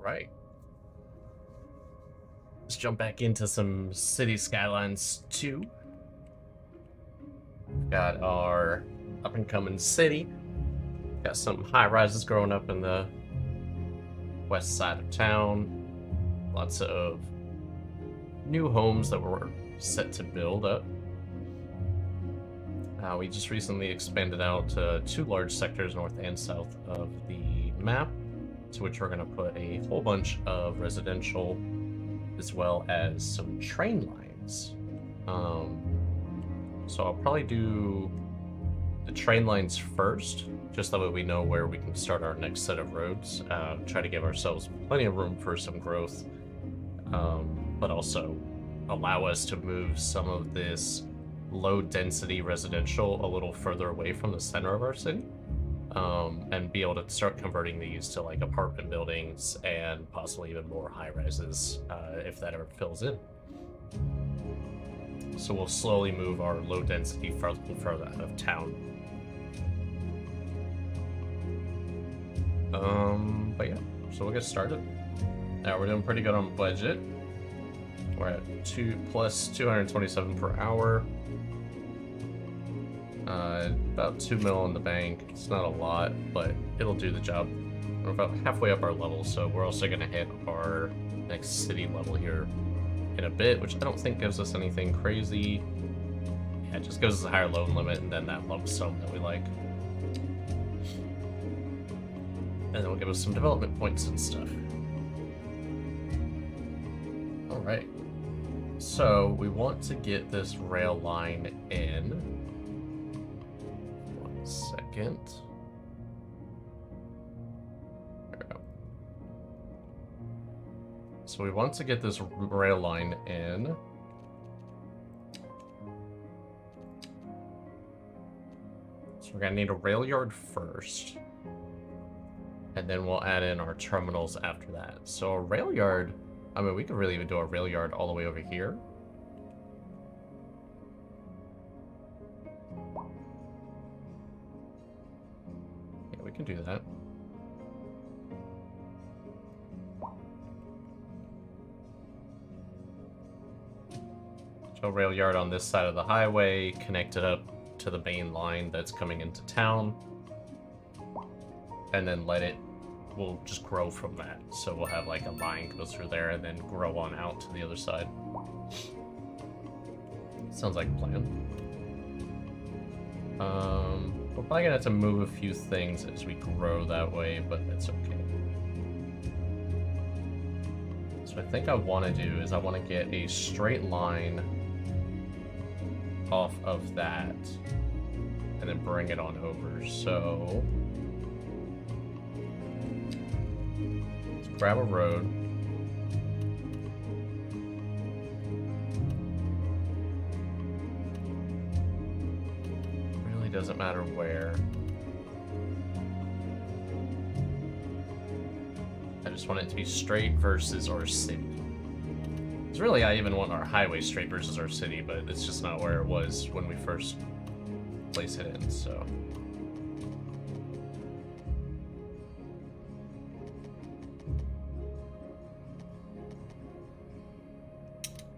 Right. Let's jump back into some City Skylines 2. Got our up-and-coming city. Got some high-rises growing up in the west side of town. Lots of new homes that we're set to build up. We just recently expanded out to 2 large sectors north and south of the map, to which we're going to put a whole bunch of residential as well as some train lines. So I'll probably do the train lines first, just that way we know where we can start our next set of roads. Try to give ourselves plenty of room for some growth, but also allow us to move some of this low-density residential a little further away from the center of our city, and be able to start converting these to like apartment buildings and possibly even more high-rises if that ever fills in. So we'll slowly move our low density further and further out of town. But yeah, so we'll get started. Now we're doing pretty good on budget. We're at plus 227 per hour. About 2 mil in the bank. It's not a lot, but it'll do the job. We're about halfway up our level, so we're also going to hit our next city level here in a bit, which I don't think gives us anything crazy. Yeah, it just gives us a higher loan limit and then that lump sum that we like. And then it'll give us some development points and stuff. Alright. So we want to get this rail line in. 1 second. There we go. So we want to get this rail line in. So we're gonna need a rail yard first. And then we'll add in our terminals after that. So a rail yard, I mean, we could really even do a rail yard all the way over here. Yeah, we can do that. So a rail yard on this side of the highway, connected up to the main line that's coming into town. And then we'll just grow from that. So we'll have like a line go through there and then grow on out to the other side. Sounds like a plan. We're probably gonna have to move a few things as we grow that way, but that's okay. So I think I want to do is I want to get a straight line off of that and then bring it on over. So grab a road. Really doesn't matter where. I just want it to be straight versus our city. Because really I even want our highway straight versus our city, but it's just not where it was when we first placed it in, so.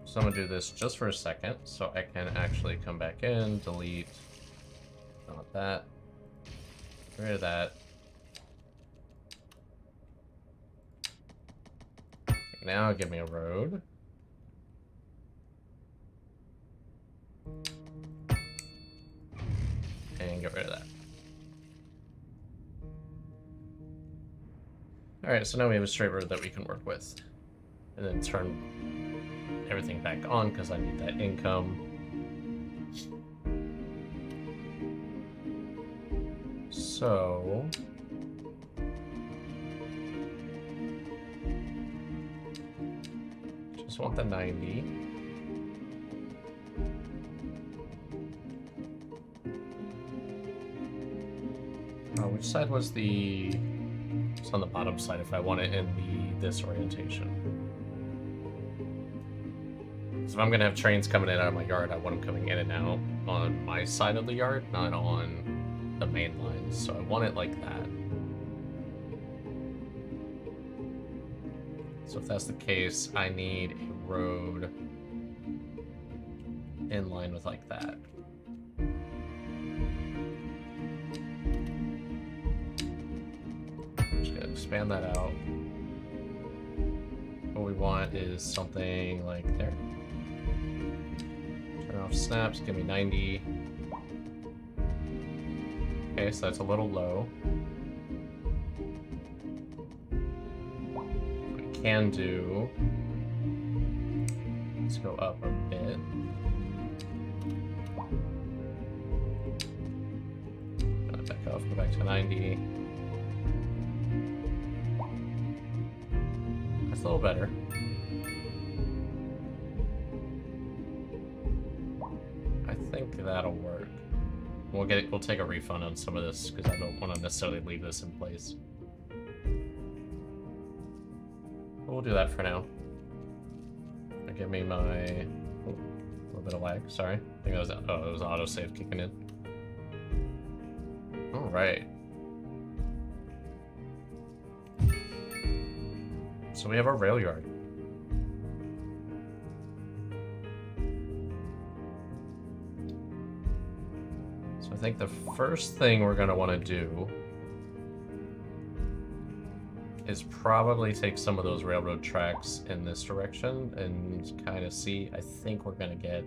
So I'm gonna do this just for a second, so I can actually come back in, delete, not that, get rid of that. Okay, now give me a road. And get rid of that. Alright, so now we have a straight road that we can work with. And then turn everything back on because I need that income. So just want the 90. Which side was the? It's on the bottom side if I want it in this orientation. So if I'm gonna have trains coming in and out of my yard, I want them coming in and out on my side of the yard, not on the main line. So I want it like that. So if that's the case, I need a road in line with like that. Just gonna expand that out. What we want is something like there. Turn off snaps, give me 90. Okay, so that's a little low. What we can do, let's go up a bit. Gonna back off, go back to 90. That's a little better. I think that'll work. We'll take a refund on some of this because I don't want to necessarily leave this in place. But we'll do that for now. Give me my a little bit of lag. Sorry, I think that was it was autosave kicking in. All right. So we have our rail yard. I think the first thing we're going to want to do is probably take some of those railroad tracks in this direction and kind of see. I think we're going to get,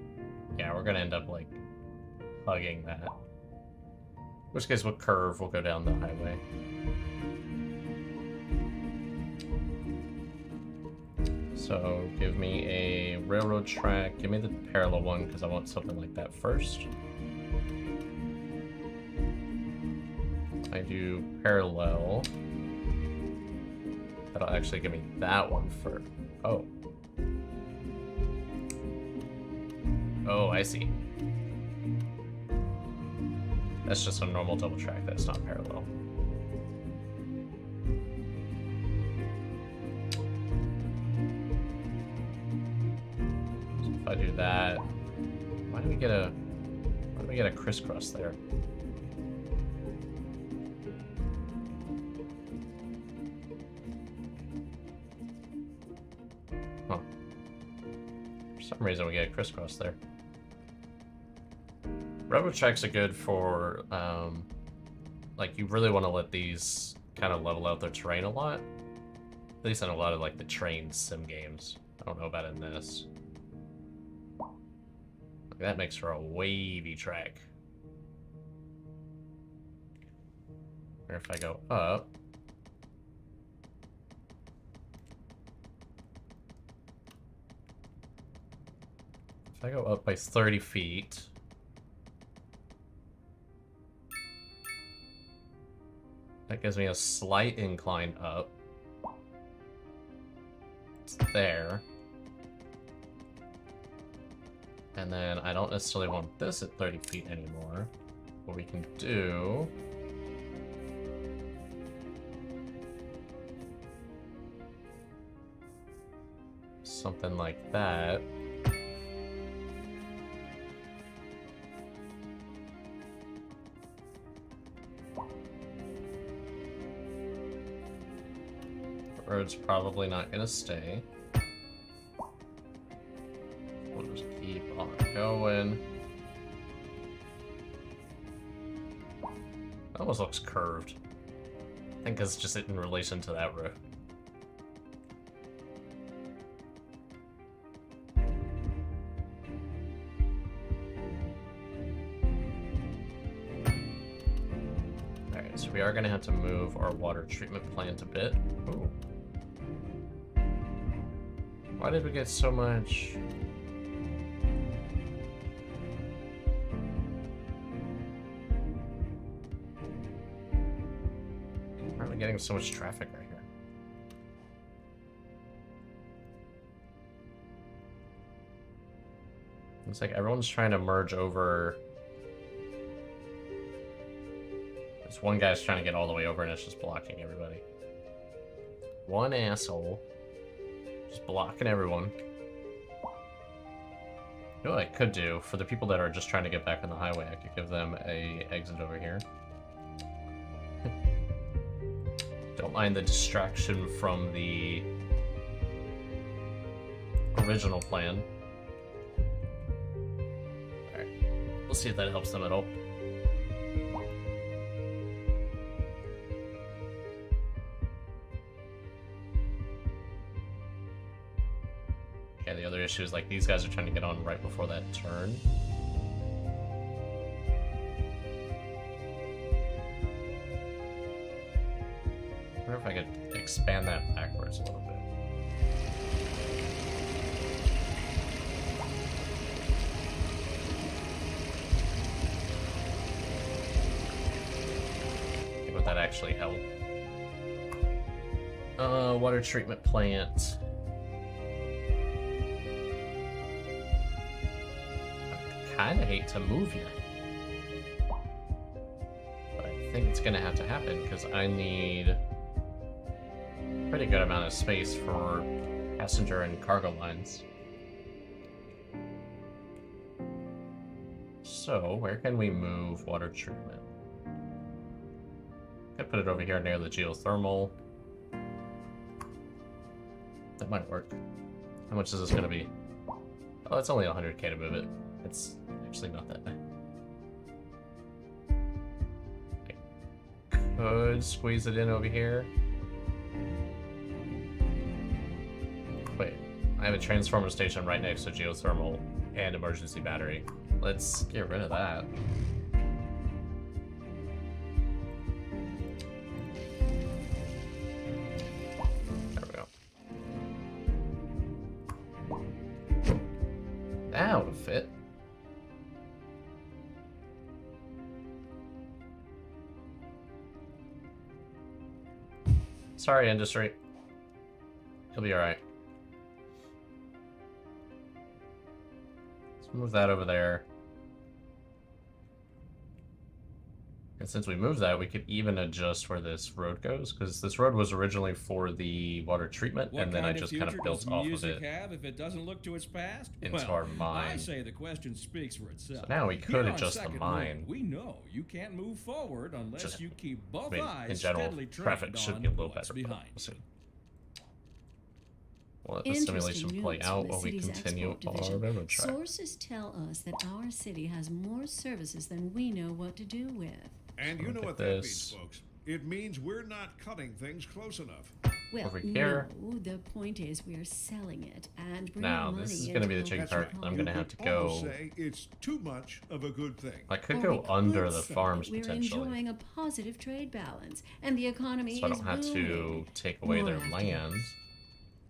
yeah, we're going to end up like hugging that. In which case we'll curve, we'll go down the highway. So give me a railroad track, give me the parallel one because I want something like that first. I do parallel. That'll actually give me that one for. Oh. Oh, I see. That's just a normal double track. That's not parallel. So if I do that, why do we get a crisscross there? For some reason we get a crisscross there. Railroad tracks are good for, like, you really want to let these kind of level out their terrain a lot. At least in a lot of, like, the train sim games. I don't know about in this. That makes for a wavy track. Or if I go up... If I go up by 30 feet... That gives me a slight incline up. It's there. And then I don't necessarily want this at 30 feet anymore. What we can do... something like that. Road's probably not gonna stay. We'll just keep on going. It almost looks curved. I think it's just in relation to that road. Alright, so we are gonna have to move our water treatment plant a bit. Ooh. Why did we get so much? Why are we getting so much traffic right here? It's like everyone's trying to merge over. This one guy's trying to get all the way over and it's just blocking everybody. One asshole. Just blocking everyone. You know what I could do? For the people that are just trying to get back on the highway, I could give them a exit over here. Don't mind the distraction from the original plan. Alright, we'll see if that helps them at all. Yeah, the other issue is like these guys are trying to get on right before that turn. I wonder if I could expand that backwards a little bit. I think would that actually help? Water treatment plant. Kind of hate to move you, but I think it's gonna have to happen because I need a pretty good amount of space for passenger and cargo lines. So where can we move water treatment? I put it over here near the geothermal. That might work. How much is this gonna be? Oh, it's only 100k to move it. It's actually not that bad. I could squeeze it in over here. Wait, I have a transformer station right next to geothermal and emergency battery. Let's get rid of that. There we go. That would fit. Sorry, industry. He'll be alright. Let's move that over there. And since we moved that, we could even adjust where this road goes, because this road was originally for the water treatment, and then I just kind of built off of it if it doesn't look to its past? into our mine. I say the question speaks for itself. So now we could adjust the mine. Look, we know you can't move forward unless you keep both eyes in general, steadily traffic should trained be a little on what's better. behind. We'll see. We'll let the simulation play out while we continue our railroad track. Sources tell us that our city has more services than we know what to do with. And you know what that means, folks. It means we're not cutting things close enough. Well, Over here. No, the point is we're selling it and bringing Now, money this is into going to be the the tricky local part. economy. I'm going to have to Almost go... say it's too much of a good thing. I could Or go we could under the say farms, we're potentially. enjoying a positive trade balance, and the economy So I is don't have to booming. take away their More lands.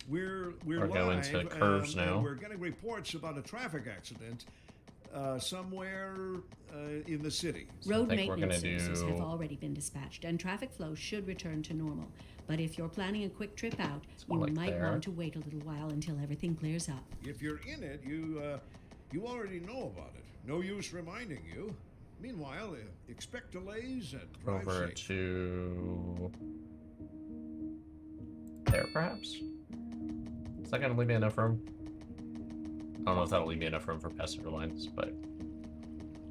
We're Or go live, into curves now. and we're getting reports about a traffic accident somewhere in the city. Road I think we're maintenance gonna services do- have already been dispatched, and traffic flow should return to normal. But if you're planning a quick trip out, go you like might there. want to wait a little while until everything clears up. If you're in it, you already know about it. No use reminding you. Meanwhile, expect delays and drive Over safe. to... there, perhaps? Is that going to leave me enough room? I don't know if that'll leave me enough room for passenger lines, but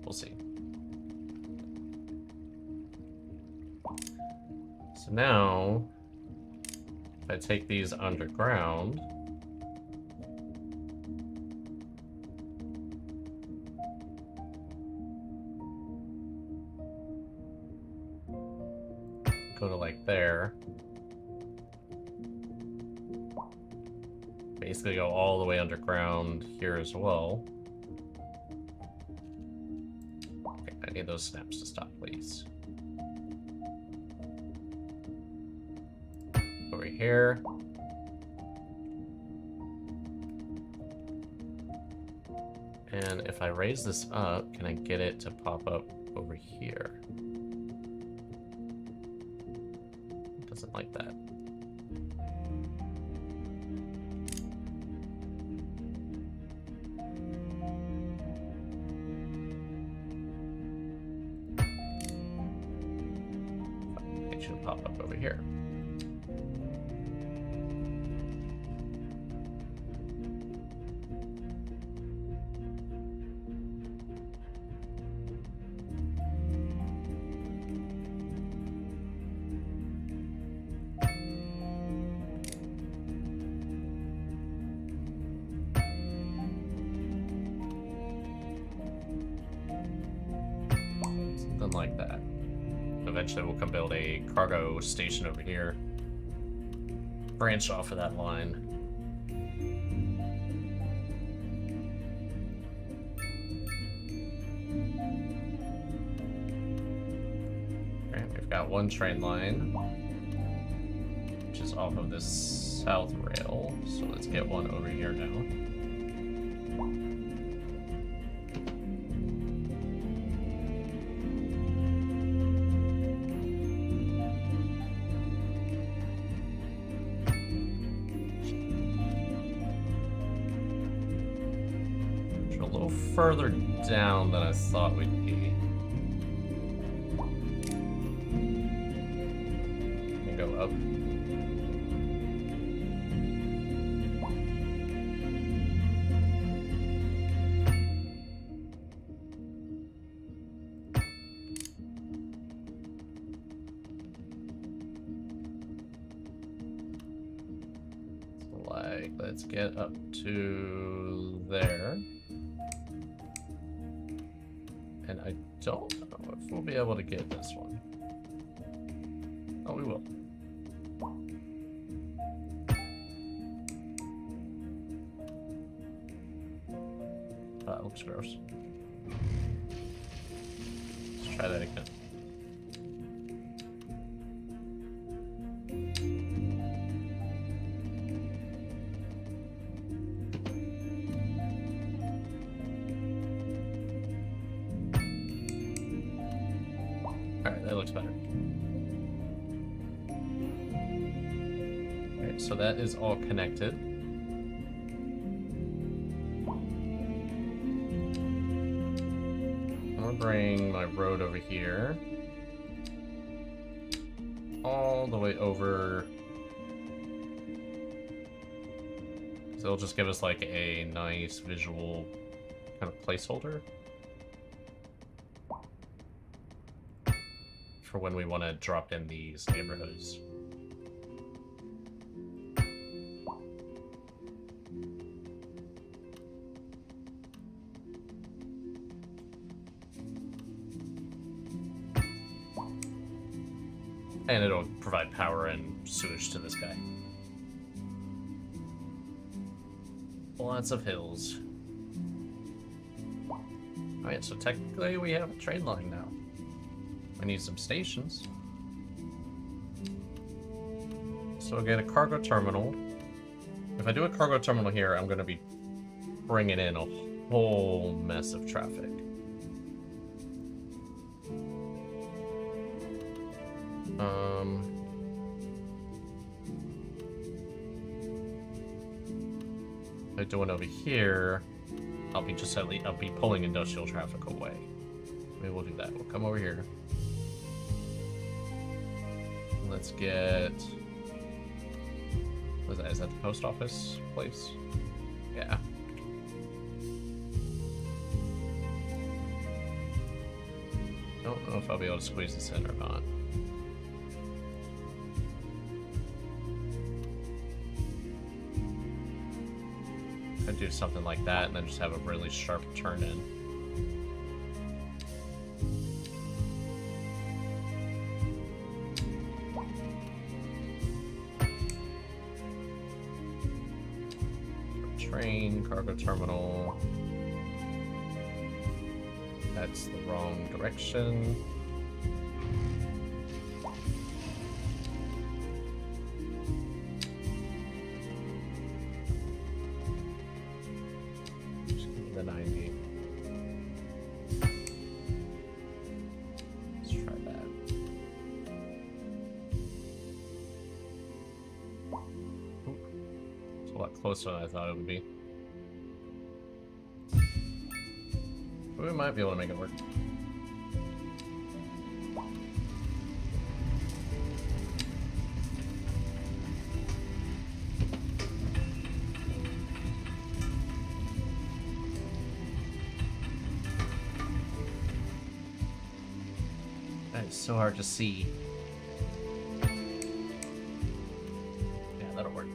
we'll see. So now, if I take these underground, go to like there, basically go all the way underground here as well. Okay, I need those snaps to stop, please. Over here. And if I raise this up, can I get it to pop up over here? It doesn't like that. It should pop up over here. like that. Eventually we'll come build a cargo station over here. Branch off of that line. Okay, we've got one train line, which is off of this south rail. So let's get one over here now. Further down than I thought we'd be. And go up. So like, let's get up to there. And I don't know if we'll be able to get this one. Oh, we will. That looks gross. Let's try that again. That looks better. Okay, so that is all connected. I'm gonna bring my road over here. All the way over. So it'll just give us like a nice visual kind of placeholder. For when we want to drop in these neighborhoods. And it'll provide power and sewage to this guy. Lots of hills. Alright, so technically we have a train line now. I need some stations. So we'll get a cargo terminal. If I do a cargo terminal here, I'm going to be bringing in a whole mess of traffic. If I do one over here, I'll be pulling industrial traffic away. Maybe we'll do that. We'll come over here. Let's get... What is that? Is that the post office place? Yeah. Don't know if I'll be able to squeeze this in or not. I'd do something like that and then just have a really sharp turn in. Train, cargo terminal. That's the wrong direction. Just give me the 90. Let's try that. Ooh. It's a lot closer than I thought it would be. We might be able to make it work. That is so hard to see. Yeah, that'll work.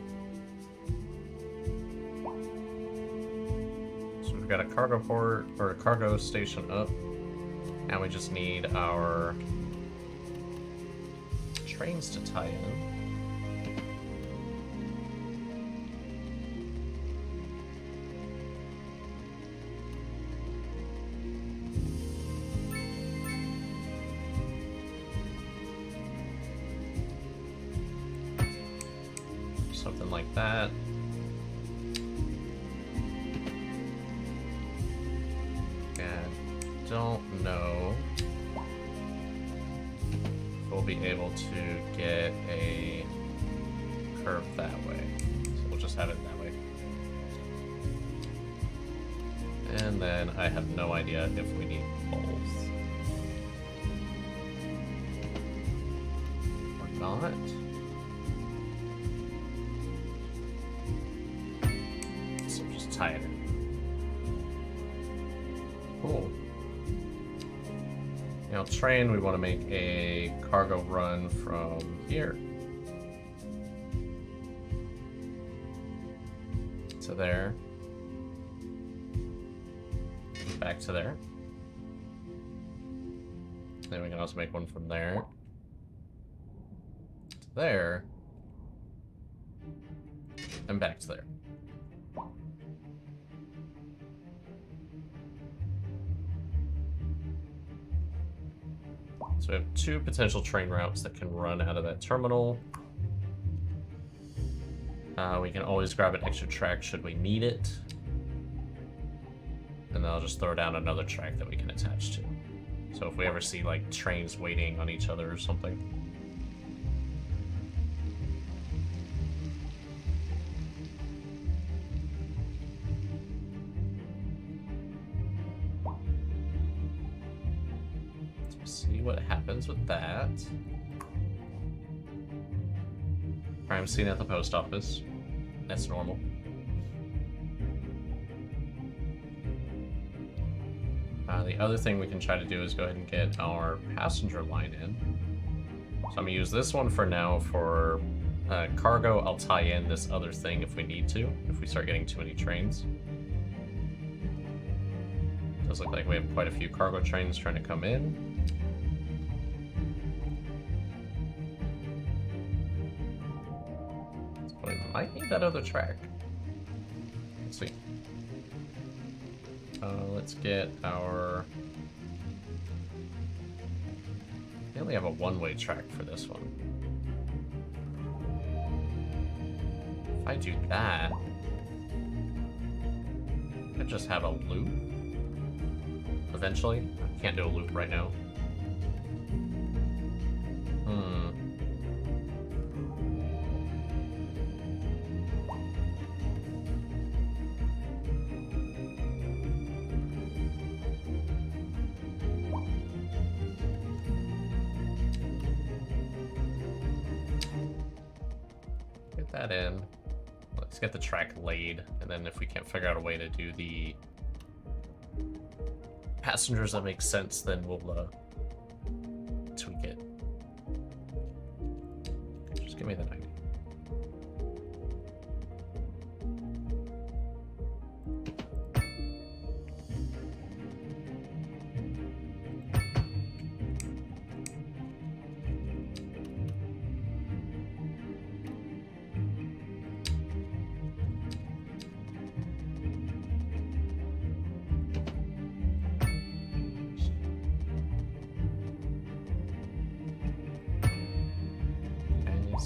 So we've got a cargo port, or a cargo station up. Now we just need our trains to tie in. Something like that. And don't know if we'll be able to get a curve that way. So we'll just have it that way. And then I have no idea if we need both. Or not. Tie it in. Cool. Now, train, we want to make a cargo run from here to there, back to there. Then we can also make one from there to there, and back to there. So we have 2 potential train routes that can run out of that terminal. We can always grab an extra track should we need it. And then I'll just throw down another track that we can attach to. So if we ever see like trains waiting on each other or something. See what happens with that. Crime scene at the post office. That's normal. The other thing we can try to do is go ahead and get our passenger line in. So I'm going to use this one for now for cargo. I'll tie in this other thing if we need to, if we start getting too many trains. Does look like we have quite a few cargo trains trying to come in. We might need that other track. Let's see. Let's get our... We only have a one-way track for this one. If I do that, I just have a loop. Eventually. I can't do a loop right now. That in. Let's get the track laid, and then if we can't figure out a way to do the passengers that makes sense, then we'll tweak it. Just give me the 90.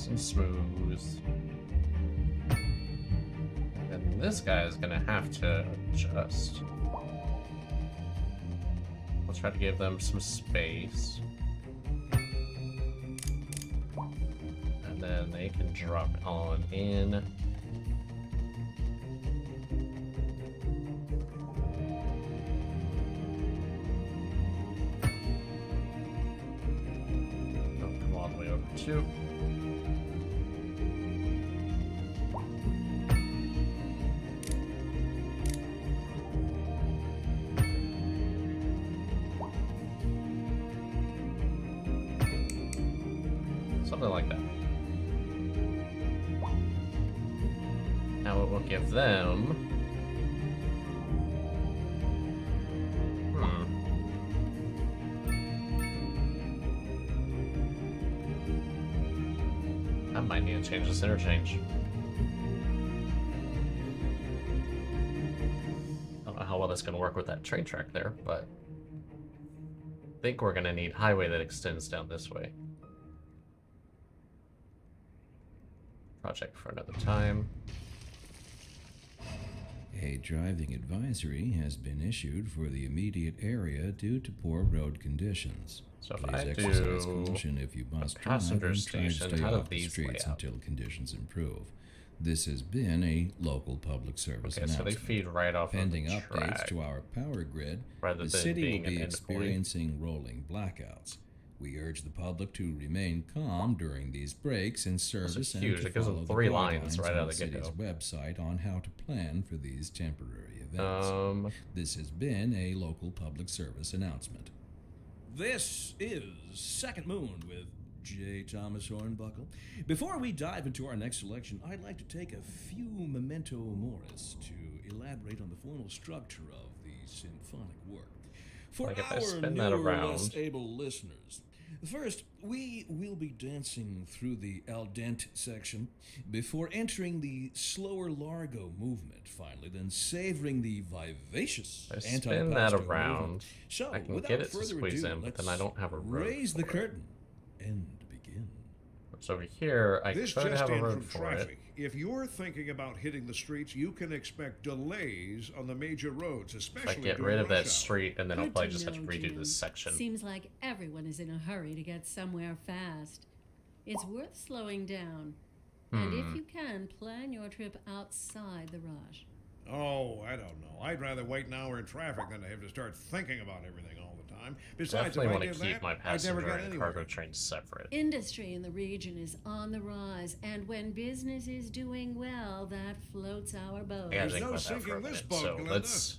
And smooth. And then this guy is gonna have to adjust. Let's try to give them some space. And then they can drop on in. Don't come all the way over too. Something like that. Now it will give them... might need to change this interchange. I don't know how well that's going to work with that train track there, but I think we're going to need highway that extends down this way. Project for another time. A driving advisory has been issued for the immediate area due to poor road conditions. So if Please I exercise do caution if you must a drive passenger and try to station, stay how do off the these streets lay out? until conditions improve. This has been a local public service Okay, so they announcement. feed right off Pending of the updates track. to our power grid, rather the than city being will be an endpoint. experiencing rolling blackouts. We urge the public to remain calm during these breaks in service and huge. to It gives them follow the 3 lines guidelines right on out the of the city's get-go. website on how to plan for these temporary events. This has been a local public service announcement. This is Second Moon with J. Thomas Hornbuckle. Before we dive into our next selection, I'd like to take a few memento moris to elaborate on the formal structure of the symphonic work. For Like if I our spin that newer, around- less able listeners, first, we will be dancing through the al dente section before entering the slower largo movement, finally, then savoring the vivacious If I spin that antipasto around, movement. So, I can without get it to further squeeze ado, in, but let's then I don't have a road raise the for it. curtain and begin. So over here, I This could just have a in road from for traffic. it. If you're thinking about hitting the streets, you can expect delays on the major roads, If especially I get during rid of rush that hour. street, and then I'll Good probably to just have to know, redo Jim. this section. Seems like everyone is in a hurry to get somewhere fast. It's worth slowing down. And if you can, plan your trip outside the rush. Oh, I don't know. I'd rather wait an hour in traffic than to have to start thinking about everything all the time. Besides, Definitely if I want did to keep that, my I'd never passenger get and anywhere. cargo trains separate. Industry in the region is on the rise, and when business is doing well, that floats our boat. I gotta There's think no about that for a sinking this minute. boat, So Glenda. let's...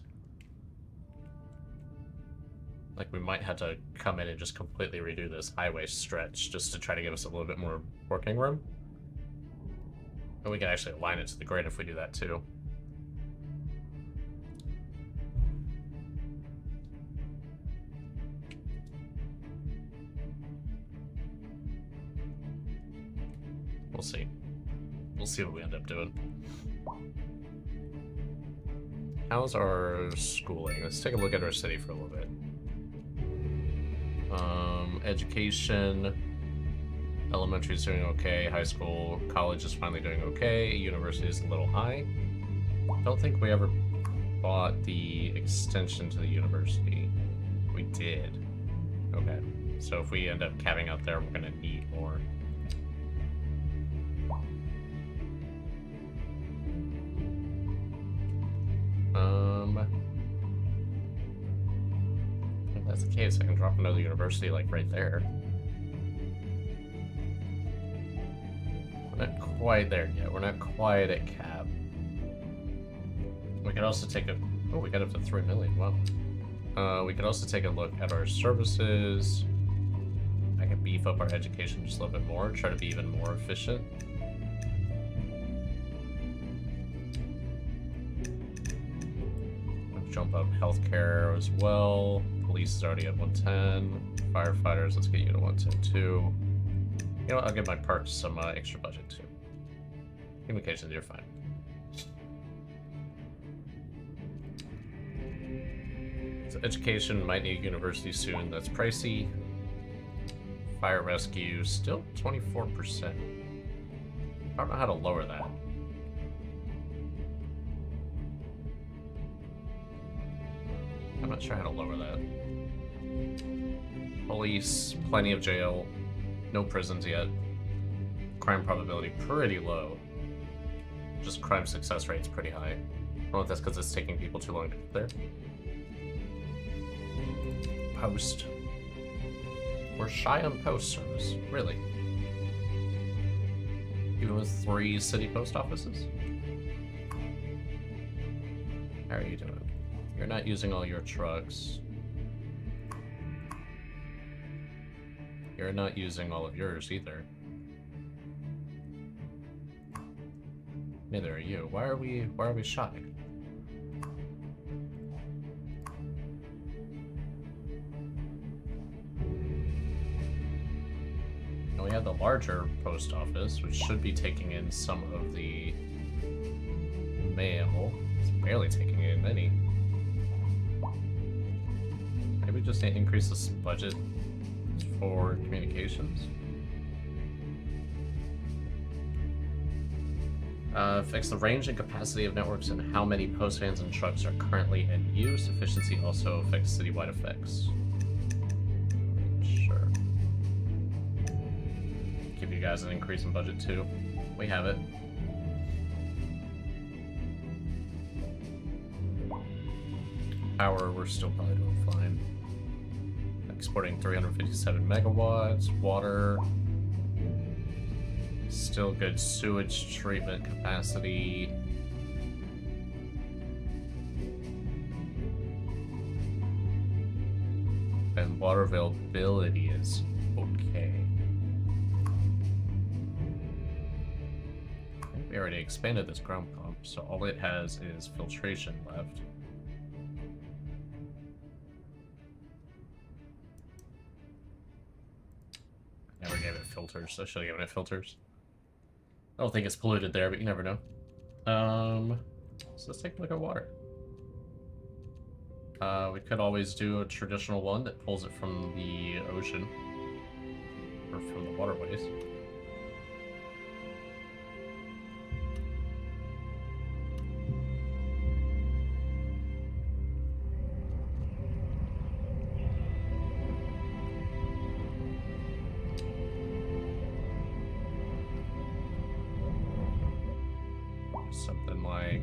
Like, we might have to come in and just completely redo this highway stretch just to try to give us a little bit more working room. And we can actually align it to the grid if we do that too. We'll see. We'll see what we end up doing. How's our schooling? Let's take a look at our city for a little bit. Education. Elementary is doing okay. High school, college is finally doing okay. University is a little high. Don't think we ever bought the extension to the university. We did. Okay. So if we end up capping out there, we're gonna need more. If that's the case, I can drop another university like right there. We're not quite there yet. We're not quite at cap. We could also take a... Oh, we got up to 3 million. Wow. We could also take a look at our services. I can beef up our education just a little bit more, try to be even more efficient. Jump up healthcare as well. Police is already at 110. Firefighters, let's get you to 110 too. You know what? I'll give my parks some extra budget too. Communications, you're fine. So education might need a university soon. That's pricey. Fire rescue still 24%. I don't know how to lower that. I'm not sure how to lower that. Police, plenty of jail, no prisons yet. Crime probability pretty low. Just crime success rate's pretty high. I don't know if that's because it's taking people too long to get there. Post. We're shy on post service, really. Even with 3 city post offices? How are you doing? You're not using all your trucks. You're not using all of yours either. Neither are you. Why are we shy? Oh, we have the larger post office, which should be taking in some of the mail. It's barely taking in any. Maybe just need to increase this budget for communications. Fix the range and capacity of networks and how many post vans and trucks are currently in use. Efficiency also affects citywide effects. Sure. Give you guys an increase in budget too. We have it. Power, we're still probably doing fine. Exporting 357 megawatts. Water. Still good sewage treatment capacity. And water availability is okay. I think we already expanded this ground pump, so all it has is filtration left. I never gave it filters, so I should have given it filters. I don't think it's polluted there, but you never know. So let's take a look at water. We could always do a traditional one that pulls it from the ocean. Or from the waterways. Something like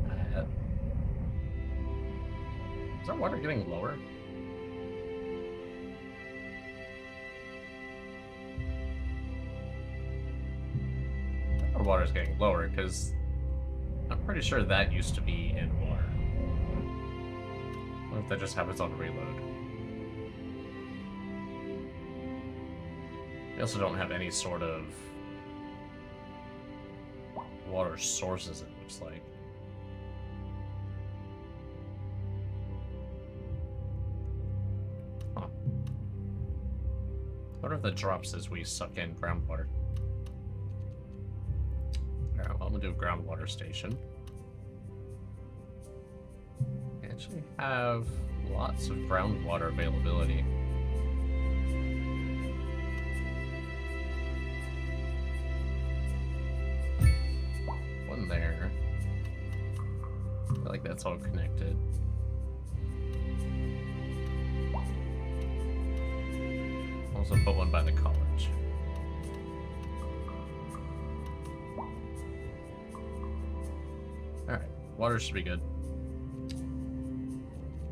that. Is our water getting lower? Our water's getting lower because I'm pretty sure that used to be in water. What if that just happens on reload? We also don't have any sort of water sources, it looks like. Huh. I wonder if that drops as we suck in groundwater. Alright, well, I'm gonna do a groundwater station. We actually have lots of groundwater availability. There. I feel like that's all connected. Also put one by the college. Alright, water should be good.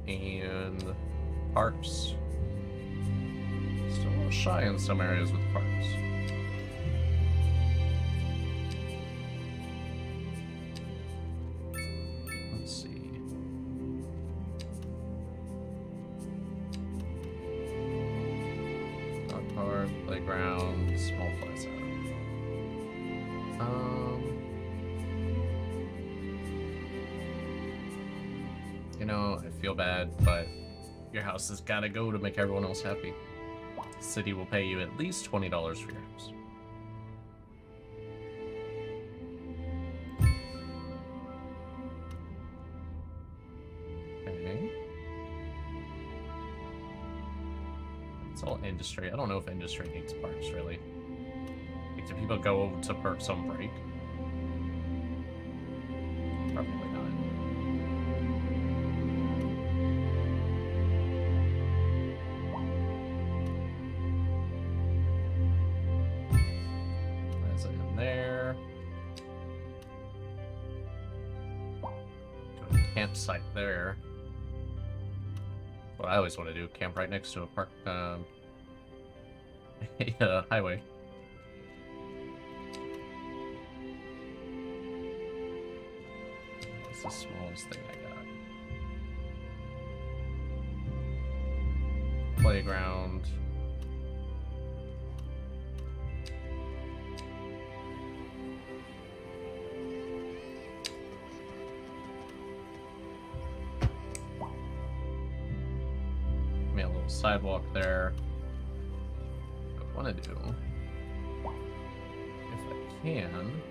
And parks. Still a little shy in some areas with parks. Playground, small plaza. You know, I feel bad, but your house has got to go to make everyone else happy. The city will pay you at least $20 for your house. Okay. It's all industry. I don't know if industry needs parks, really. Like, do people go over to perks on break? Probably not. That's it in there. Do a campsite there. What I always want to do, camp right next to a park, highway. That's the smallest thing I got. Playground. sidewalk there. What I want to do, if I can,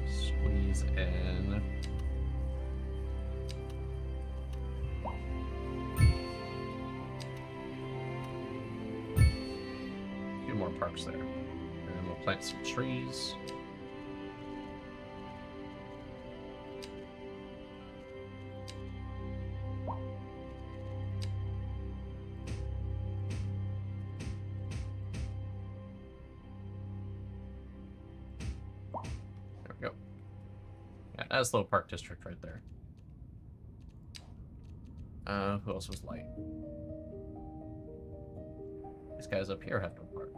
squeeze in. A few more parks there. And then we'll plant some trees. There we go. Yeah, nice little park district right there. Who else was light? These guys up here have no park.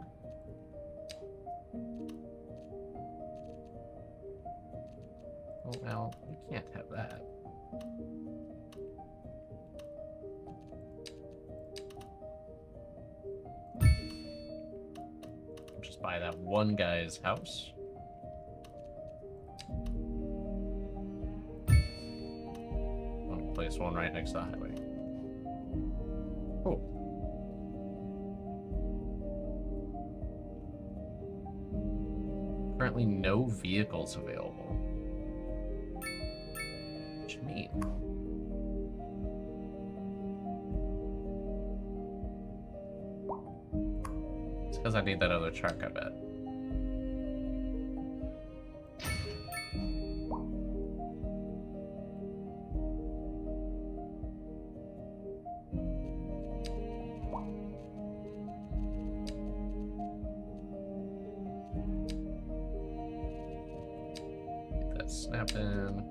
Oh, well, we can't have that. Just buy that one guy's house. I'll place one right next to the highway. Cool. Currently no vehicles available. What do you mean? It's because I need that other truck, I bet. Get that snapping.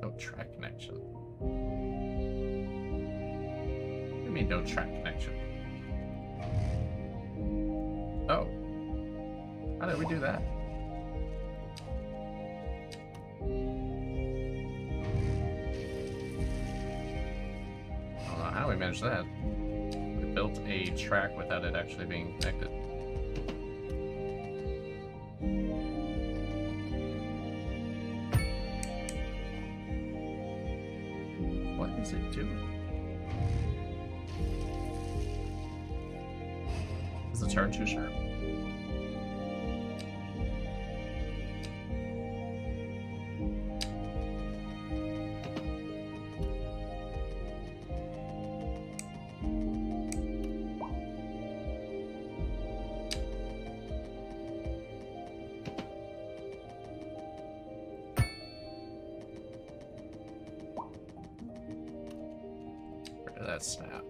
No track connection. What do you mean no track connection? Oh. How did we do that? I don't know how we managed that. We built a track without it actually being connected. What is it doing? Is the turn too sharp? Where did that snap?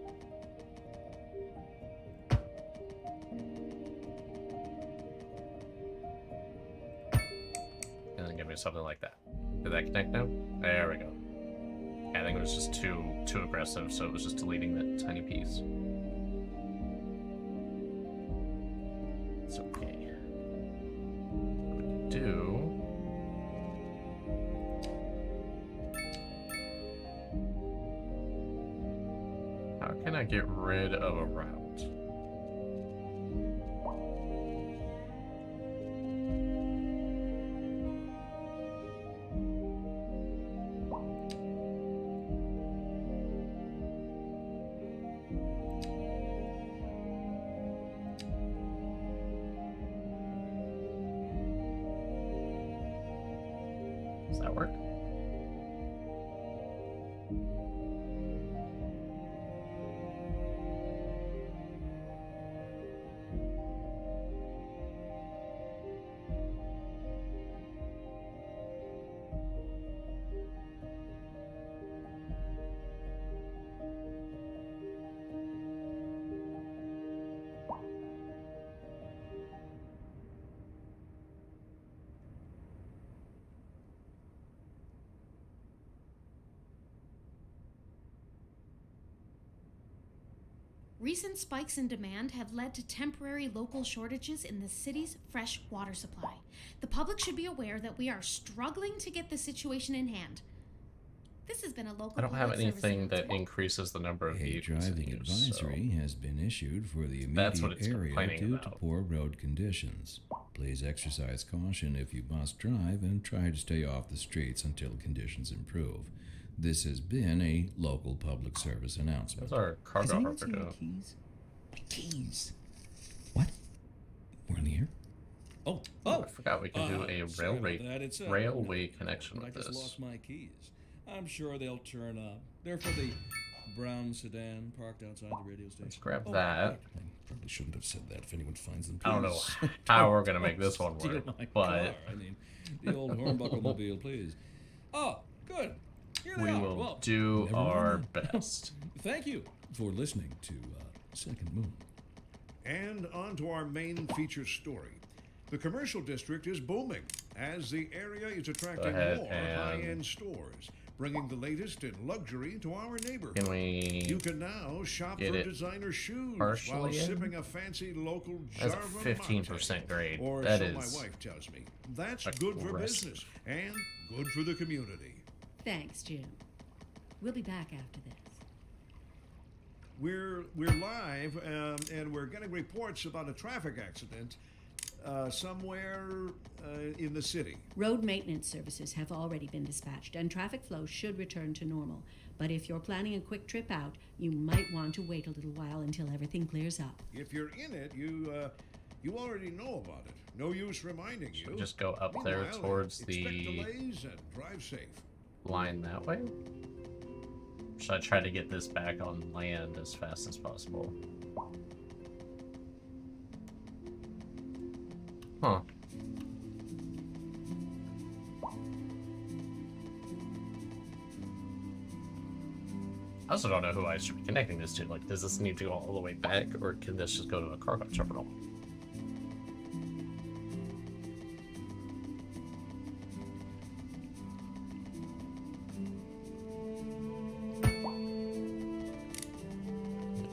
And then give me something like that. Did that connect now? There we go. Yeah, I think it was just too aggressive, so it was just deleting that tiny piece. It's okay. What we can do. How can I get rid of a route? Does that work? Recent spikes in demand have led to temporary local shortages in the city's fresh water supply. The public should be aware that we are struggling to get the situation in hand. This has been a local I don't have public service anything that announcement. increases the number of A vehicles in driving use, advisory has been issued for the That's what immediate it's area complaining due to about. poor road conditions. Please exercise caution if you must drive and try to stay off the streets until conditions improve. This has been a local public service announcement. Those are Has cargo anyone harbor seen my doing. keys? My keys. What? We're in the air? Oh, I forgot we can do a sorry about railway that. It's, railway connection I with just this. lost my keys. I'm sure they'll turn up. They're for the brown sedan parked outside the radio station. Let's grab Oh, that. right. I probably shouldn't have said that. If anyone finds them, I don't know please. how we're gonna make this one Steal work, my but car. I mean, the old hornbuckle mobile, please. Oh, good. Here they we are. will Well, do never our mind. best. thank you. For listening to Second Moon. And on to our main feature story. The commercial district is booming as the area is attracting ahead more and- high-end stores, bringing the latest in luxury to our neighborhood. Can we? You can now shop get for it designer shoes while partially in? sipping a fancy local That's a Jarva 15% Mate. grade. Or That so is my wife tells me. That's good for aggressive. business and good for the community. Thanks, Jim. We'll be back after this. We're live, and we're getting reports about a traffic accident somewhere in the city. Road maintenance services have already been dispatched, and traffic flow should return to normal. But if you're planning a quick trip out, you might want to wait a little while until everything clears up. If you're in it, you already know about it. No use reminding Should you. we just go up there Meanwhile, towards expect the delays and drive safe. line that way? Should I try to get this back on land as fast as possible? Huh. I also don't know who I should be connecting this to. Like, does this need to go all the way back, or can this just go to a cargo terminal?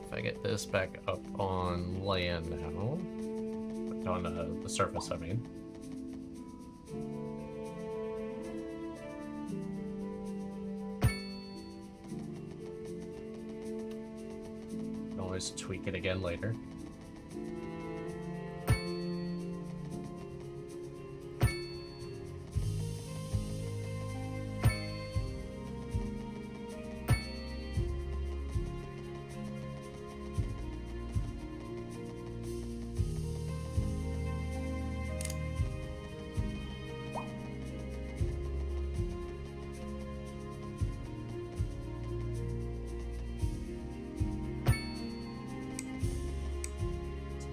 If I get this back up on land now, on the surface, I mean. Can always tweak it again later.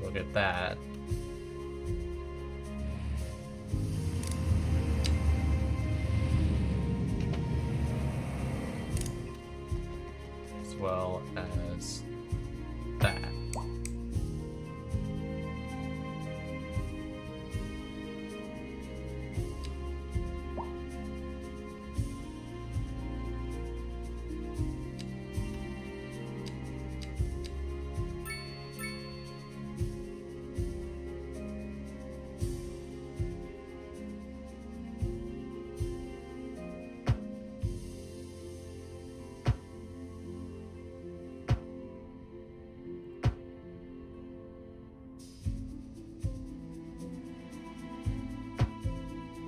Look at that. As well as that.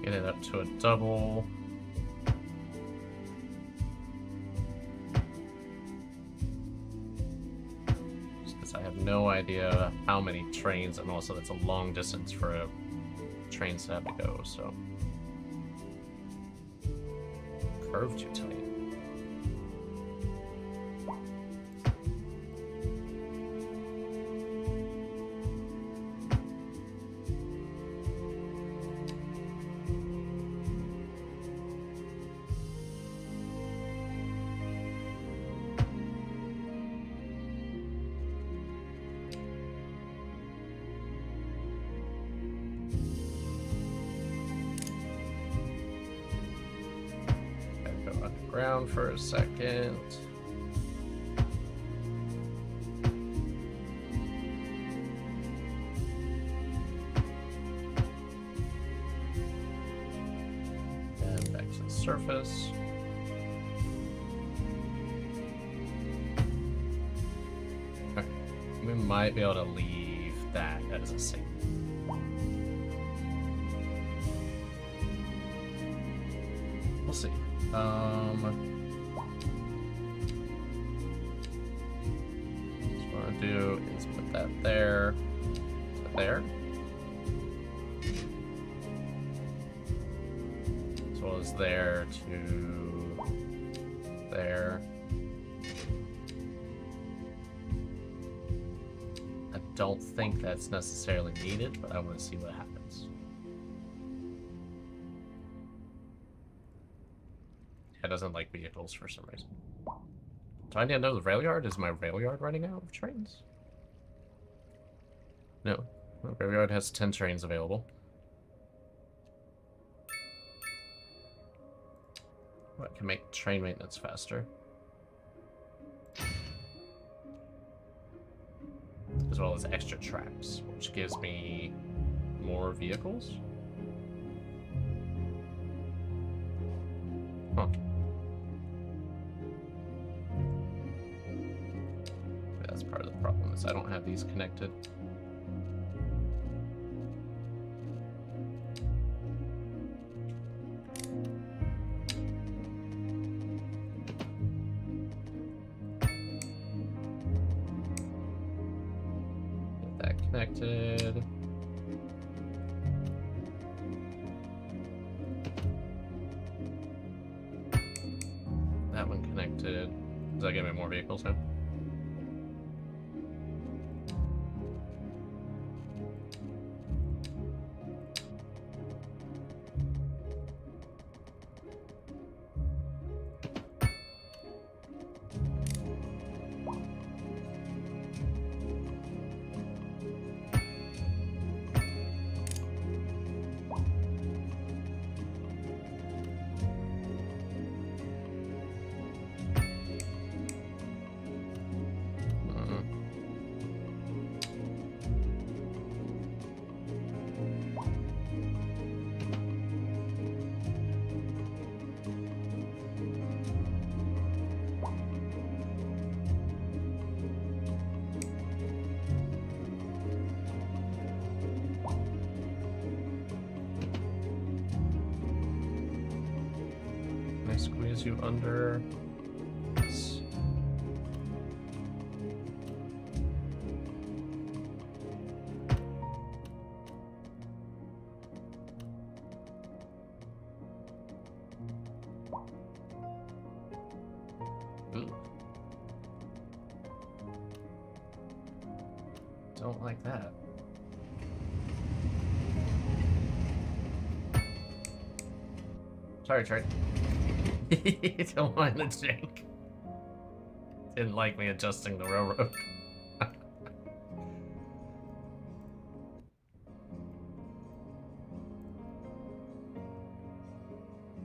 Get it up to a double. Because I have no idea how many trains, and also that's a long distance for a trains to have to go, so. Curve too tight. Gotta go underground for a second. surface. Okay. We might be able to leave that as a safe. We'll see. What I want to do is put that there to there. As well as there to there. I don't think that's necessarily needed, but I want to see what happens. It doesn't like vehicles for some reason. Do I need to know the rail yard? Is my rail yard running out of trains? No. The rail yard has 10 trains available. What can make train maintenance faster? As well as extra tracks, which gives me more vehicles. Huh. That's part of the problem, is I don't have these connected. Get that connected. That one connected. Does that give me more vehicles now? Can I squeeze you under? Yes. Ooh. Don't like that. Sorry, Trey. Don't mind the jank. Didn't like me adjusting the railroad.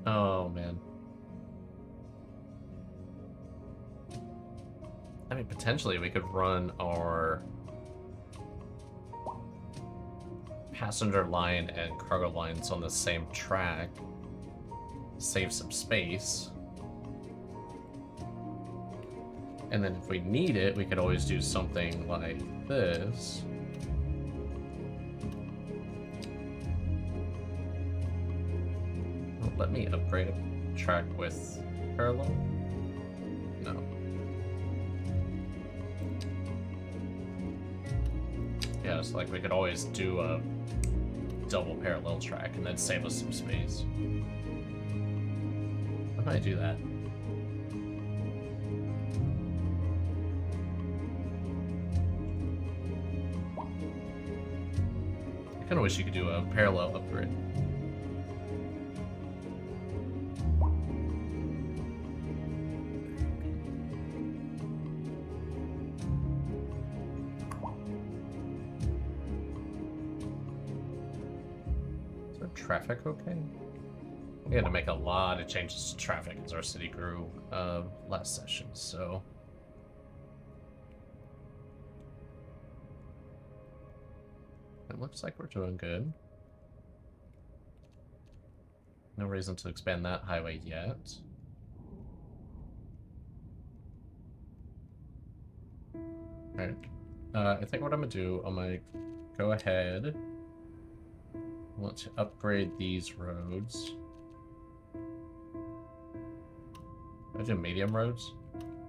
Oh, man. I mean, potentially we could run our passenger line and cargo lines on the same track. Save some space. And then if we need it, we could always do something like this. Well, let me upgrade a track with parallel. No. Yeah, it's like we could always do a double parallel track and then save us some space. How can I do that? I kinda wish you could do a parallel upgrade. Is there traffic okay? We had to make a lot of changes to traffic as our city grew last session, so... It looks like we're doing good. No reason to expand that highway yet. Alright. I think what I'm gonna do, I'm gonna go ahead. I want to upgrade these roads. I do medium roads?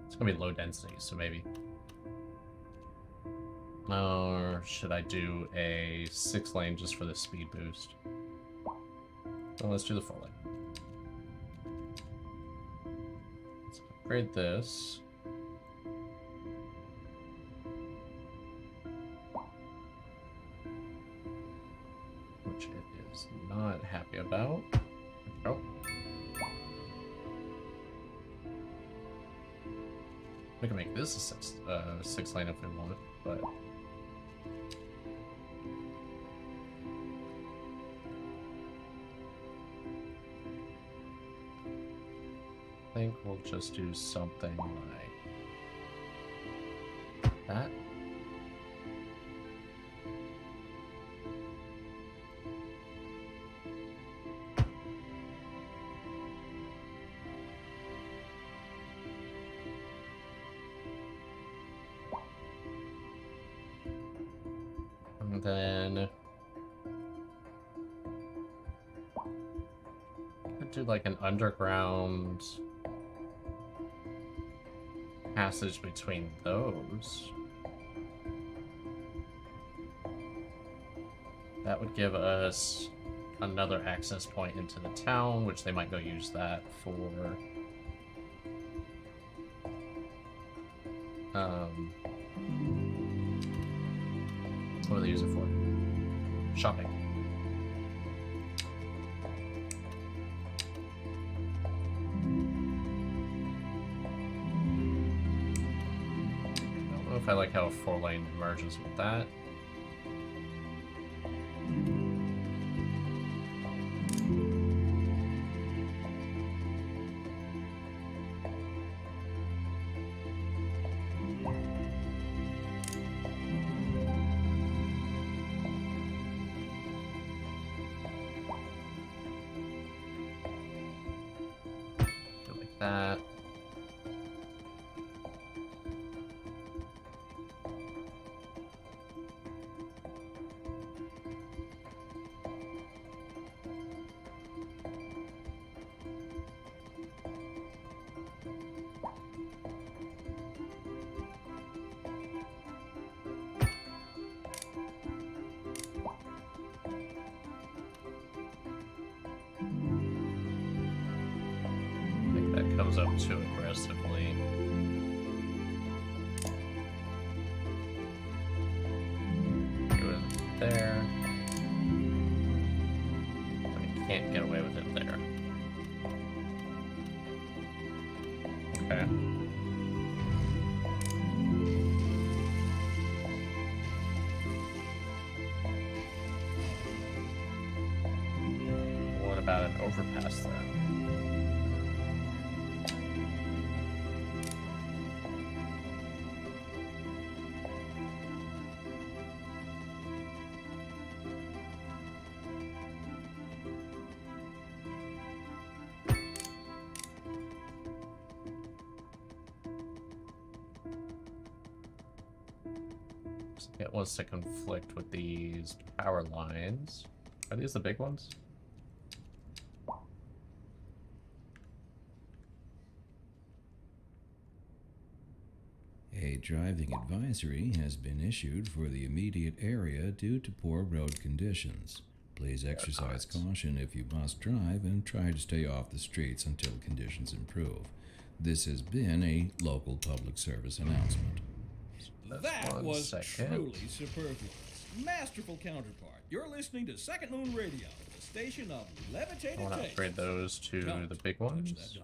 It's gonna be low density, so maybe. Or should I do a 6-lane just for the speed boost? Well, let's do the 4-lane. Let's upgrade this. Which it is not happy about. Oh. We can make this a 6-lane if we want, but I think we'll just do something like that. And then could do like an underground passage between those. That would give us another access point into the town, which they might go use that for what do they use it for? Shopping. I don't know if I like how a 4-lane merges with that. That. Comes up too aggressively. Go in there. But you can't get away with it there. Okay. What about an overpass then? It wants to conflict with these power lines. Are these the big ones? A driving advisory has been issued for the immediate area due to poor road conditions. Please exercise caution if you must drive and try to stay off the streets until conditions improve. This has been a local public service announcement. That was truly superfluous. Masterful counterpart. You're listening to Second Moon Radio, the station of levitated I want to taste. upgrade those to Don't the big touch ones. that dial.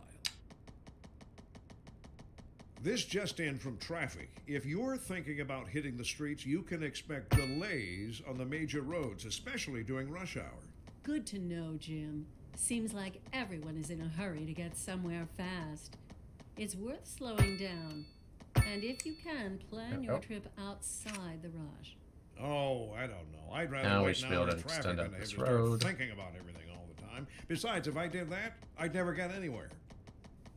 This just in from traffic. If you're thinking about hitting the streets, you can expect delays on the major roads, especially during rush hour. Good to know, Jim. Seems like everyone is in a hurry to get somewhere fast. It's worth slowing down. And if you can, plan your trip outside the rush. Oh, I don't know. I'd rather Now we wait should an be hour able in to traffic extend than out to have this to start road. thinking about everything all the time. time. Besides, if I did that, I'd never get anywhere.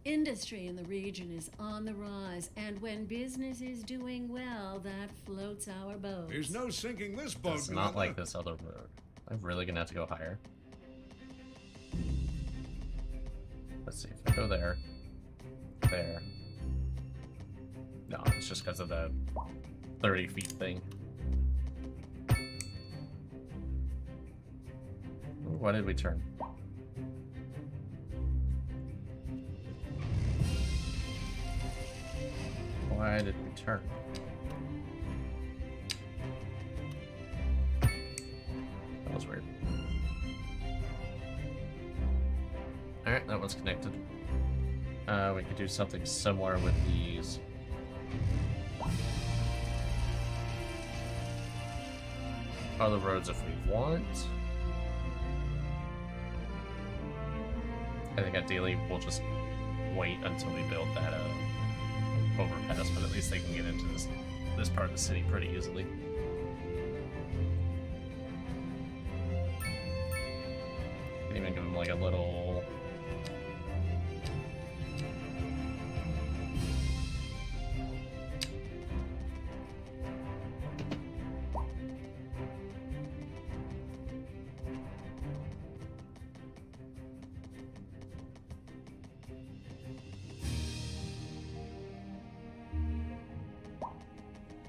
Industry in the region is on the rise, and when business is doing well, that floats our boats. There's no sinking this boat, It's not Glenda. like this other road. I'm really gonna have to go higher. Let's see, if I go there. There. No, it's just because of the 30 feet thing. Ooh, why did we turn? Why did we turn? That was weird. Alright, that one's connected. We could do something similar with these. Other roads if we want. I think ideally we'll just wait until we build that overpass, but at least they can get into this part of the city pretty easily. Can even give them like a little.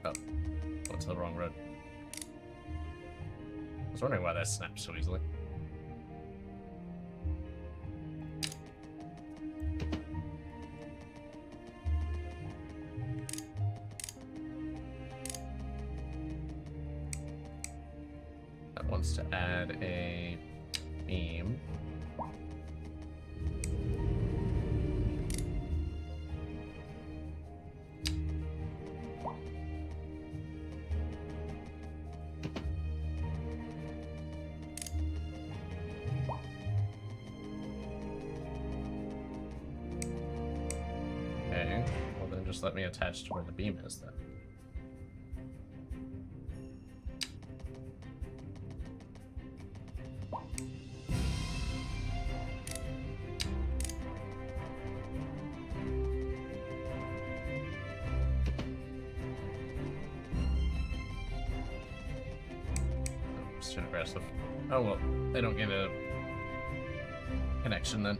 Oh, went to the wrong road. I was wondering why that snapped so easily. That wants to add a beam. Okay, well then just let me attach to where the beam is then. It's too aggressive. Oh well, they don't get a connection then.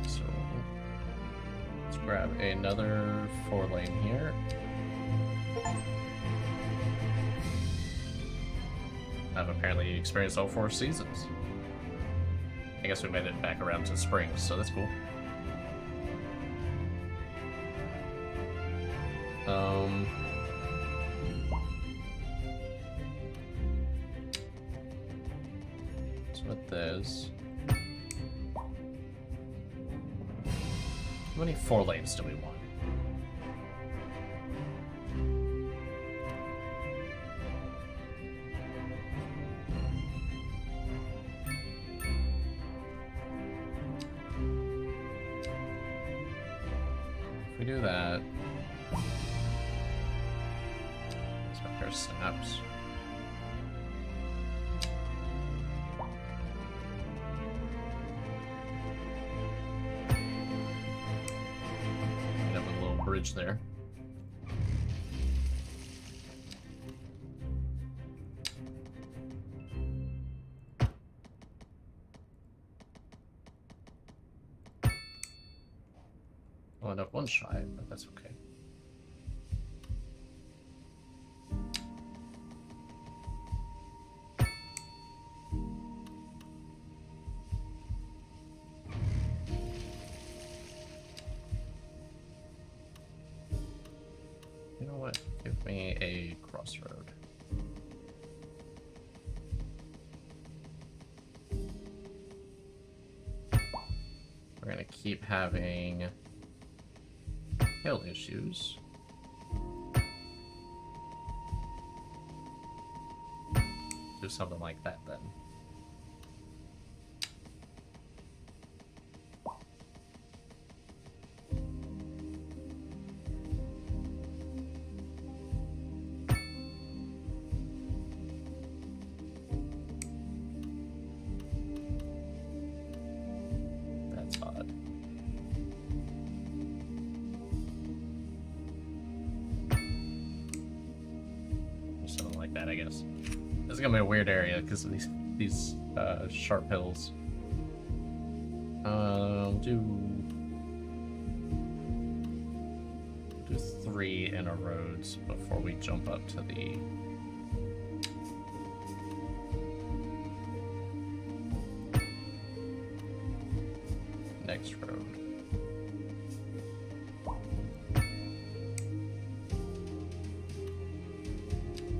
So let's grab another 4-lane here. I've apparently experienced all 4 seasons. I guess we made it back around to spring, so that's cool. So with this, how many 4 lanes do we want? If we do that, spectre snaps. Have a little bridge there. I'll end up one shy, but that's okay. You know what? Give me a crossroad. We're gonna keep having hill issues. Do something like that then. guess. This is gonna be a weird area because of these sharp hills. Do 3 inner roads before we jump up to the next road.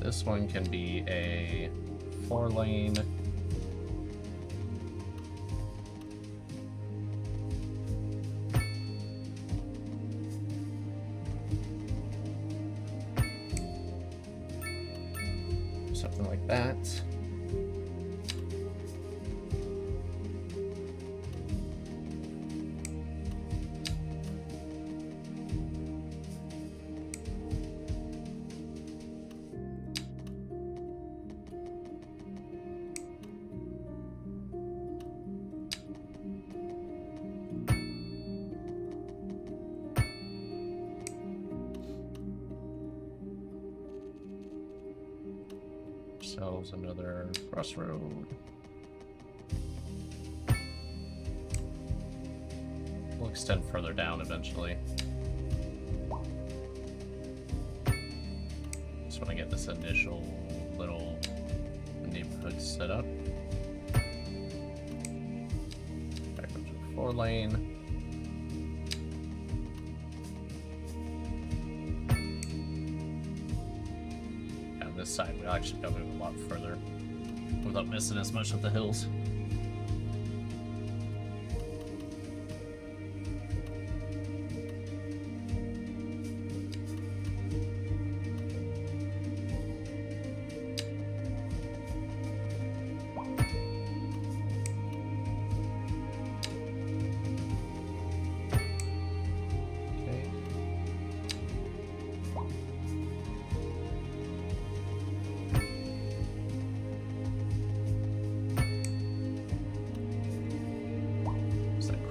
This one can be a 4-lane. Something like that. Ourselves another crossroad. We'll extend further down eventually. Just want to get this initial little neighborhood set up. Back up to the 4-lane. This side, we'll actually go move a lot further without missing as much of the hills.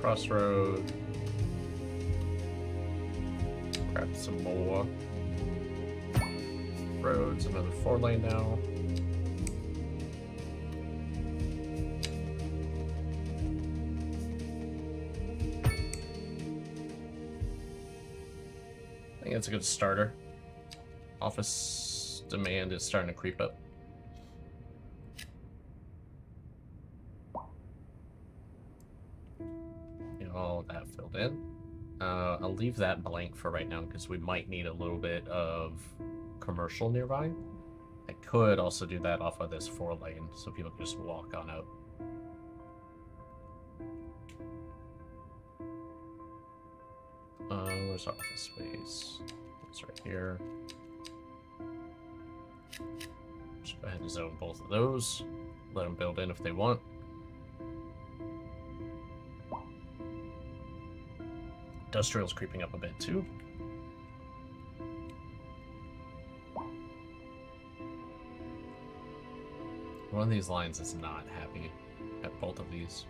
Crossroad. Grab some more roads, another 4-lane now. I think that's a good starter. Office demand is starting to creep up. All that filled in. I'll leave that blank for right now because we might need a little bit of commercial nearby. I could also do that off of this 4-lane so people can just walk on out. Where's our office space? It's right here. Just go ahead and zone both of those. Let them build in if they want. Industrial's creeping up a bit too. One of these lines is not happy at both of these.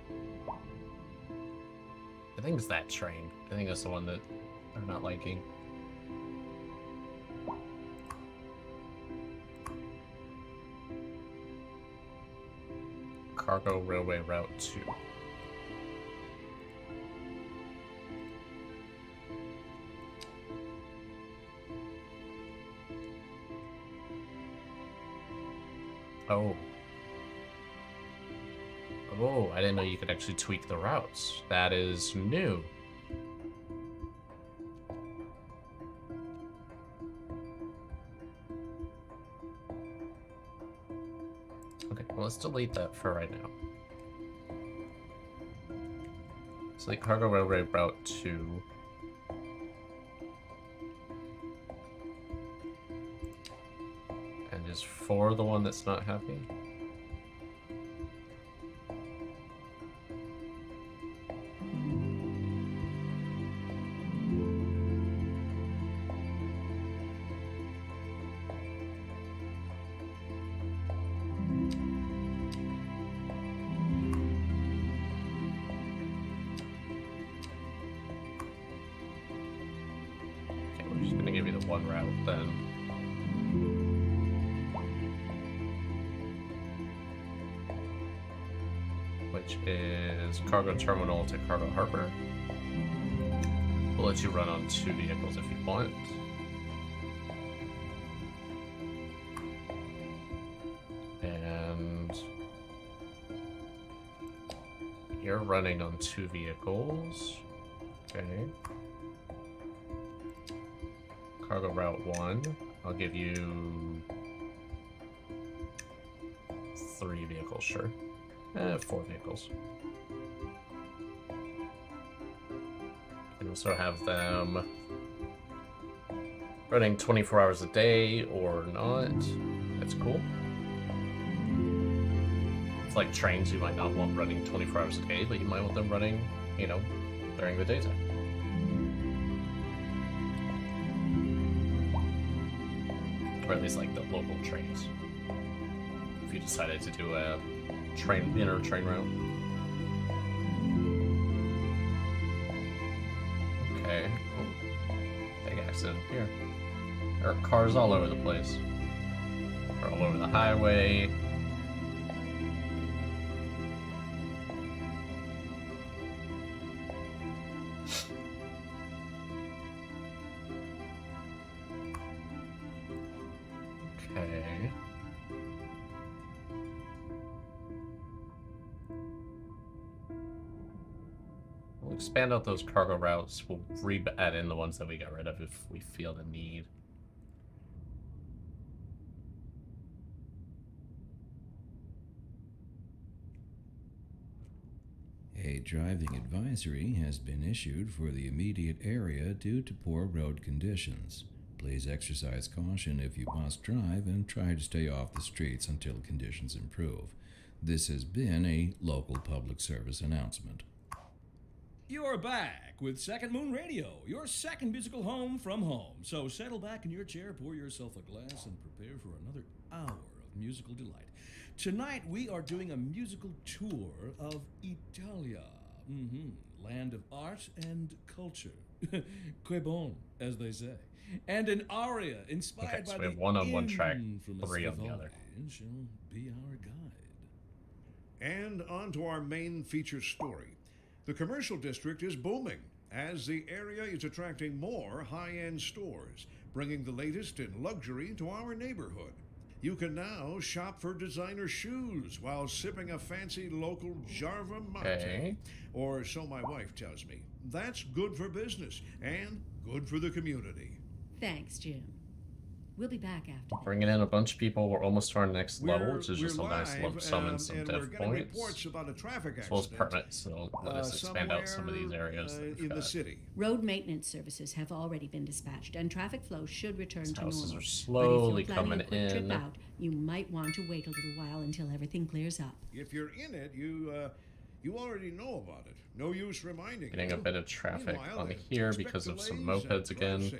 I think it's that train. I think that's the one that they're not liking. Cargo Railway Route 2. Oh. Oh, I didn't know you could actually tweak the routes. That is new. Okay, well, let's delete that for right now. Select Cargo Railway Route 2. And is 4 the one that's not happy? Okay, we're just gonna give you the one route then. is cargo terminal to cargo harbor. We'll let you run on 2 vehicles if you want. And you're running on 2 vehicles. Okay. Cargo route 1. I'll give you 3 vehicles, sure. 4 vehicles. And also have them running 24 hours a day or not. That's cool. It's like trains, you might not want running 24 hours a day, but you might want them running, you know, during the daytime. Or at least like the local trains. If you decided to do a inner train route. Okay. Oh, big accident here. There are cars all over the place. They're all over the highway. Okay. We'll expand out those cargo routes. We'll add in the ones that we got rid of if we feel the need. A driving advisory has been issued for the immediate area due to poor road conditions. Please exercise caution if you must drive and try to stay off the streets until conditions improve. This has been a local public service announcement. You're back with Second Moon Radio, your second musical home from home. So settle back in your chair, pour yourself a glass, and prepare for another hour of musical delight. Tonight we are doing a musical tour of Italia, land of art and culture. Que bon, as they say. And an aria inspired by we have the one on one track, infamous 3 on the other. Vivaldi shall be our guide. And on to our main feature story. The commercial district is booming as the area is attracting more high-end stores, bringing the latest in luxury to our neighborhood. You can now shop for designer shoes while sipping a fancy local Jarva mate. Okay. Or so my wife tells me. That's good for business and good for the community. Thanks, Jim. We'll be back after this. Bringing in a bunch of people. We're almost to our next level, which is We're just a nice lump sum and some and dev we're getting points. reports about a traffic As well as accident. permits, so it'll let us expand out some of these areas that we've in got. the city. Road maintenance services have already been dispatched, and traffic flow should return These to houses normal. are slowly but if you're planning a coming quick in. trip out, you might want to wait a little while until everything clears up. If you're in it, you already know about it. No use reminding Getting you. a bit of traffic Meanwhile, on here expect because of some delays and mopeds drive again. safe.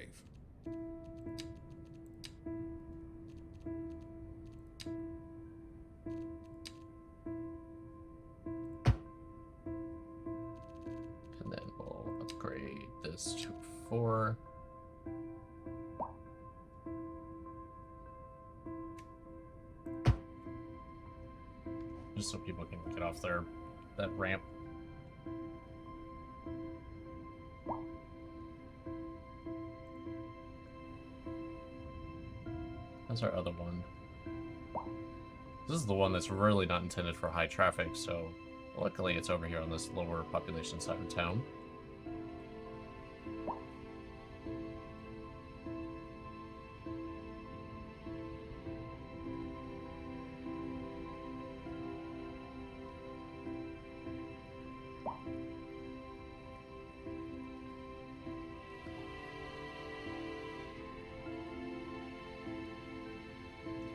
And then we'll upgrade this to 4. Just so people can get off that ramp. That's our other one. This is the one that's really not intended for high traffic, so luckily it's over here on this lower population side of town.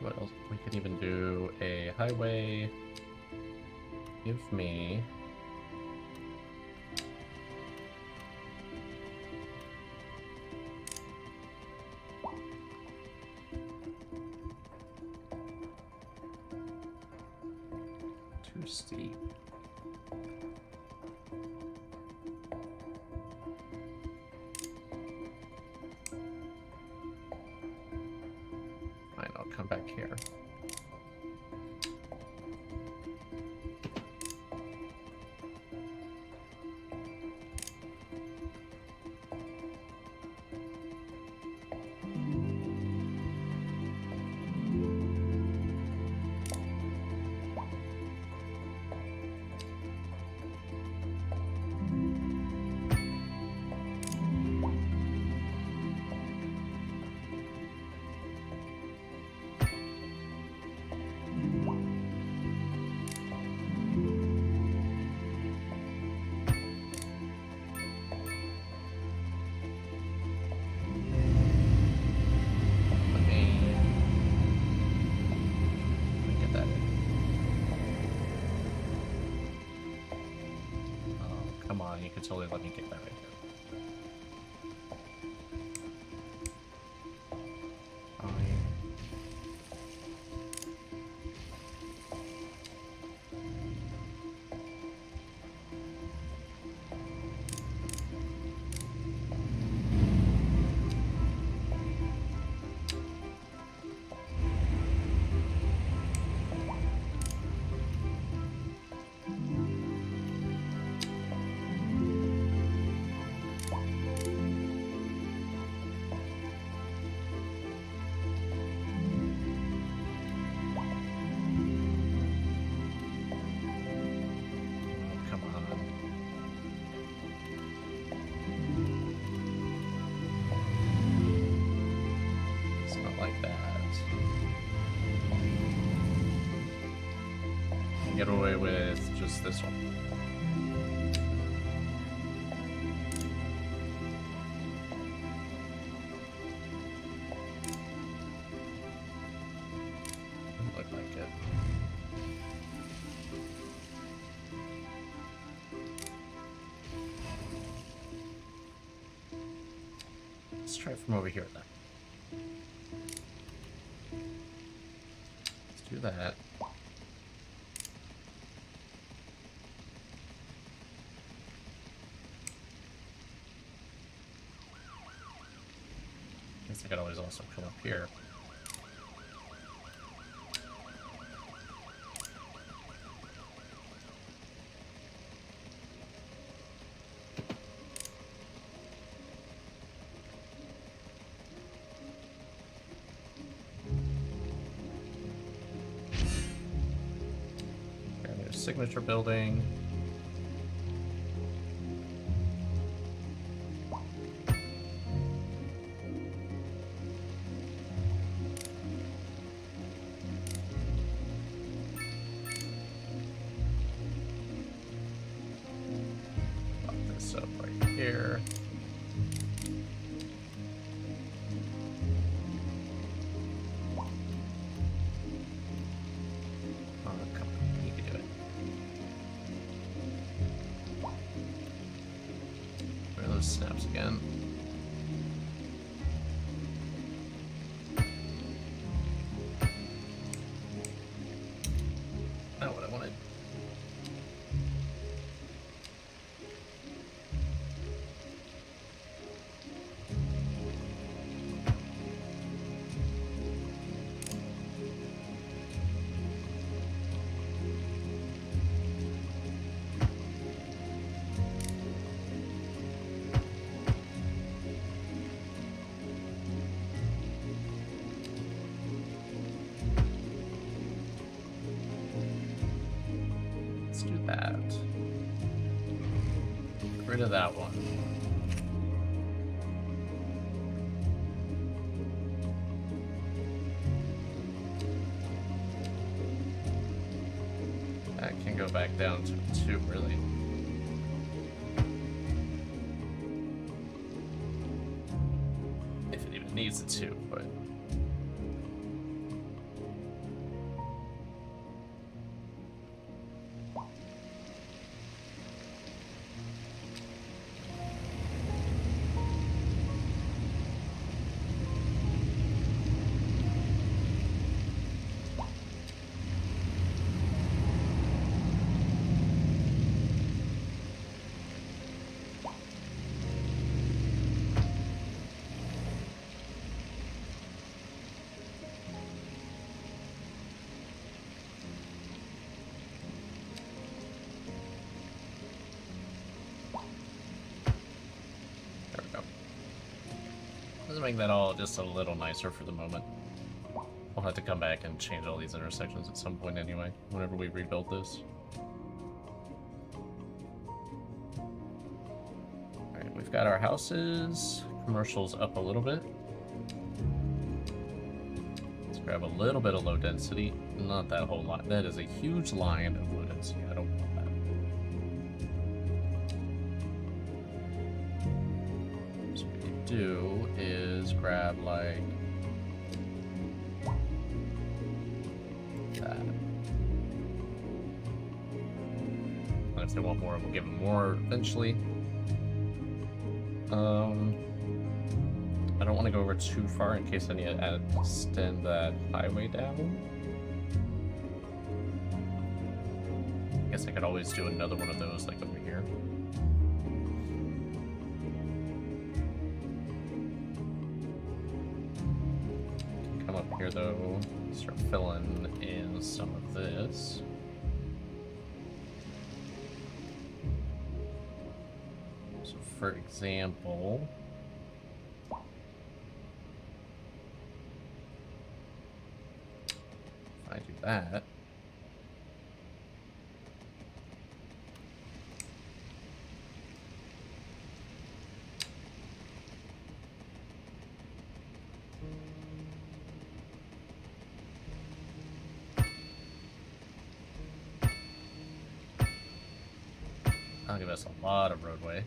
What else? We could even do a highway. Give me... Too steep. Fine, I'll come back here. you could totally let me get that right here. Fine. Get away with just this one. Doesn't look like it. Let's try from over here then. Let's do that. I could always also come up here. Okay, there's signature building. Here. Oh, come on, you can do it. Where are those snaps again? Not what I wanted. Let's do that. Get rid of that one. That can go back down to 2, really. If it even needs a 2, but... Let's make that all just a little nicer for the moment. We'll have to come back and change all these intersections at some point anyway, whenever we rebuild this. Alright, we've got our houses. Commercials up a little bit. Let's grab a little bit of low density. Not that whole lot. That is a huge line of low density. I don't want that. So what we can do is grab like that. And if they want more, we'll give them more eventually. I don't want to go over too far in case I need to extend that highway down. I guess I could always do another one of those, like over here. Come up here though, start filling in some of this. So for example, if I do that, that'll give us a lot of roadway.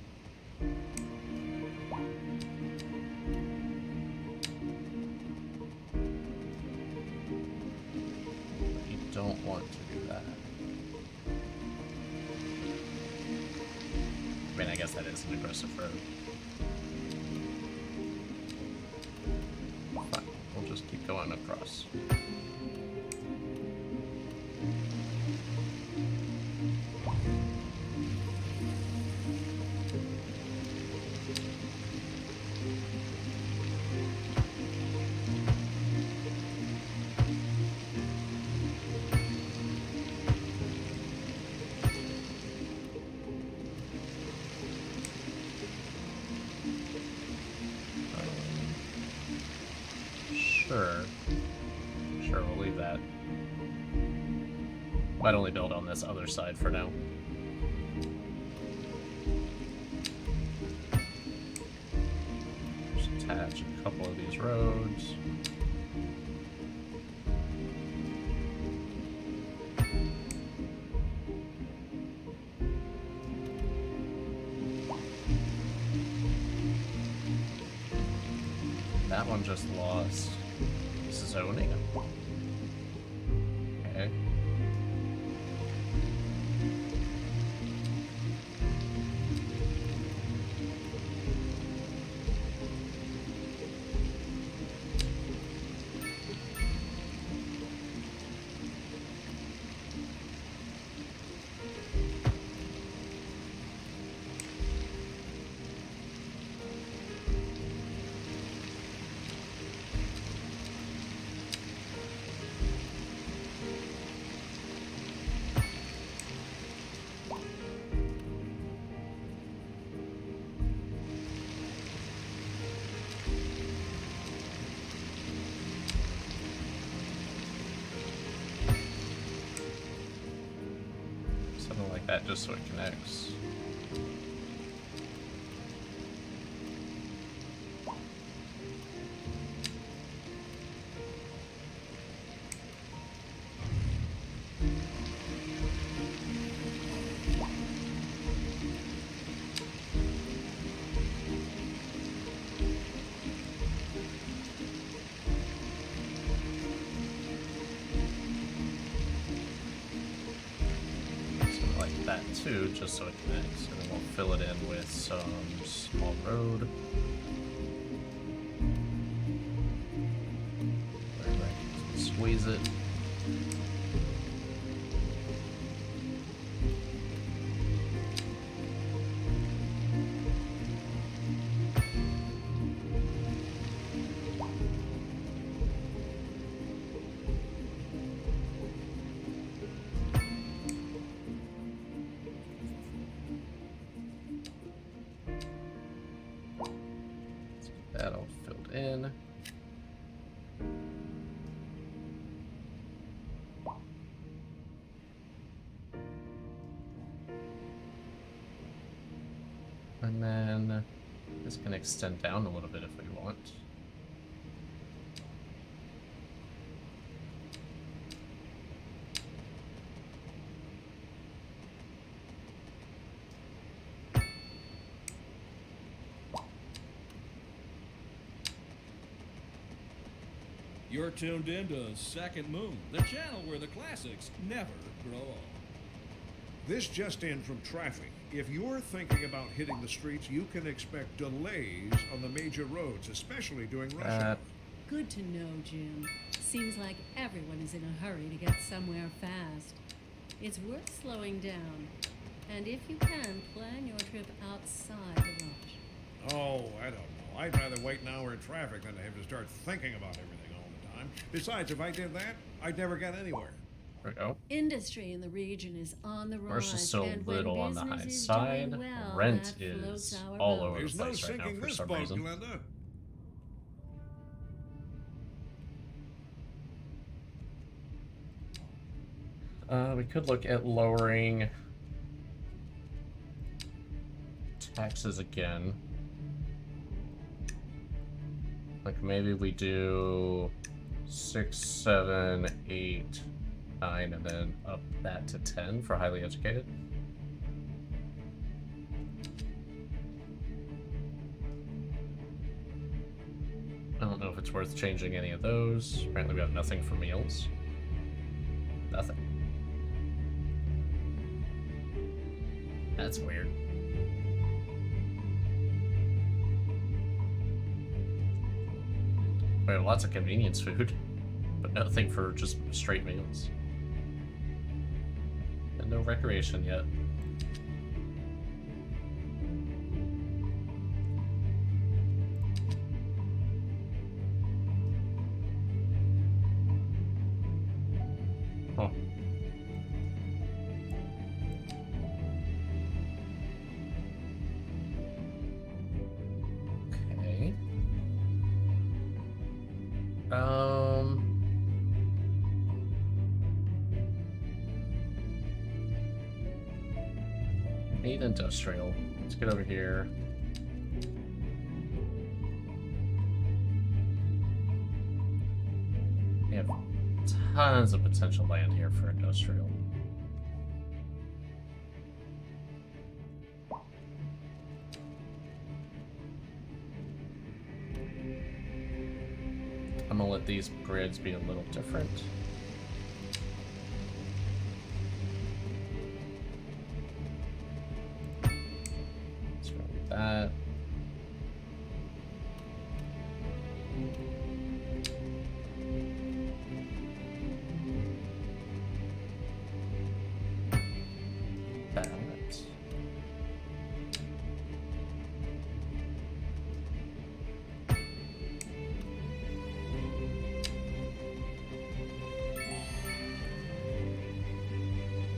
You don't want to do that. I mean, I guess that is an aggressive road. Fine, we'll just keep going across. Sure, we'll leave that. Might only build on this other side for now. Just attach a couple of these roads. That one just lost zoning. Okay. Something like that, just so it connects. Too, just so it connects, and then we'll fill it in with some small road. Squeeze it. That all filled in. And then this can extend down a little bit if we want. You're tuned into Second Moon, the channel where the classics never grow old. This just in from traffic. If you're thinking about hitting the streets, you can expect delays on the major roads, especially during rush hour. Good to know, Jim. Seems like everyone is in a hurry to get somewhere fast. It's worth slowing down. And if you can, plan your trip outside the rush. Oh, I don't know. I'd rather wait an hour in traffic than to have to start thinking about everything all the time. Besides, if I did that, I'd never get anywhere. There we go. Industry in the region is on the rise. Commercial is still and a little when on the high business is side. doing well, Rent that floats is our all boat. over the There's no place right now sinking for this some boat, reason. Glenda. We could look at lowering taxes again. Like maybe we do 6, 7, 8, 9, and then up that to 10 for highly educated. I don't know if it's worth changing any of those. Apparently we have nothing for meals. Nothing. That's weird. We have lots of convenience food, but nothing for just straight meals. And no recreation yet. Huh. Okay. Need industrial. Let's get over here. We have tons of potential land here for industrial. I'm gonna let these grids be a little different. Let's go with that. That.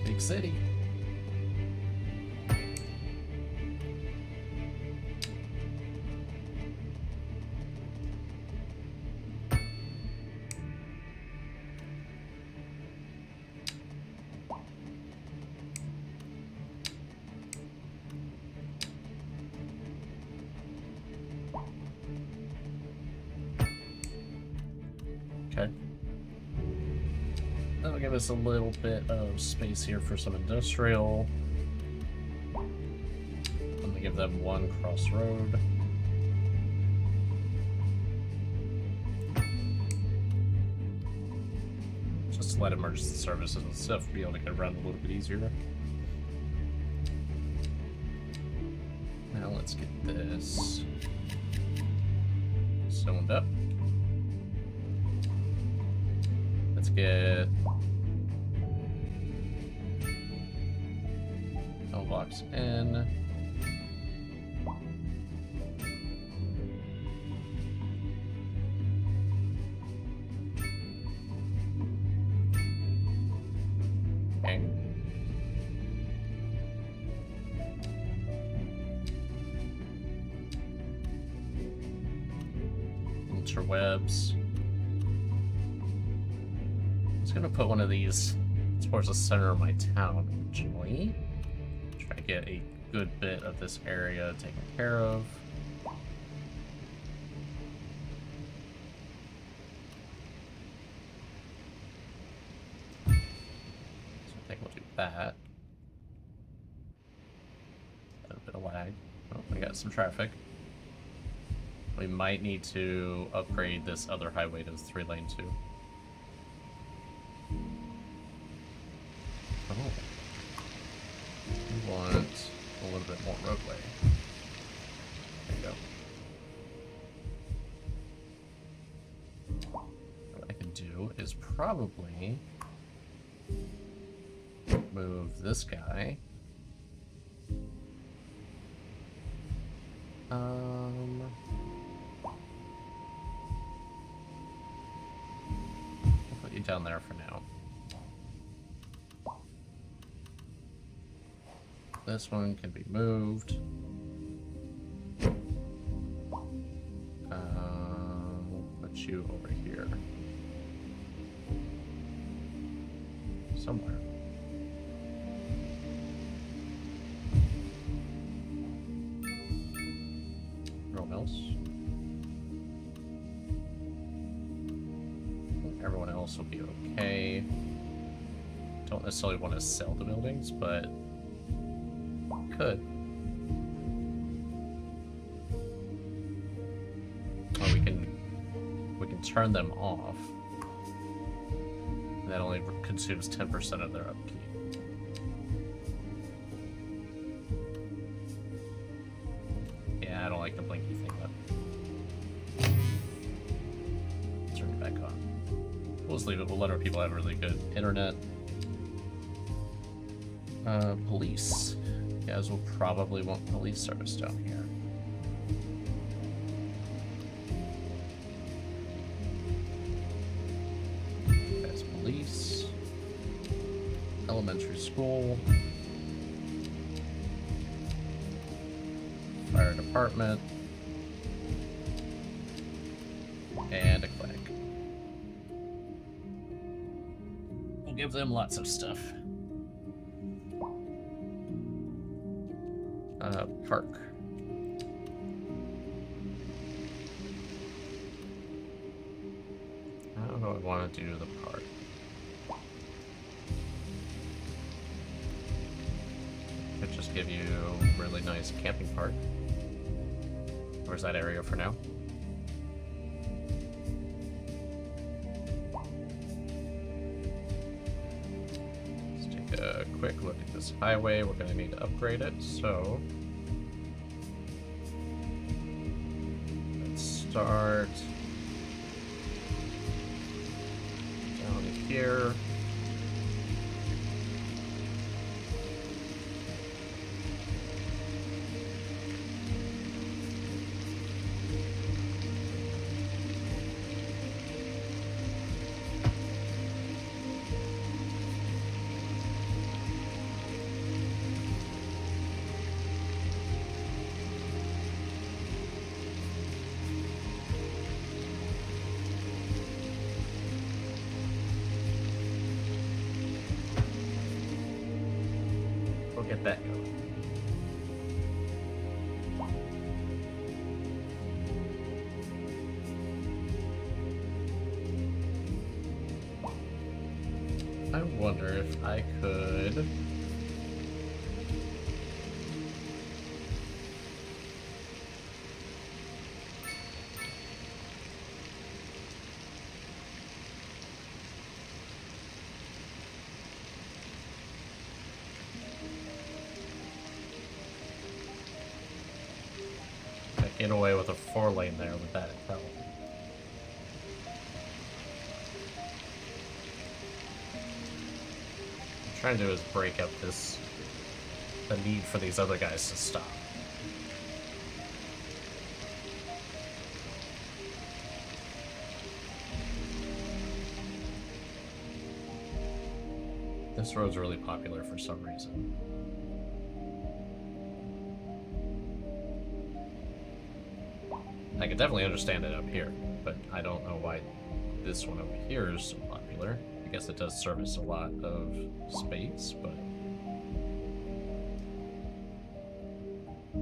Big city. Okay. That'll give us a little bit of space here for some industrial. I'm gonna give them one crossroad. Just to let emergency services and stuff be able to get around a little bit easier. Now let's get this zoned up. Let's get blocks in. Okay. Interwebs. I was gonna put one of these towards the center of my town originally. Try to get a good bit of this area taken care of. So I think we'll do that. A bit of lag. Oh, we got some traffic. We might need to upgrade this other highway to 3-lane too. Oh. small roadway. There you go. What I can do is probably move this guy. I'll put you down there for now. This one can be moved. We'll put you over here. Somewhere. Everyone else? Everyone else will be okay. Don't necessarily want to sell the buildings, but could. Or we can turn them off. That only consumes 10% of their upkeep. Yeah, I don't like the blinky thing, but turn it back on. We'll just leave it. We'll let our people have really good internet. Police. You guys will probably want police service down here. There's police. Elementary school. Fire department. And a clinic. We'll give them lots of stuff. Park. How do I want to do the park? Could just give you a really nice camping park. Where's that area for now? Let's take a quick look at this highway. We're going to need to upgrade it, so start down here. Get that going. I wonder if I could get away with a 4-lane there with that help. What I'm trying to do is break up the need for these other guys to stop. This road's really popular for some reason. I could definitely understand it up here, but I don't know why this one over here is so popular. I guess it does service a lot of space, but...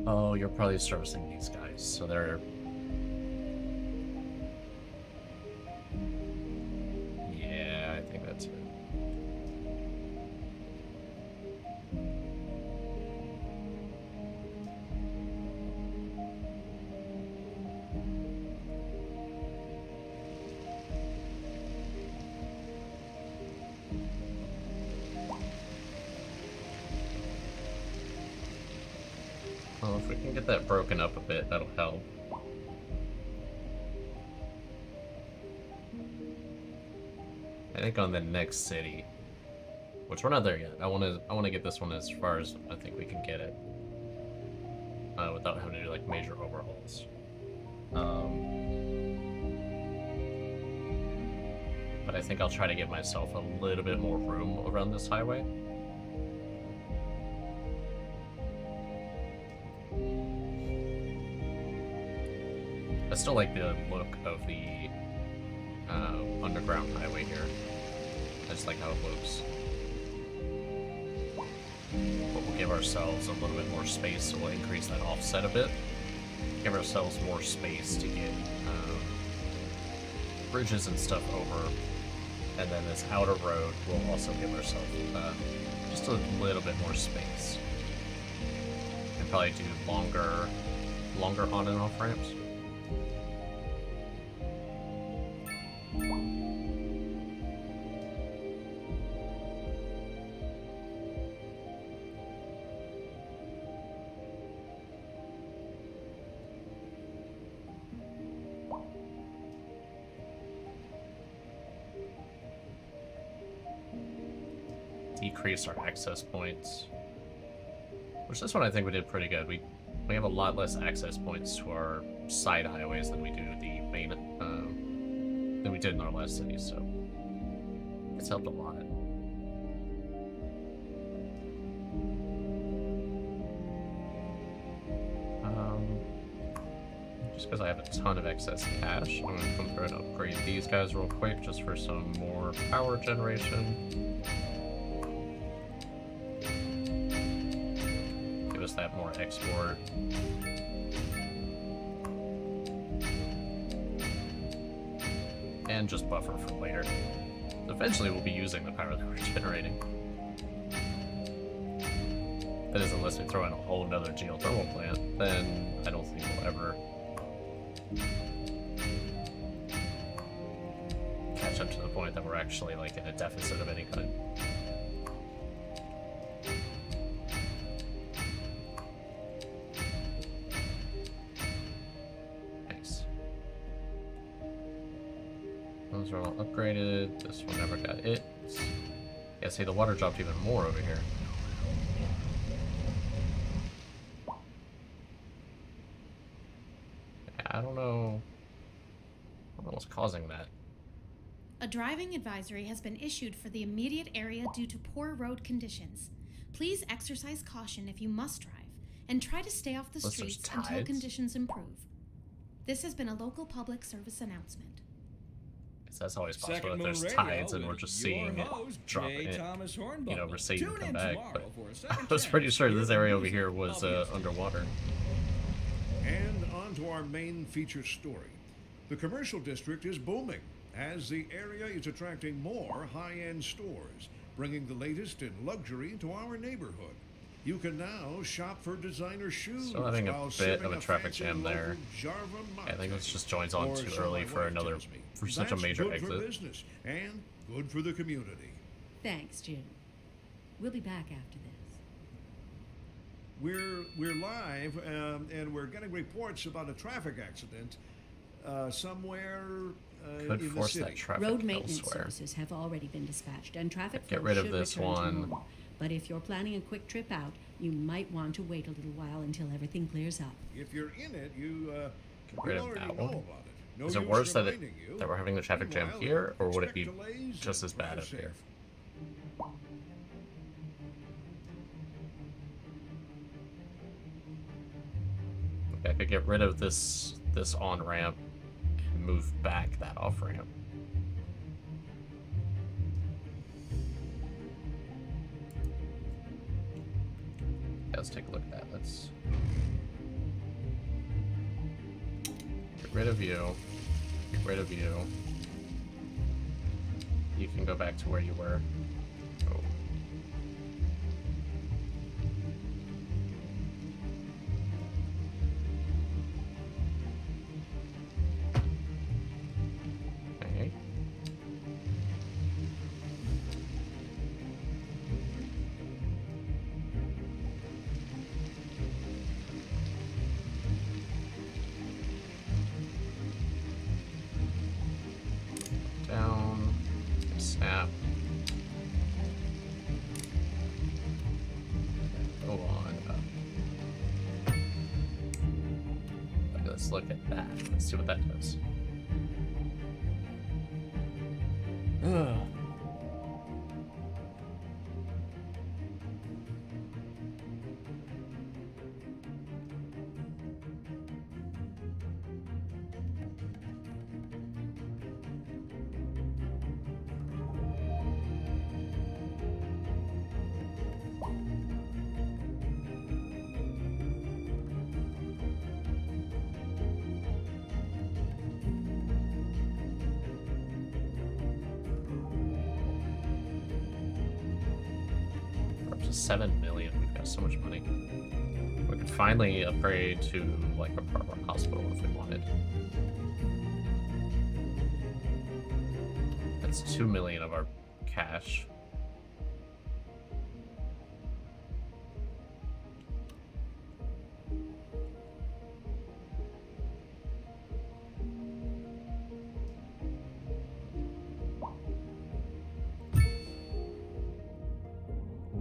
Oh, you're probably servicing these guys, so they're... Yeah, I think that's it. Well, if we can get that broken up a bit, that'll help. I think on the next city, which we're not there yet. I want to get this one as far as I think we can get it, without having to do like major overhauls. But I think I'll try to give myself a little bit more room around this highway. I still like the look of the underground highway here. I just like how it looks. But we'll give ourselves a little bit more space, so we'll increase that offset a bit. Give ourselves more space to get bridges and stuff over. And then this outer road will also give ourselves just a little bit more space. And probably do longer on and off ramps. Decrease our access points, which this one I think we did pretty good. We have a lot less access points to our side highways than we do the main than we did in our last city, so it's helped a lot. Just because I have a ton of excess cash, I'm gonna come through and upgrade these guys real quick just for some more power generation. That more export. And just buffer for later. Eventually we'll be using the power that we're generating. That is, unless we throw in a whole another geothermal plant, then I don't think we'll ever catch up to the point that we're actually like in a deficit of any kind. Those are all upgraded. This one never got it. Yeah, see, the water dropped even more over here. I don't know what's causing that. A driving advisory has been issued for the immediate area due to poor road conditions. Please exercise caution if you must drive, and try to stay off the Unless there's streets until tides. conditions improve. This has been a local public service announcement. That's always possible Second if Moon there's Radio tides and we're with just your seeing it host, drop J. it, Thomas you know, Hornbuckle. recede and Tune come in back. tomorrow But for a I second was pretty chance sure to this hear area the over here music was of yesterday. underwater. And on to our main feature story. The commercial district is booming as the area is attracting more high-end stores, bringing the latest in luxury to our neighborhood. You can now shop for designer shoes. Still having a while bit sipping of a traffic fancy jam there. local Java I think mate. this just joins on Or too so early my for wife another tells me. such a That's major good for exit. business and good for the community. Thanks, Jim. We'll be back after this. We're live, and we're getting reports about a traffic accident somewhere Could in the force city. that traffic Road maintenance elsewhere. services have already been dispatched, and traffic Get flow rid of should this return to one. normal. But if you're planning a quick trip out, you might want to wait a little while until everything clears up. If you're in it, you rid will of already that know one. about it. No Is it use worse that reminding you. that we're having the traffic jam Meanwhile, here, or would it be expect delays just and as bad drive up here? safe. Okay, I could get rid of this on ramp and move back that off ramp. Yeah, let's take a look at that. Let's get rid of you. Get rid of you. You can go back to where you were. Oh. Okay. let's look at that. Let's see what that does. Ugh. We're up to 7 million. We've got so much money. We could finally upgrade to like a proper hospital if we wanted. That's 2 million of our cash.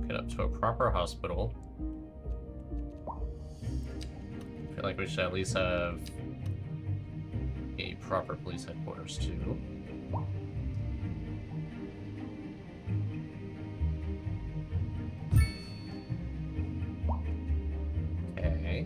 Get up to a proper hospital. I feel like we should at least have a proper police headquarters too. Okay.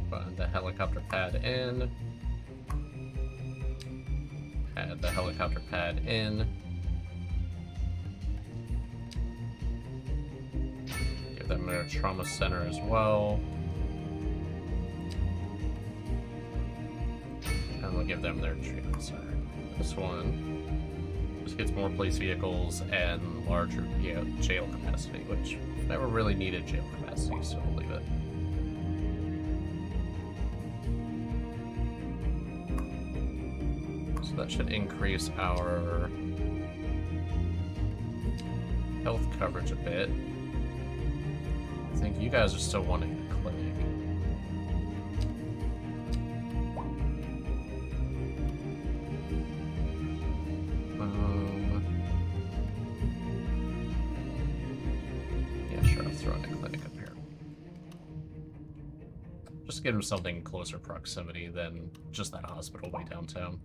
Put the helicopter pad in. Add the helicopter pad in. Give them their trauma center as well. And we'll give them their treatment center. This one just gets more police vehicles and larger jail capacity, which never really needed jail capacity, so we'll leave it. So that should increase our health coverage a bit. I think you guys are still wanting a clinic. Yeah, sure, I'll throw in a clinic up here. Just to give them something closer proximity than just that hospital way downtown.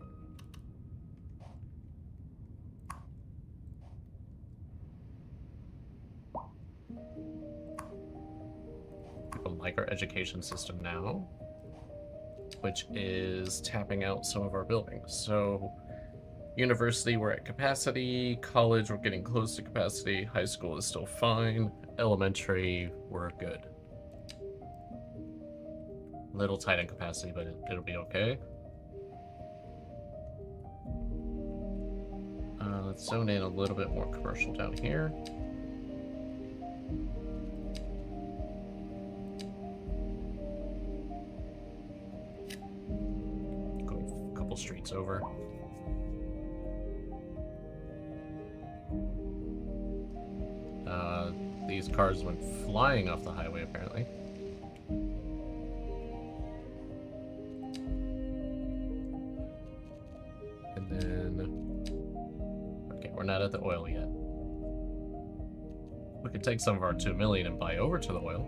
People like our education system now, which is tapping out some of our buildings. So university, we're at capacity. College, we're getting close to capacity. High school is still fine. Elementary, we're good. A little tight in capacity, but it'll be okay. Let's zone in a little bit more commercial down here. Go a couple streets over. These cars went flying off the highway, apparently. And then... Okay, we're not at the oil yet. We could take some of our 2 million and buy over to the oil.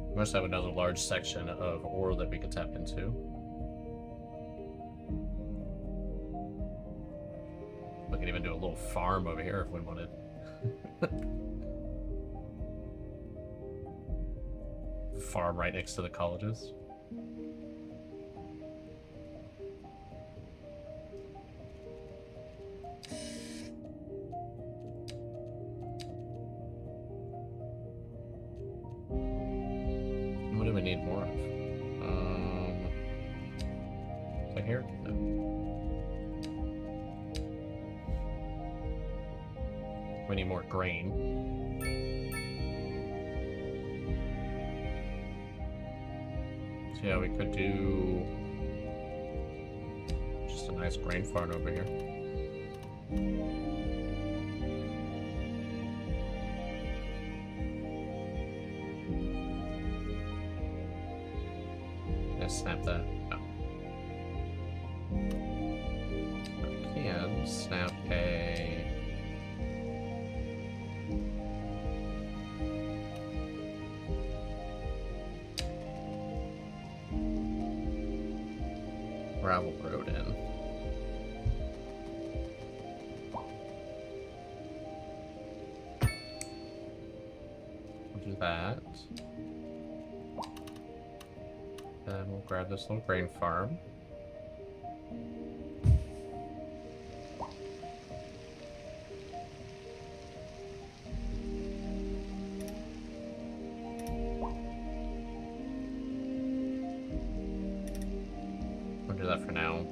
We must have another large section of ore that we could tap into. We could even do a little farm over here if we wanted. Farm right next to the colleges. What do we need more of? Is that here? No. We need more grain. So yeah, we could do just a nice grain farm over here. snap that? No. I can snap a... gravel road in. We'll do that. Then we'll grab this little grain farm. We'll do that for now.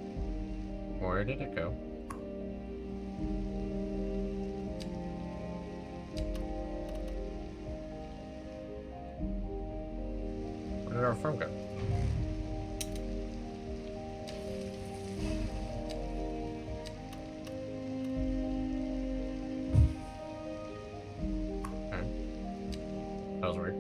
Where did it go? Where did our farm go? Okay. That was weird.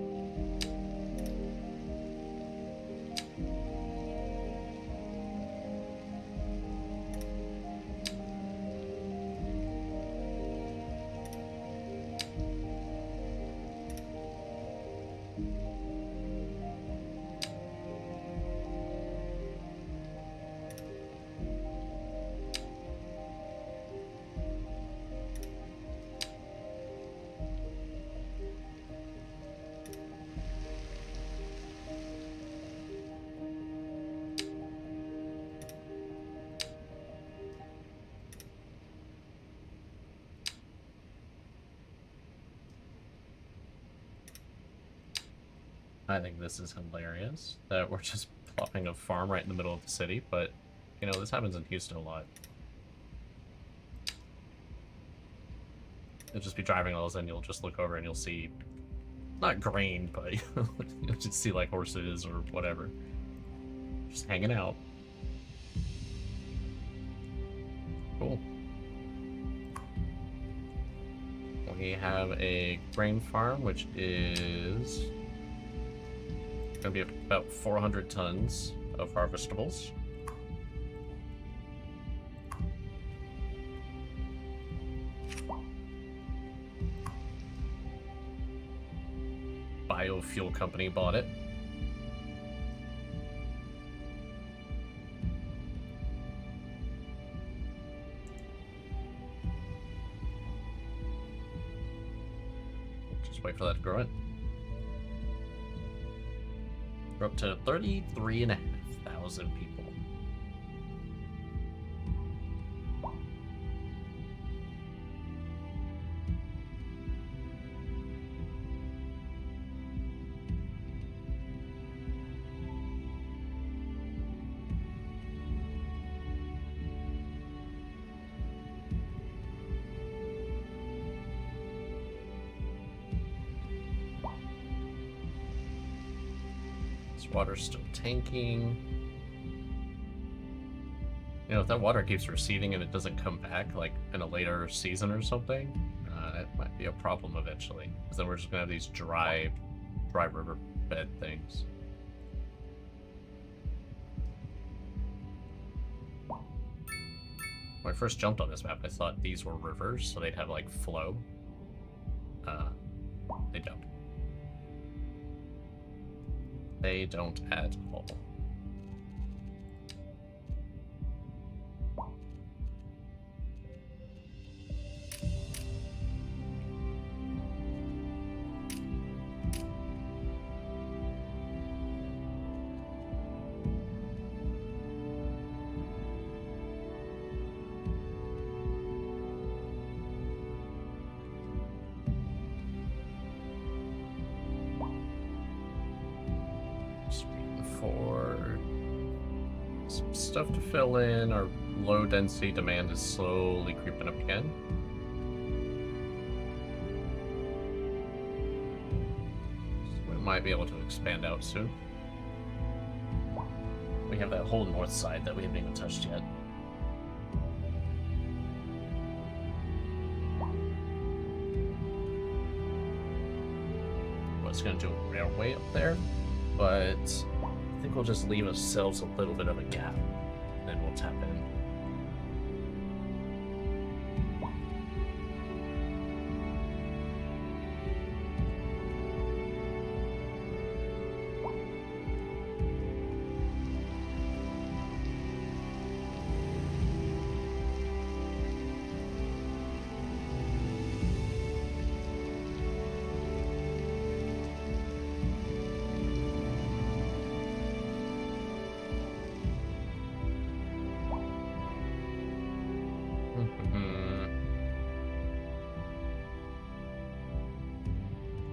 I think this is hilarious that we're just plopping a farm right in the middle of the city, but, you know, this happens in Houston a lot. You'll just be driving all and you'll just look over and you'll see, not grain, but you'll just see like horses or whatever, just hanging out. Cool. We have a grain farm, which is going to be about 400 tons of harvestables. Biofuel company bought it. Just wait for that to grow in. We're up to 33,500 people. Water's still tanking. You know, if that water keeps receding and it doesn't come back, like in a later season or something, that might be a problem eventually. Because then we're just gonna have these dry river bed things. When I first jumped on this map, I thought these were rivers, so they'd have like flow. They don't. They don't at all. Stuff to fill in. Our low density demand is slowly creeping up again. So we might be able to expand out soon. We have that whole north side that we haven't even touched yet. I was going to do a railway up there, but I think we'll just leave ourselves a little bit of a gap, and then we'll tap in.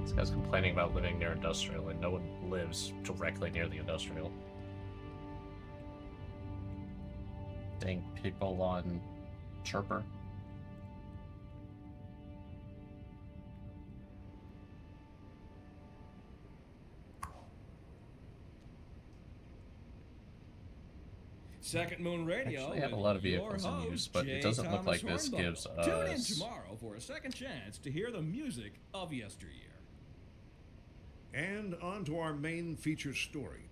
This guy's complaining about living near industrial, and no one lives directly near the industrial. Dang people on Chirper. Second Moon Radio. Actually, I have a with lot of your vehicles in host, use, but J. it doesn't look Thomas like this Hornbuckle. gives Tune in us... tomorrow for a second chance to hear the music of yesteryear. And on to our main feature story.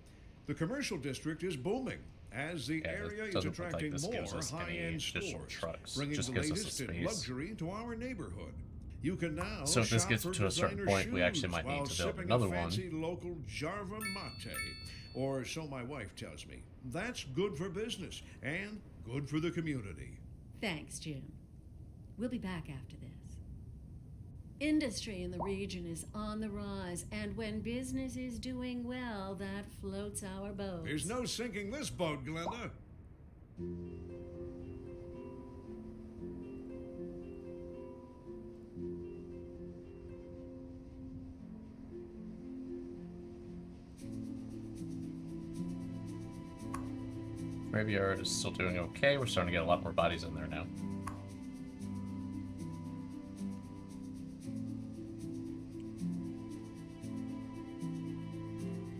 The commercial district is booming as the Yeah, it area is doesn't look like attracting this gives more us any high-end additional stores, trucks. bringing Just the gives us the latest in space. luxury to our neighborhood. You can now So if this shop gets for to a certain designer point, we actually shoes might need while to build sipping another a one. fancy local Jarva mate, or so my wife tells me. That's good for business and good for the community. Thanks, Jim. We'll be back after this. Industry in the region is on the rise, and when business is doing well, that floats our boats. There's no sinking this boat, Glenda. Graveyard is still doing okay. We're starting to get a lot more bodies in there now.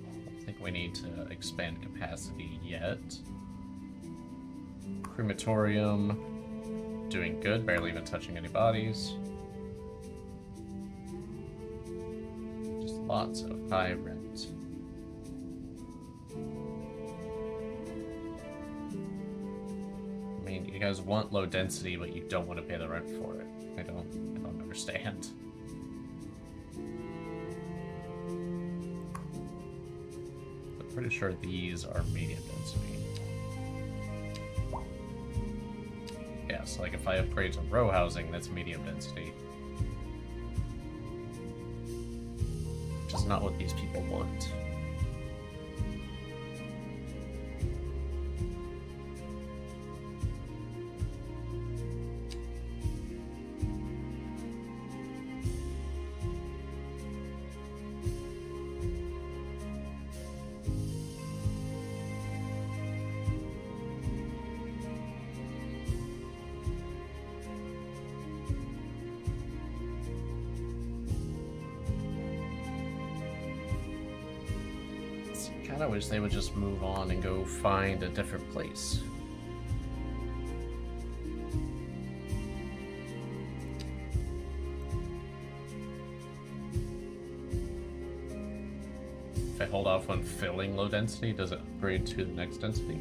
I don't think we need to expand capacity yet. Crematorium, doing good, barely even touching any bodies. Just lots of high rent. I mean, you guys want low density, but you don't want to pay the rent for it. I don't understand. I'm pretty sure these are medium density. Yeah, so like if I upgrade to row housing, that's medium density. Which is not what these people want. I kinda wish they would just move on and go find a different place. If I hold off on filling low density, does it upgrade to the next density?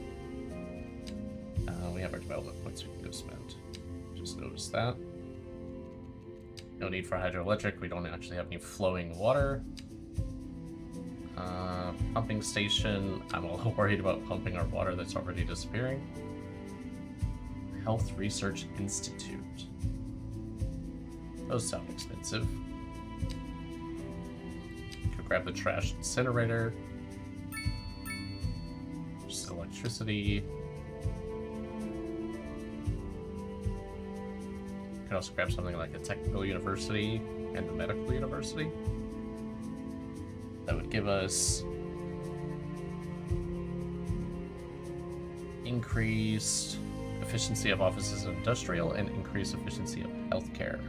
We have our development points we can go spend. Just notice that. No need for hydroelectric, we don't actually have any flowing water. Pumping station, I'm a little worried about pumping our water that's already disappearing. Health Research Institute. Those sound expensive. Could grab the trash incinerator. Just electricity. Could also grab something like the Technical University and the Medical University. That would give us increased efficiency of offices and industrial and increased efficiency of healthcare.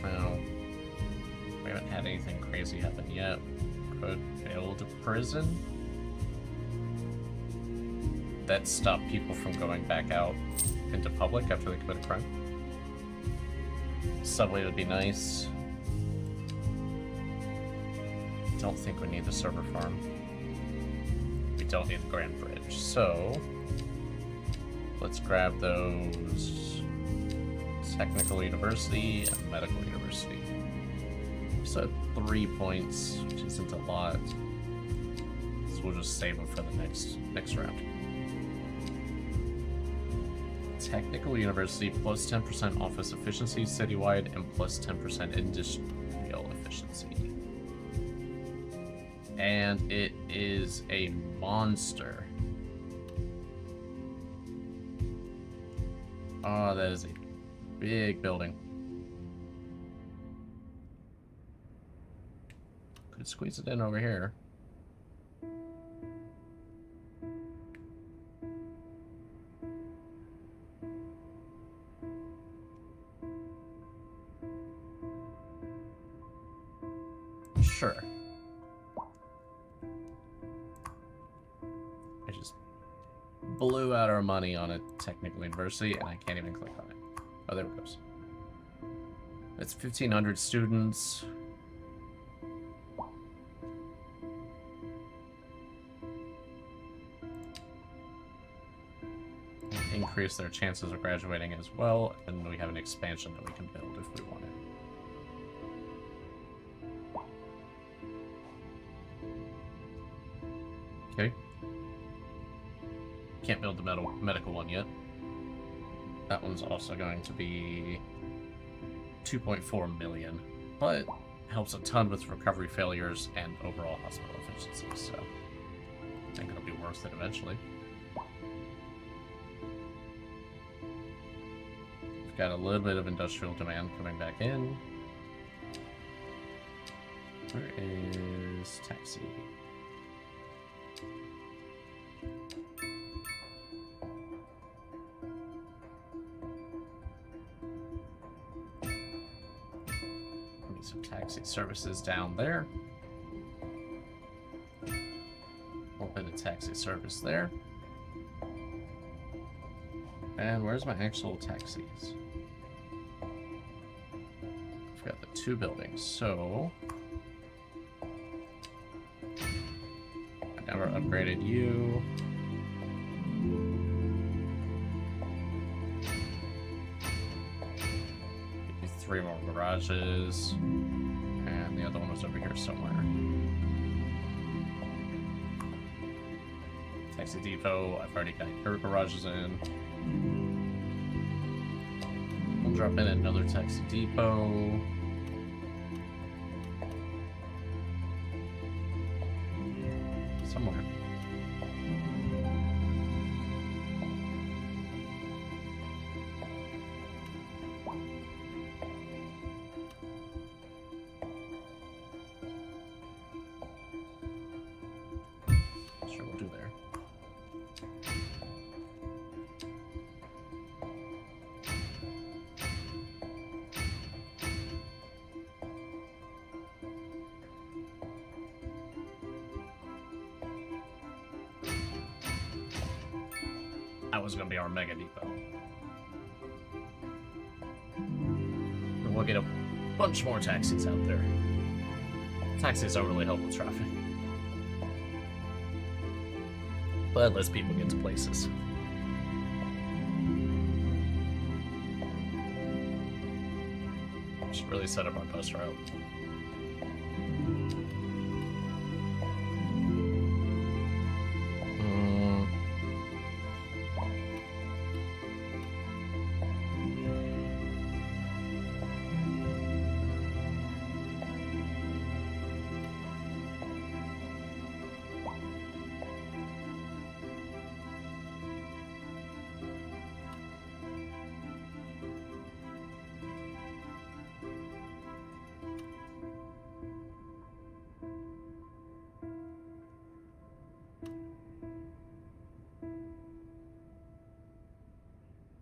Now, we haven't had anything crazy happen yet. Could build a prison. That stop people from going back out into public after they commit a crime. Subway would be nice. Don't think we need the server farm. We don't need the Grand Bridge, so let's grab those Technical University and Medical University. So 3 points, which isn't a lot. So we'll just save them for the next round. Technical University plus 10% office efficiency citywide and plus 10% industrial efficiency. And it is a monster. Oh, that is a big building. Could squeeze it in over here. Sure. I just blew out our money on a technical university and I can't even click on it. Oh, there it goes. It's 1,500 students. Increase their chances of graduating as well, and we have an expansion that we can build if we want it. Okay. Can't build the medical one yet. That one's also going to be 2.4 million, but helps a ton with recovery failures and overall hospital efficiency, so I think it'll be worth it eventually. We've got a little bit of industrial demand coming back in. Where is taxi? Some taxi services down there. Open a taxi service there. And where's my actual taxis? I've got the 2 buildings, so I never upgraded you. Give you 3 more garages. And the other one was over here somewhere. Taxi depot, I've already got your garages in. We'll drop in another taxi depot. Somewhere. Sure, we'll do there. That was going to be our mega depot. And we'll get a bunch more taxis out there. Taxis don't really help with traffic. But lets people get to places. Should really set up our bus route.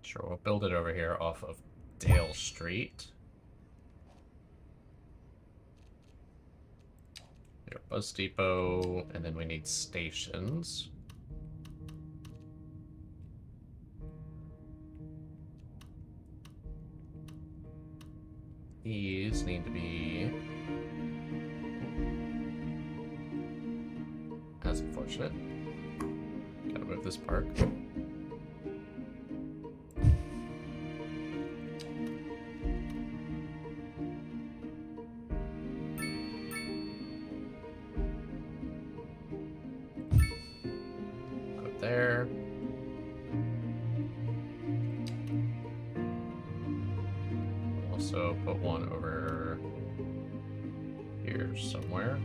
Sure, we'll build it over here off of Dale Street. Your bus depot, and then we need stations. These need to be... That's unfortunate. Gotta move this park. Up there. Also put one over here somewhere.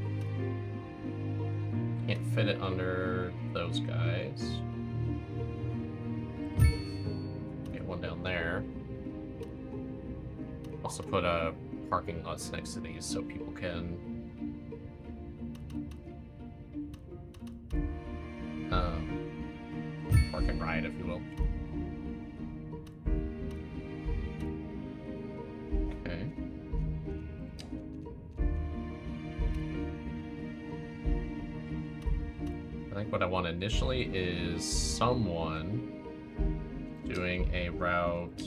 Can't fit it under those guys. Get one down there. Also put a parking lots next to these so people can park and ride, if you will. Okay. I think what I want initially is someone doing a route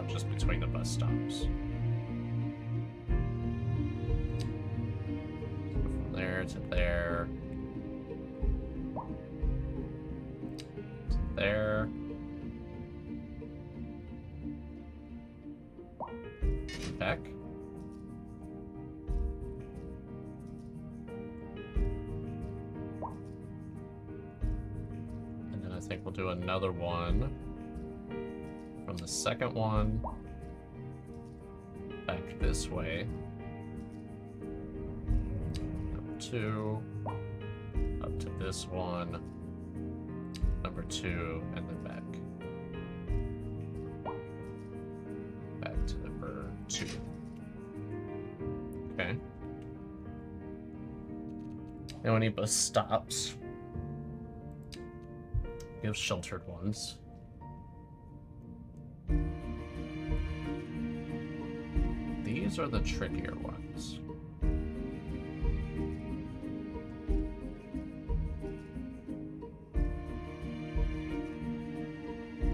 just between the bus stops. So from there to there. To there. Back. And then I think we'll do another one from the second one back this way. Number 2 up to this one. Number 2 and then back to number 2. Okay. Now we need bus stops. Give sheltered ones. These are the trickier ones.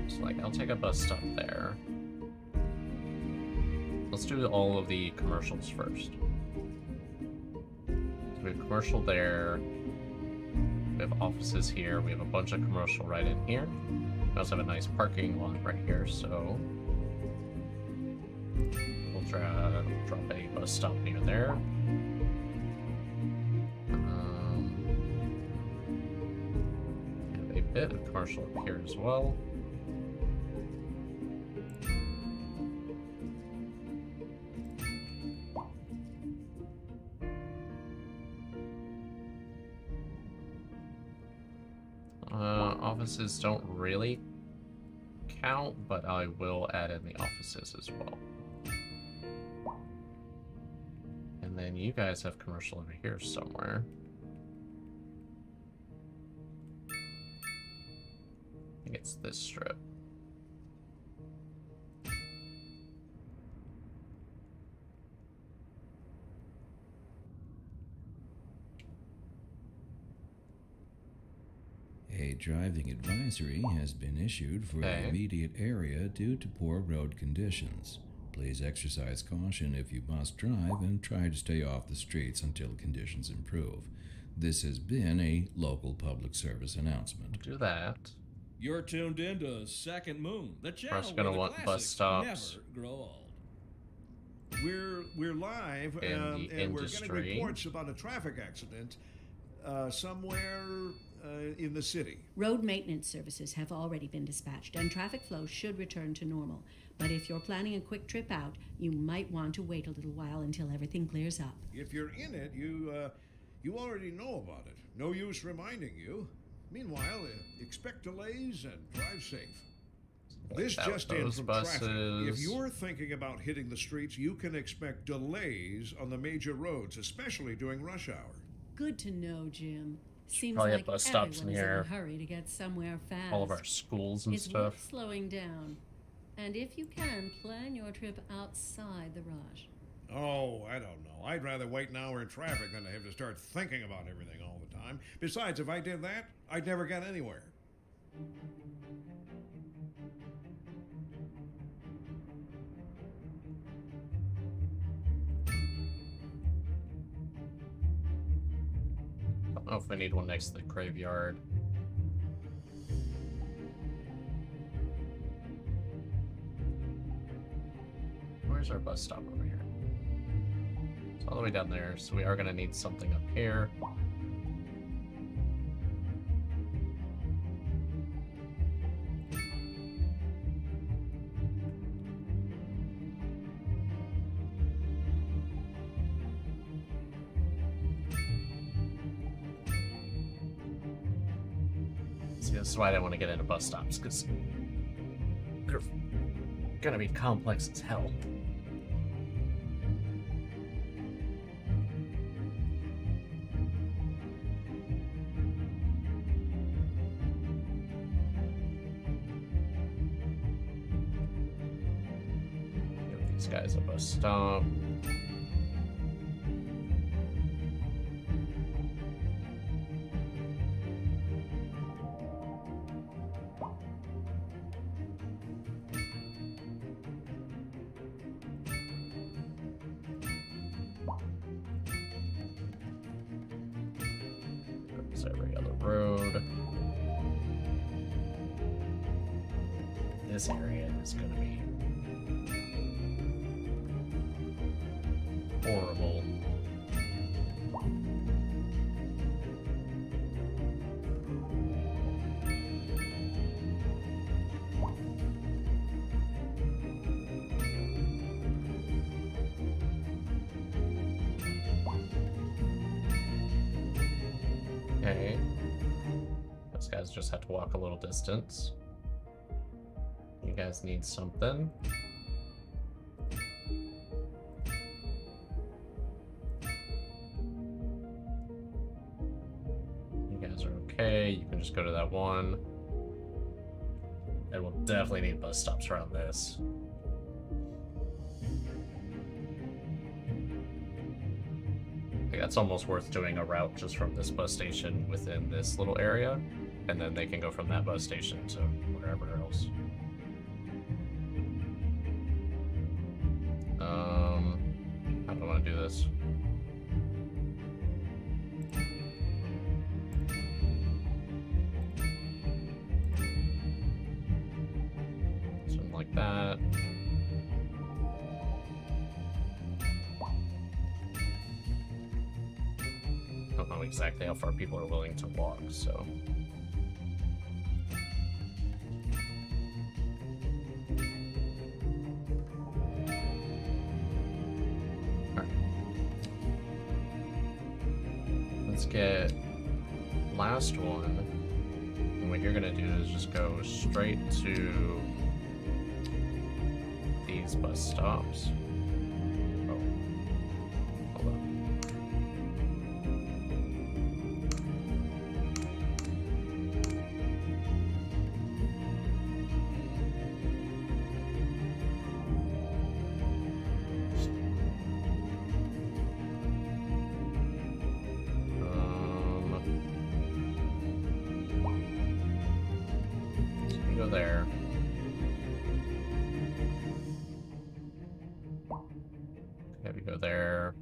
So, like, I'll take a bus stop there. Let's do all of the commercials first. So we have commercial there. We have offices here. We have a bunch of commercial right in here. We also have a nice parking lot right here, so drop a bus stop near there. Have a bit of commercial up here as well. Offices don't really count, but I will add in the offices as well. And then you guys have commercial over here somewhere. I think it's this strip. A driving advisory has been issued for the immediate area due to poor road conditions. Please exercise caution if you must drive and try to stay off the streets until conditions improve. This has been a local public service announcement. Do that. You're tuned in to Second Moon, the channel First, gonna where the want bus classics stops. never grow old. We're live, In and the we're industry. getting reports about a traffic accident somewhere in the city. Road maintenance services have already been dispatched, and traffic flow should return to normal. But if you're planning a quick trip out, you might want to wait a little while until everything clears up. If you're in it, you already know about it. No use reminding you. Meanwhile, expect delays and drive safe. This Without just in those from buses. traffic. If you're thinking about hitting the streets, you can expect delays on the major roads, especially during rush hour. Good to know, Jim. Seems probably have like bus stops in everyone is in here. a hurry to get somewhere fast. All of our schools and It's stuff. worth slowing down. And if you can, plan your trip outside the rush. Oh, I don't know. I'd rather wait an hour in traffic than to have to start thinking about everything all the time. Besides, if I did that, I'd never get anywhere. I don't know if we need one next to the graveyard. Where's our bus stop over here? It's all the way down there, so we are going to need something up here. See, this is why I don't want to get into bus stops, because they're going to be complex as hell. Give these guys a bus stop. There's every other road. This area is going to be horrible. Okay. Those guys just have to walk a little distance. You guys need something. You guys are okay. You can just go to that one. And we'll definitely need bus stops around this. I think that's almost worth doing a route just from this bus station within this little area, and then they can go from that bus station to wherever else. How do I want to do this? Something like that. I don't know exactly how far people are willing to walk, so. Let's get last one, and what you're gonna do is just go straight to these bus stops. Oh, hold on. Go there. Have you go there.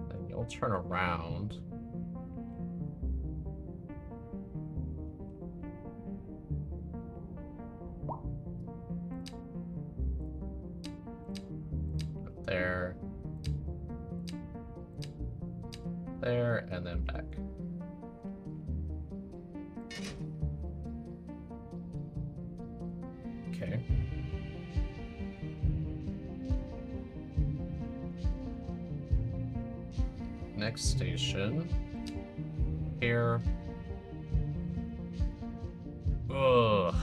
Then you'll turn around. There, there, and then back. Okay. Next station. Here. Ugh.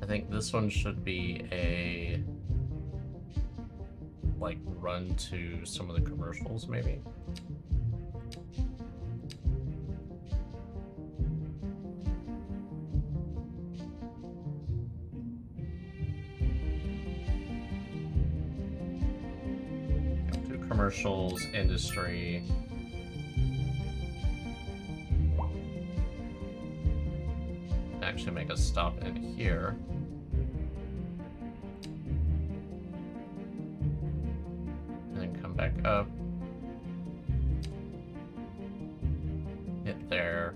think this one should be a like run to some of the commercials, maybe. Do commercials, industry. Actually make a stop in here. And then come back up. Hit there.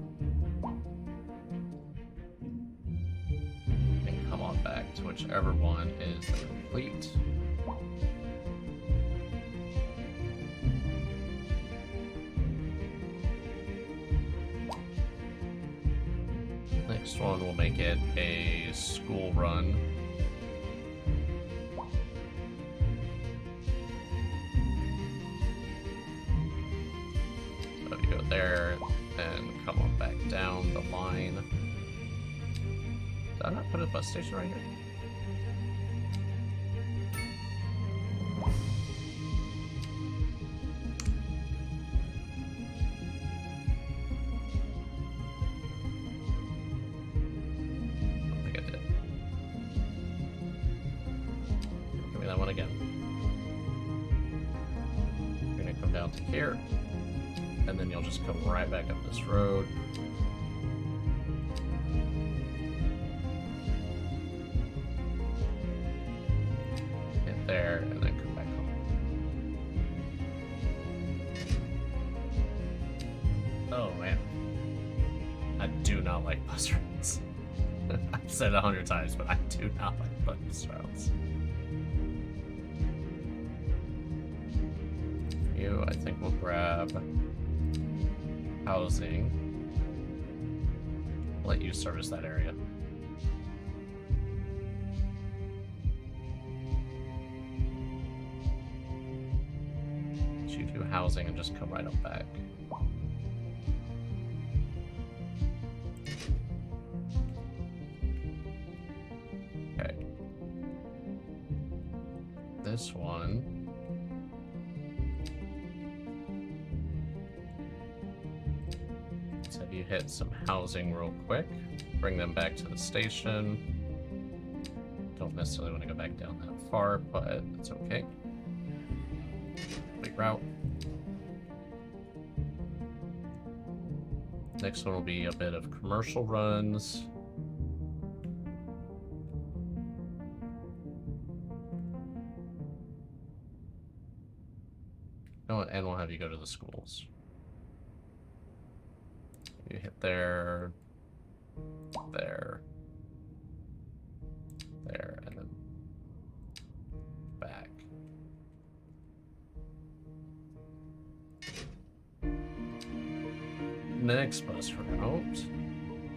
And come on back to whichever one is complete. Next one will make it a school run. So you go there and come on back down the line. Did I not put a bus station right here? Here, and then you'll just come right back up this road. Hit there, and then come back home. Oh man, I do not like bus routes. I've said it 100 times, but I do not like bus routes. I think we'll grab housing. Let you service that area. You do housing and just come right up back. Okay. This one. You hit some housing real quick, bring them back to the station. Don't necessarily want to go back down that far, but it's okay. Big route. Next one will be a bit of commercial runs. Oh, and we'll have you go to the schools. You hit there, there, there, and then back. Next bus route,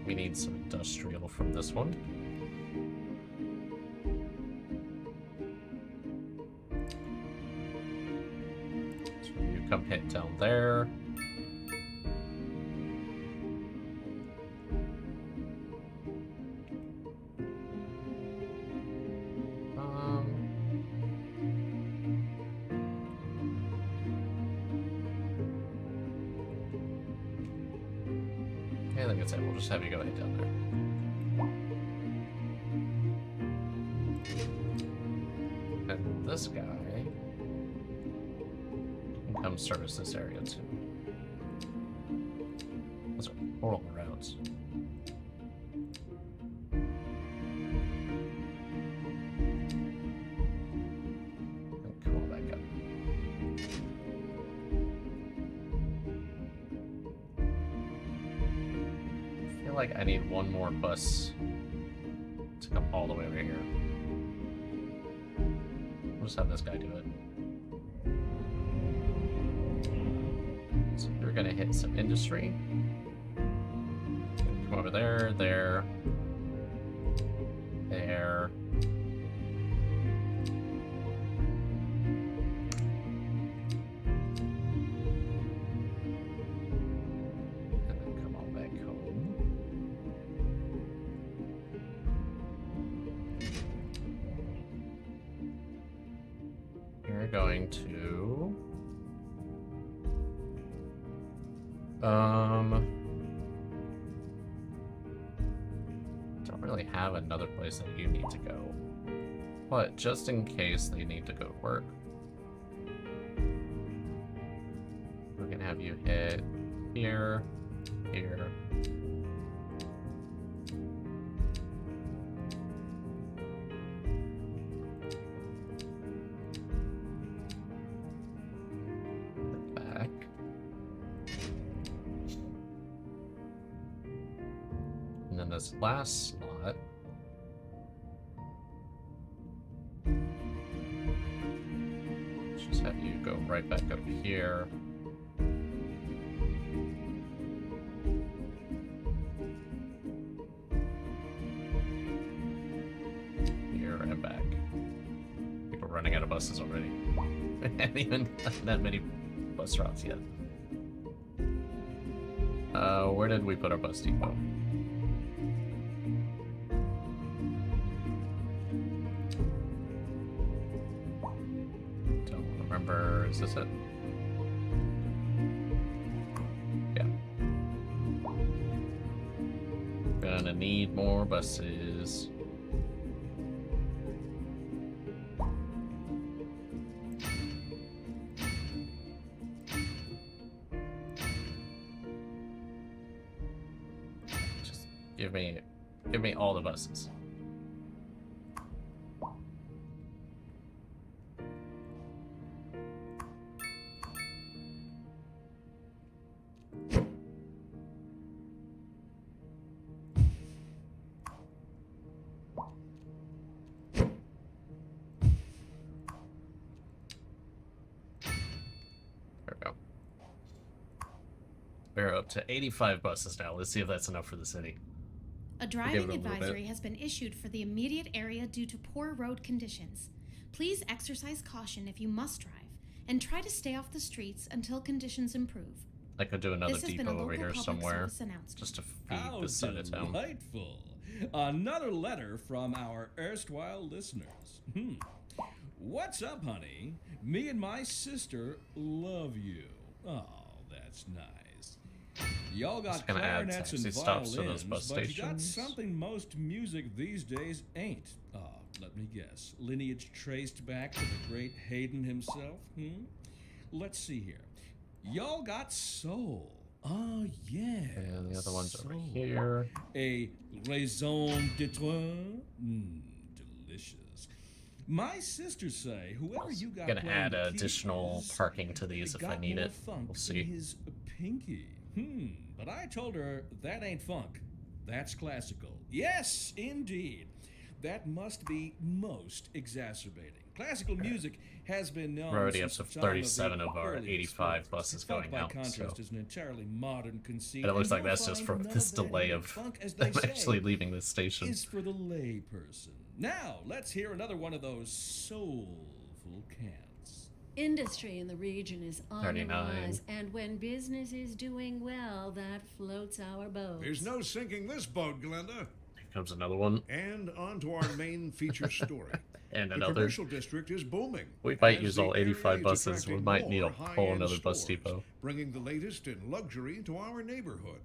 we need some industrial from this one. So you come hit down there. I think that's it. We'll just have you go ahead down there. And this guy can come service this area too. Those are horrible routes. And come on back up. Like I need one more bus to come all the way over here. We'll just have this guy do it. So you're gonna hit some industry. Come over there, there, there. going to... Don't really have another place that you need to go. But just in case they need to go to work, we're gonna have you hit here, here. Back. And then this last slot, just have you go right back up here. Here and back. I think we're running out of buses already. We haven't even done that many bus routes yet. Where did we put our bus depot? Don't remember. Is this it? Yeah. Gonna need more buses. Just give me all the buses. There we go. We're up to 85 buses now. Let's see if that's enough for the city. A driving advisory has been issued for the immediate area due to poor road conditions. Please exercise caution if you must drive, and try to stay off the streets until conditions improve. I could do another This has been a depot over local here public somewhere, service announcement. just to feed How this side of town. delightful. Another letter from our erstwhile listeners. What's up, honey? Me and my sister love you. Oh, that's nice. Y'all got Just gonna add clarinets and taxi stops to violins, those bus but you got stations. something most music these days ain't. Let me guess. Lineage traced back to the great Haydn himself? Let's see here. Y'all got soul. Oh, yeah. And the other one's over soul. here. A raison d'etre? Delicious. My sisters say whoever you got Gonna playing add the additional keys, parking to these if I got need more it. funk We'll than see. his pinky. But I told her that ain't funk. That's classical. Yes, indeed. That must be most exacerbating. Classical music has been known We're already up since to the time 37 the of our earliest 85 explorers. buses Funk, going by out, contrast, so- is an entirely modern conceit. And it looks and like you'll that's just find from none this of that delay in of funk, as they them say, actually leaving this station. is for the lay person. Now, let's hear another one of those soulful cants. Industry in the region is on the 39. rise, and when business is doing well, that floats our boat. There's no sinking this boat, Glenda. Here comes another one. And on to our main feature story. And The another. commercial district is booming. We might as use the all area 85 is buses. We attracting might need a more whole high-end another bus stores, depot. bringing the latest in luxury to our neighborhood.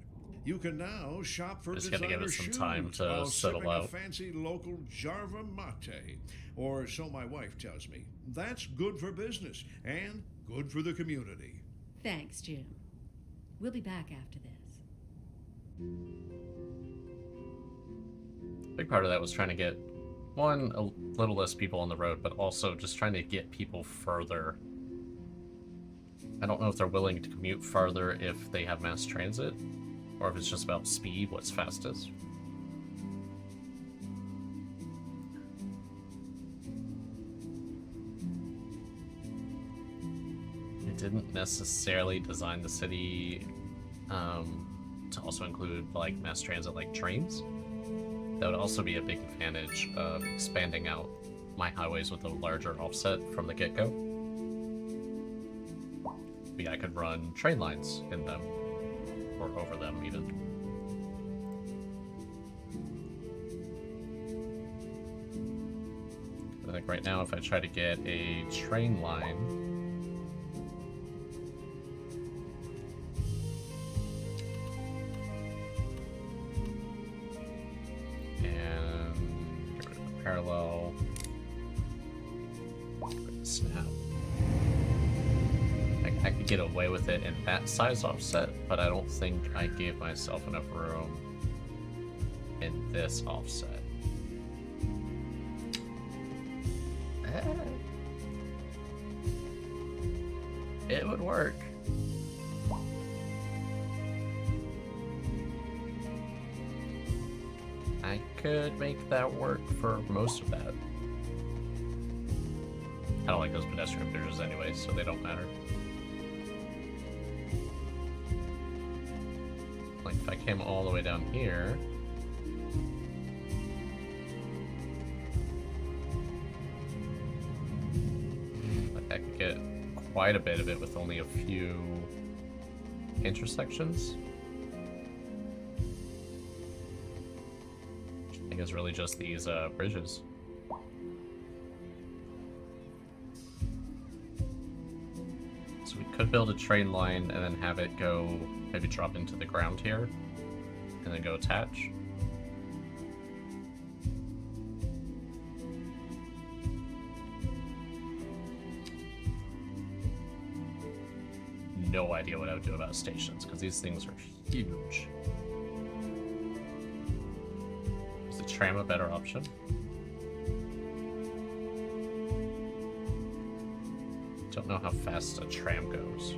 You can now shop for Just gotta designer give it some shoes time to while settle sipping out. a fancy local Jarva mate, or so my wife tells me. That's good for business and good for the community. Thanks, Jim. We'll be back after this. Big part of that was trying to get, one, a little less people on the road, but also just trying to get people further. I don't know if they're willing to commute farther if they have mass transit, or if it's just about speed, what's fastest. It didn't necessarily design the city to also include like mass transit like trains. That would also be a big advantage of expanding out my highways with a larger offset from the get-go. Maybe I could run train lines in them, or over them even. I think right now if I try to get a train line, and get rid of the parallel, snap. I could get away with it in that size offset, but I don't think I gave myself enough room in this offset. It would work. I could make that work for most of that. I don't like those pedestrian bridges anyway, so they don't matter. Like if I came all the way down here, I could get quite a bit of it with only a few intersections. I think it's really just these bridges. So we could build a train line and then have it go, maybe drop into the ground here, and then go attach. No idea what I would do about stations, because these things are huge. Is the tram a better option? Don't know how fast a tram goes.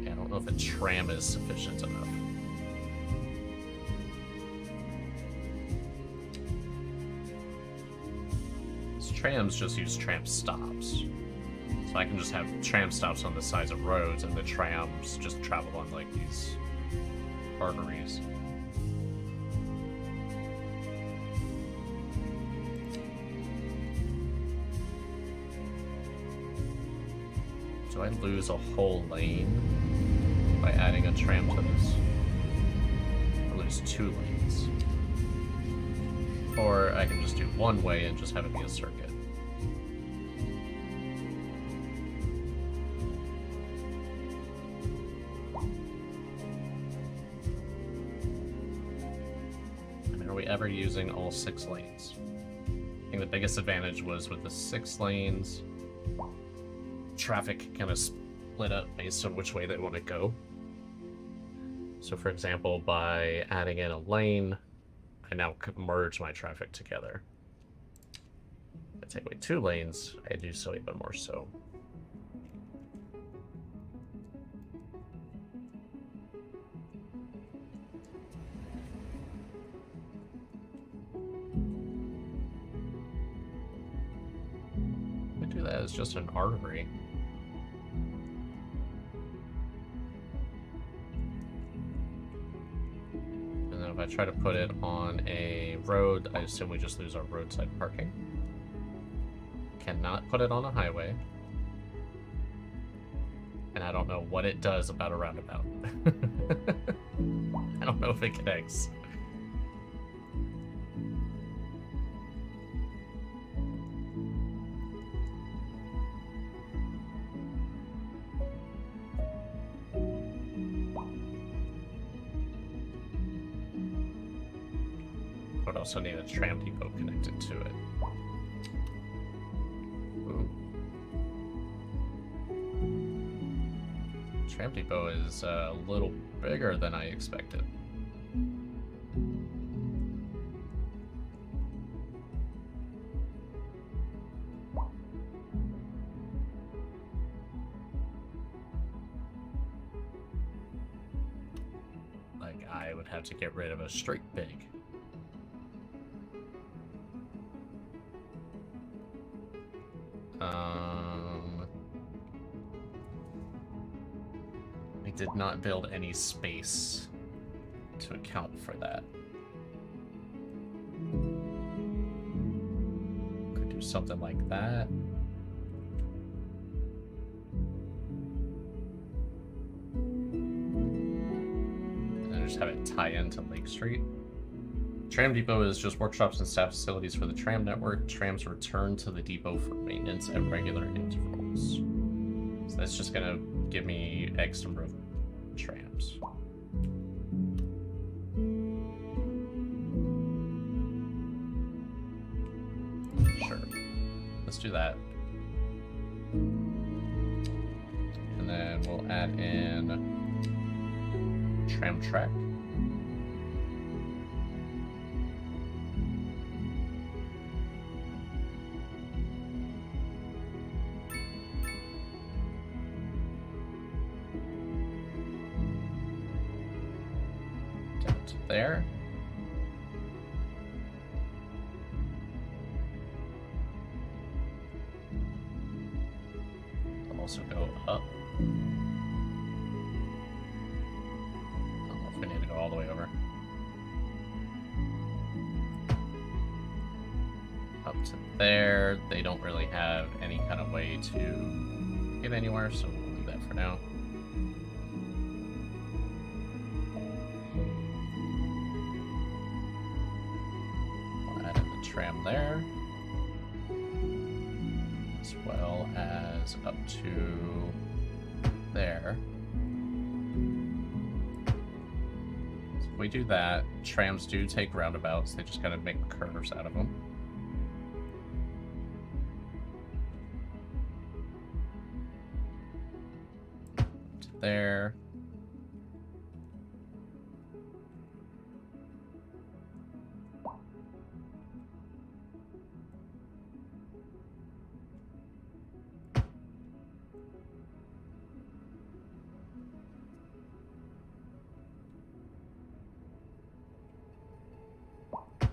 Yeah, I don't know if a tram is sufficient enough. These trams just use tram stops. So I can just have tram stops on the sides of roads and the trams just travel on like these arteries. Do I lose a whole lane by adding a tram to this? I lose 2 lanes. Or I can just do one way and just have it be a circuit. Ever using all 6 lanes. I think the biggest advantage was with the 6 lanes, traffic kind of split up based on which way they want to go. So for example, by adding in a lane, I now could merge my traffic together. If I take away 2 lanes, I do so even more so. That is just an artery. And then if I try to put it on a road, I assume we just lose our roadside parking. Cannot put it on a highway. And I don't know what it does about a roundabout. I don't know if it connects. Would also need a tram depot connected to it. Ooh. Tram depot is a little bigger than I expected. Like, I would have to get rid of a straight big. I did not build any space to account for that. Could do something like that. have it tie into Lake Street. Tram depot is just workshops and staff facilities for the tram network. Trams return to the depot for maintenance at regular intervals. So that's just gonna give me X number of trams. Sure. Let's do that. And then we'll add in tram track. Down to there. I'll also go up. We need to go all the way over. Up to there. They don't really have any kind of way to get anywhere, so we'll leave that for now. We'll add in the tram there, as well as up to there. If we do that, trams do take roundabouts. They just gotta make curves out of them. To there.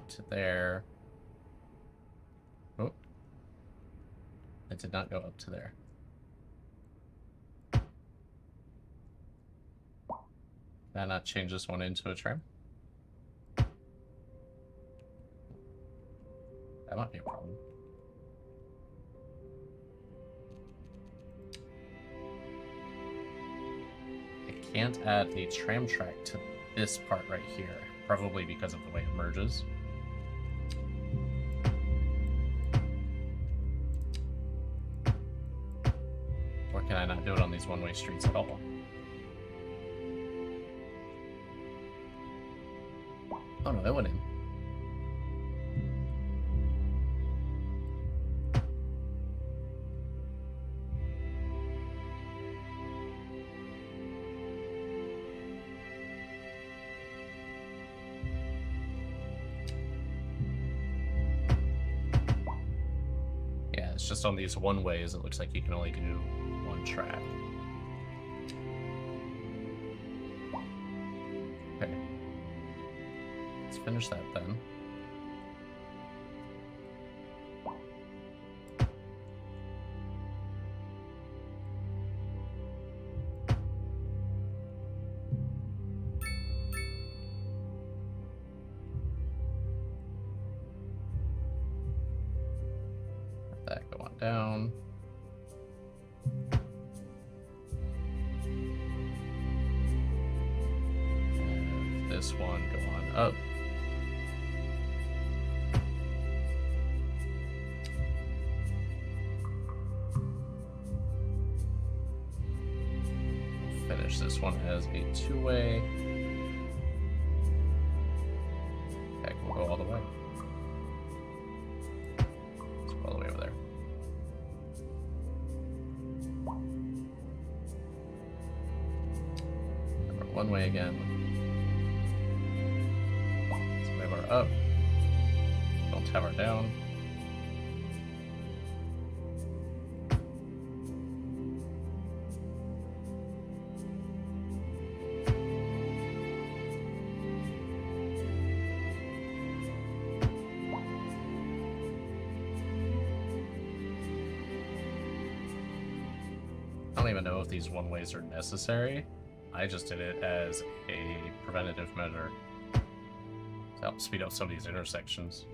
To there. Oh. It did not go up to there. Did I not change this one into a tram? That might be a problem. I can't add a tram track to this part right here, probably because of the way it merges. Or can I not do it on these one-way streets at all? Oh no, that went in. Yeah, it's just on these one-ways, it looks like you can only do one track. Okay. Let's finish that then. Let that go on down. And this one go on up. Finish this one as a two-way. Heck, we'll go all the way. Let's go all the way over there. And we're one way again. So we have our up. Don't have our down. I don't even know if these one-ways are necessary. I just did it as a preventative measure to help speed up some of these intersections.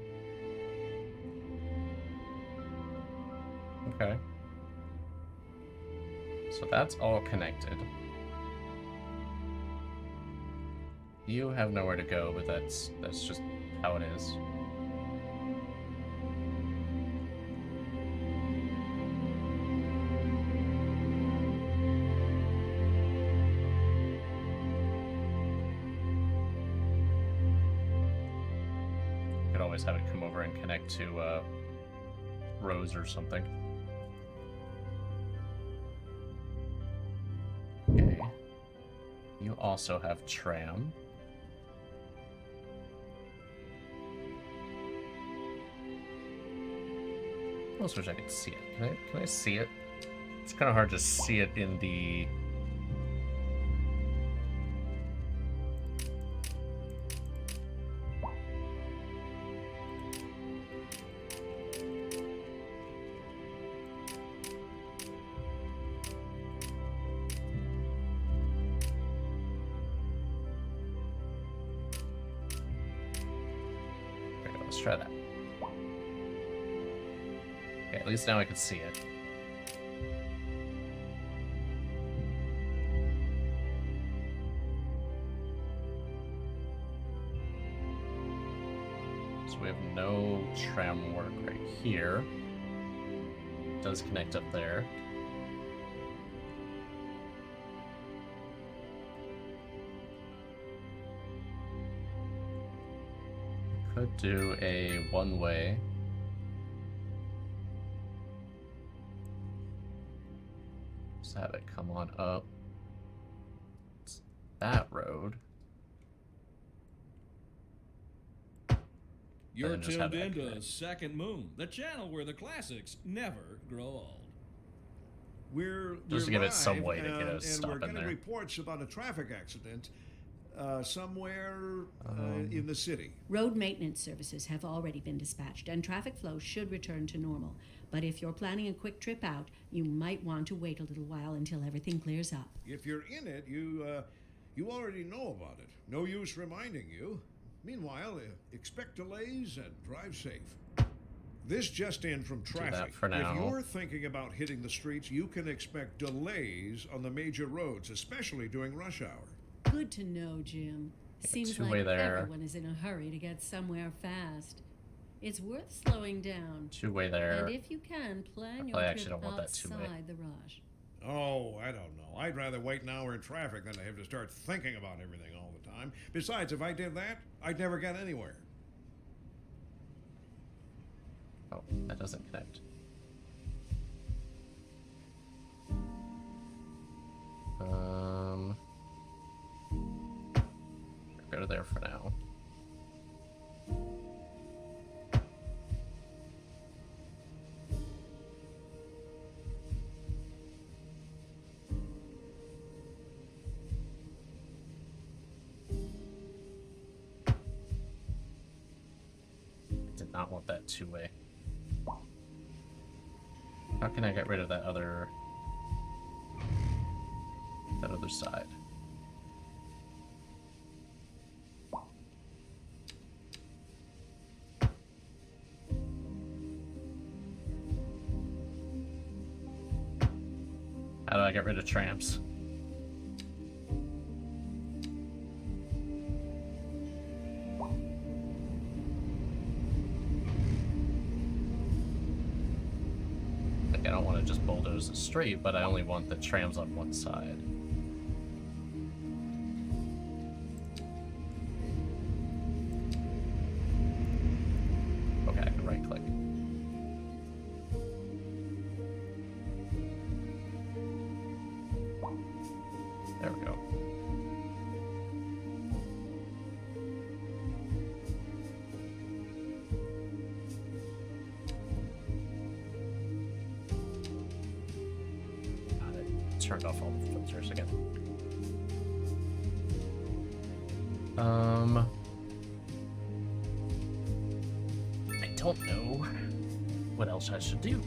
Okay. So that's all connected. You have nowhere to go, but that's just how it is. Could always have it come over and connect to Rose or something. Okay. You also have tram. I almost wish I could see it. Can I see it? It's kind of hard to see it in the... There we go, let's try that. Okay, at least now I can see it. So we have no tram work right here. It does connect up there. Could do a one-way. Just have it come on up. It's that road. You're then just have tuned that into connect. Second Moon, the channel where the classics never grow old. We're Just to give it some live, way to get a and stop we're in getting there. reports about a traffic accident somewhere in the city. Road maintenance services have already been dispatched, and traffic flow should return to normal. But if you're planning a quick trip out, you might want to wait a little while until everything clears up. If you're in it, you already know about it. No use reminding you. Meanwhile, expect delays and drive safe. This just in from that traffic. for now. If you're thinking about hitting the streets, you can expect delays on the major roads, especially during rush hour. Good to know, Jim. Seems two-way like there. everyone is in a hurry to get somewhere fast. It's worth slowing down. Two-way there. And if you can, plan your probably actually trip don't want that two-way. outside the rush. Oh, I don't know. I'd rather wait an hour in traffic than to have to start thinking about everything all the time. Besides, if I did that, I'd never get anywhere. Oh, that doesn't connect. Go to there for now. Did not want that two-way. How can I get rid of that other side? How do I get rid of trams? Like, I don't want to just bulldoze it straight, but I only want the trams on one side. Okay, I can right click. There we go. Got it. Turned off all the filters again. I don't know what else I should do.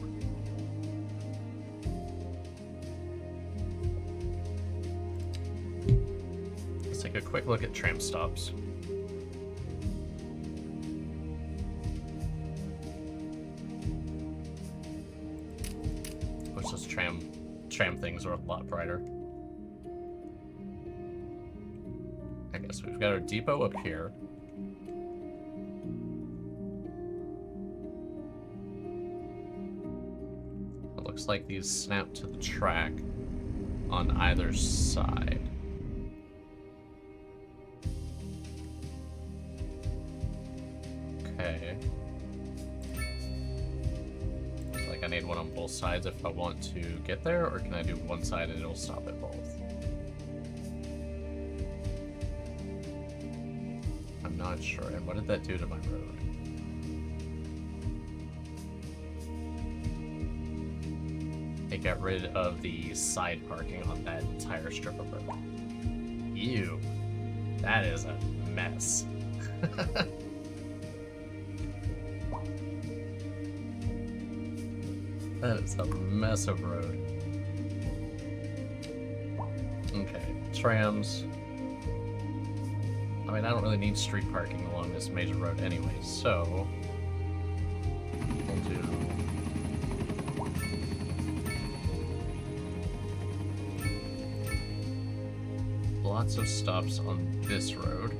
Let's take a quick look at tram stops. Which those tram things are a lot brighter. I guess so we've got our depot up here. It looks like these snap to the track on either side. Okay. Like I need one on both sides if I want to get there, or can I do one side and it'll stop at both? I'm not sure. And what did that do to my road? It got rid of the side parking on that entire strip of road. Ew. That is a mess. That is a mess of road. Okay, trams. I mean, I don't really need street parking along this major road anyway, so we'll do lots of stops on this road.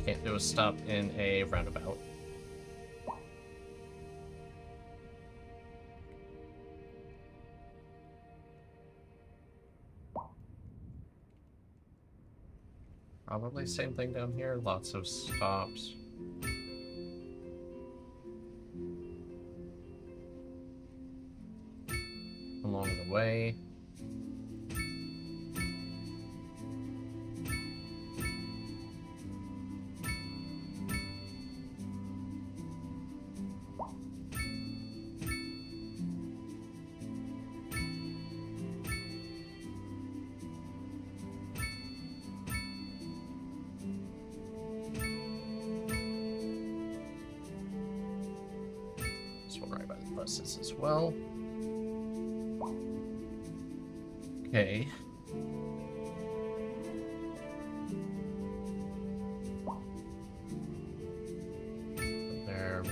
Can't do a stop in a roundabout. Probably same thing down here, lots of stops. Along the way. Buses as well. Okay. There.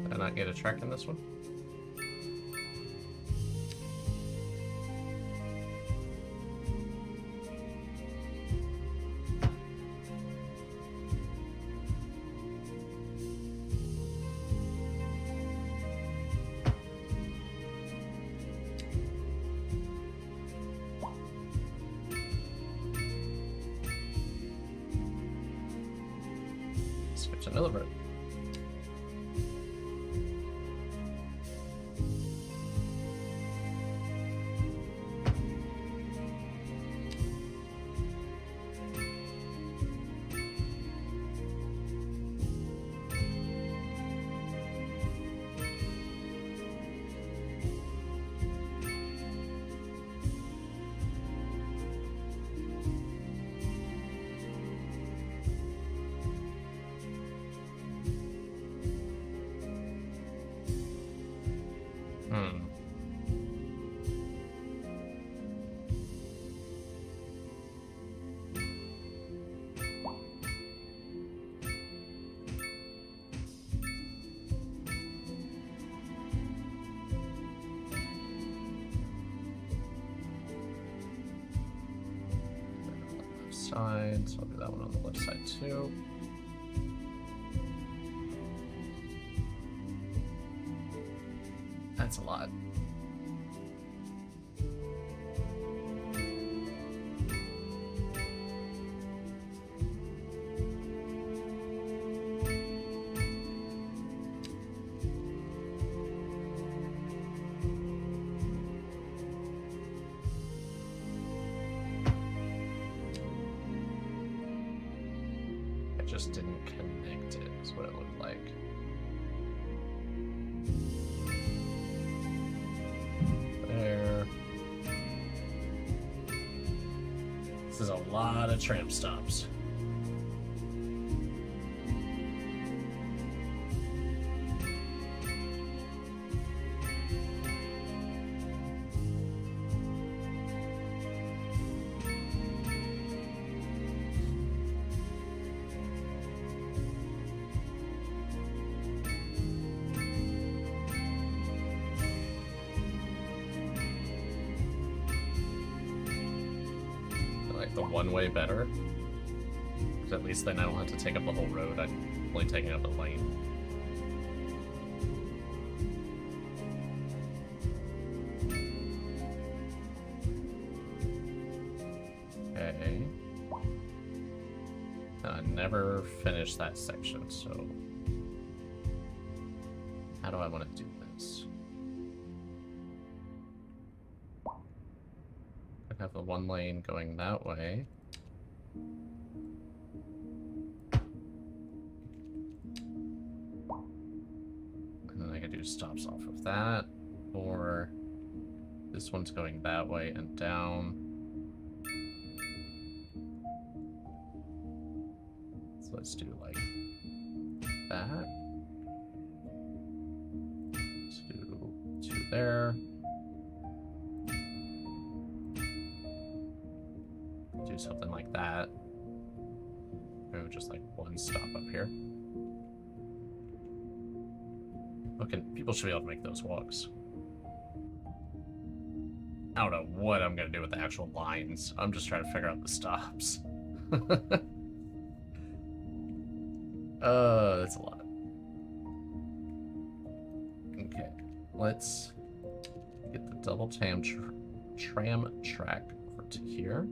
Did I not get a track in this one? Switch another road. Side, so I'll do that one on the left side too. That's a lot. Just didn't connect it, is what it looked like. There. This is a lot of tram stops. like the one-way better. Because at least then I don't have to take up the whole road. I'm only taking up a lane. Okay. I never finished that section, so how do I want to do this? I have the one lane going that way. And then I can do stops off of that, or this one's going that way and down. So let's do like that. Let's do 2 there. Do something like that. Maybe just like 1 stop up here. Okay, people should be able to make those walks. I don't know what I'm gonna do with the actual lines. I'm just trying to figure out the stops. That's a lot. Okay, let's get the double tram track over to here.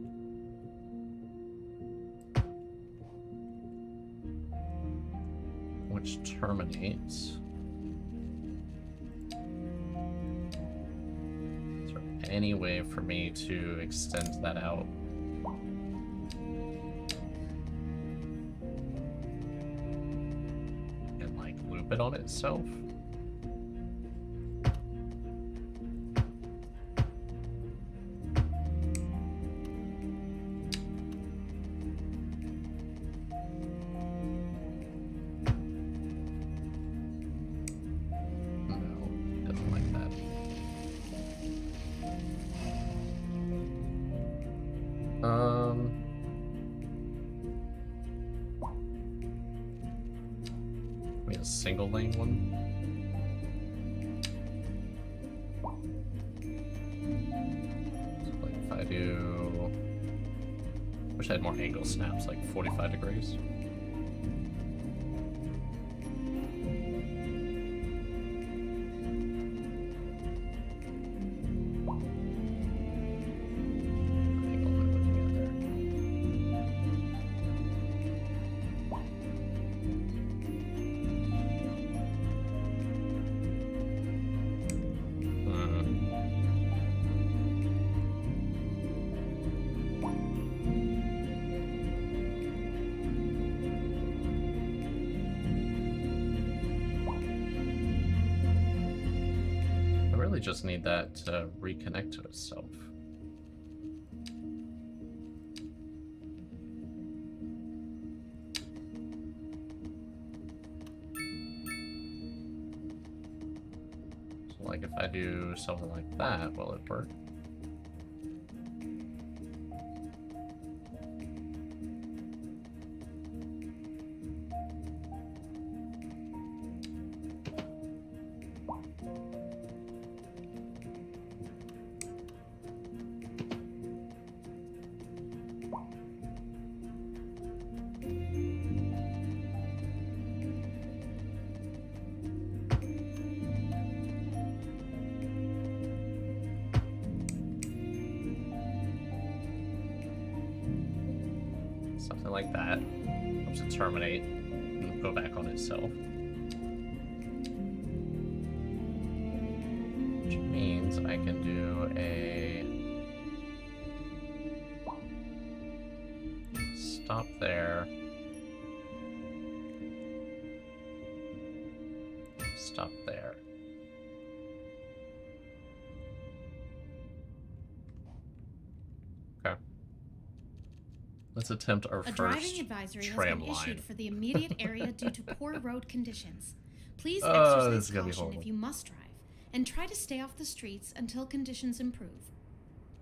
Which terminates. Is there any way for me to extend that out? And like loop it on itself? Single lane one. So like if I do, wish I had more angle snaps, like 45 degrees. Just need that to reconnect to itself. So like if I do something like that, will it work? Something like that. Helps it terminate and go back on itself. Which means I can do a stop there. Stop there. Okay. Let's attempt our A first driving advisory has tram been line. issued for the immediate area due to poor road conditions. Please Oh, this exercise is gonna be caution horrible. if you must drive, and try to stay off the streets until conditions improve.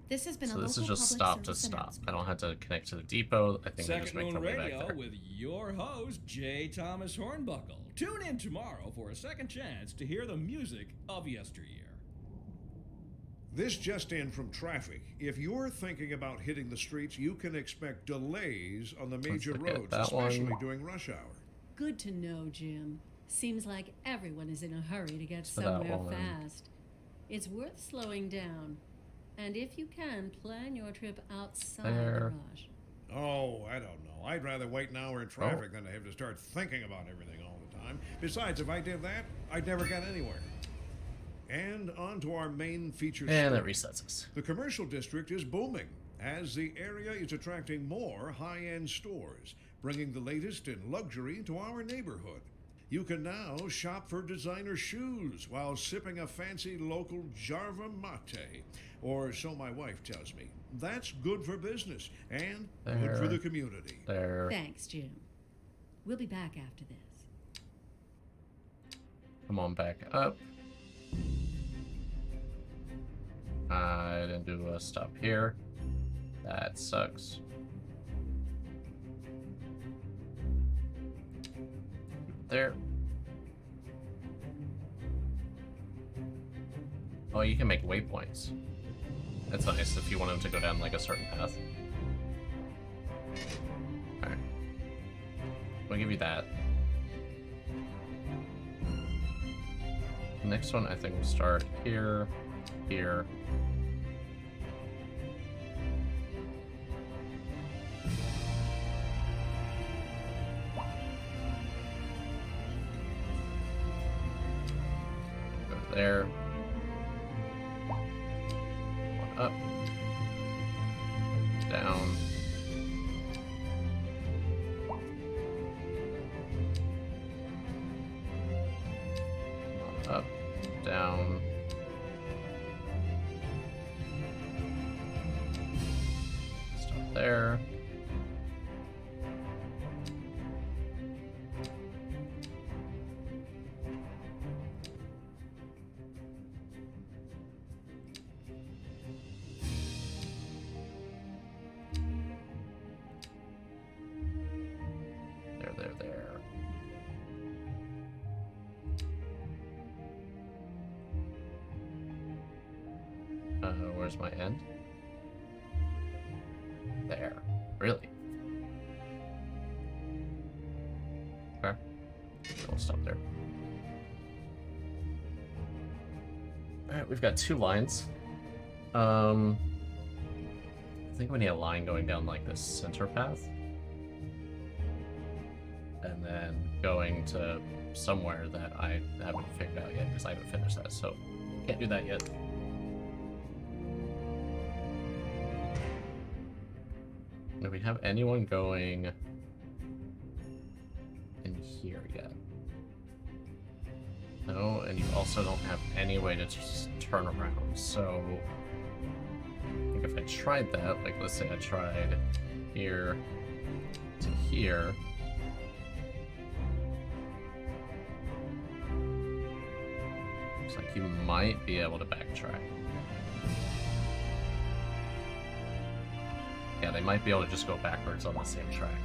This has been So a this local is just public stop to service stop. announcement. I don't have to connect to the depot. I think they just Second make Moon their way back Radio there. with your host, J. Thomas Hornbuckle. Tune in tomorrow for a second chance to hear the music of yesteryear. This just in from traffic. If you're thinking about hitting the streets, you can expect delays on the major look at roads, that especially one. during rush hour. Good to know, Jim. Seems like everyone is in a hurry to get So that somewhere one. fast. It's worth slowing down. And if you can, plan your trip outside There. the rush. Oh, I don't know. I'd rather wait an hour in traffic than to have to start thinking about everything all the time. Besides, if I did that, I'd never get anywhere. And on to our main feature And it story. resets us. The commercial district is booming as the area is attracting more high-end stores, bringing the latest in luxury to our neighborhood. You can now shop for designer shoes while sipping a fancy local Jarva mate, or so my wife tells me. That's good for business and good for There. the community. There. Thanks, Jim. We'll be back after this. Come on back up. I didn't do a stop here. That sucks. There. Oh, you can make waypoints. That's nice if you want them to go down like a certain path. Alright. We'll give you that. Next one, I think we'll start here, here. Go there. One up. Down. One up. Down. Stop there. There. Where's my end? There. Really? Okay. We'll stop there. Alright, we've got 2 lines. I think we need a line going down like this center path. And then going to somewhere that I haven't figured out yet because I haven't finished that, so can't do that yet. Do we have anyone going in here yet? No, and you also don't have any way to just turn around, so I think if I tried that, like let's say I tried here to here, looks like you might be able to backtrack. Yeah, they might be able to just go backwards on the same track.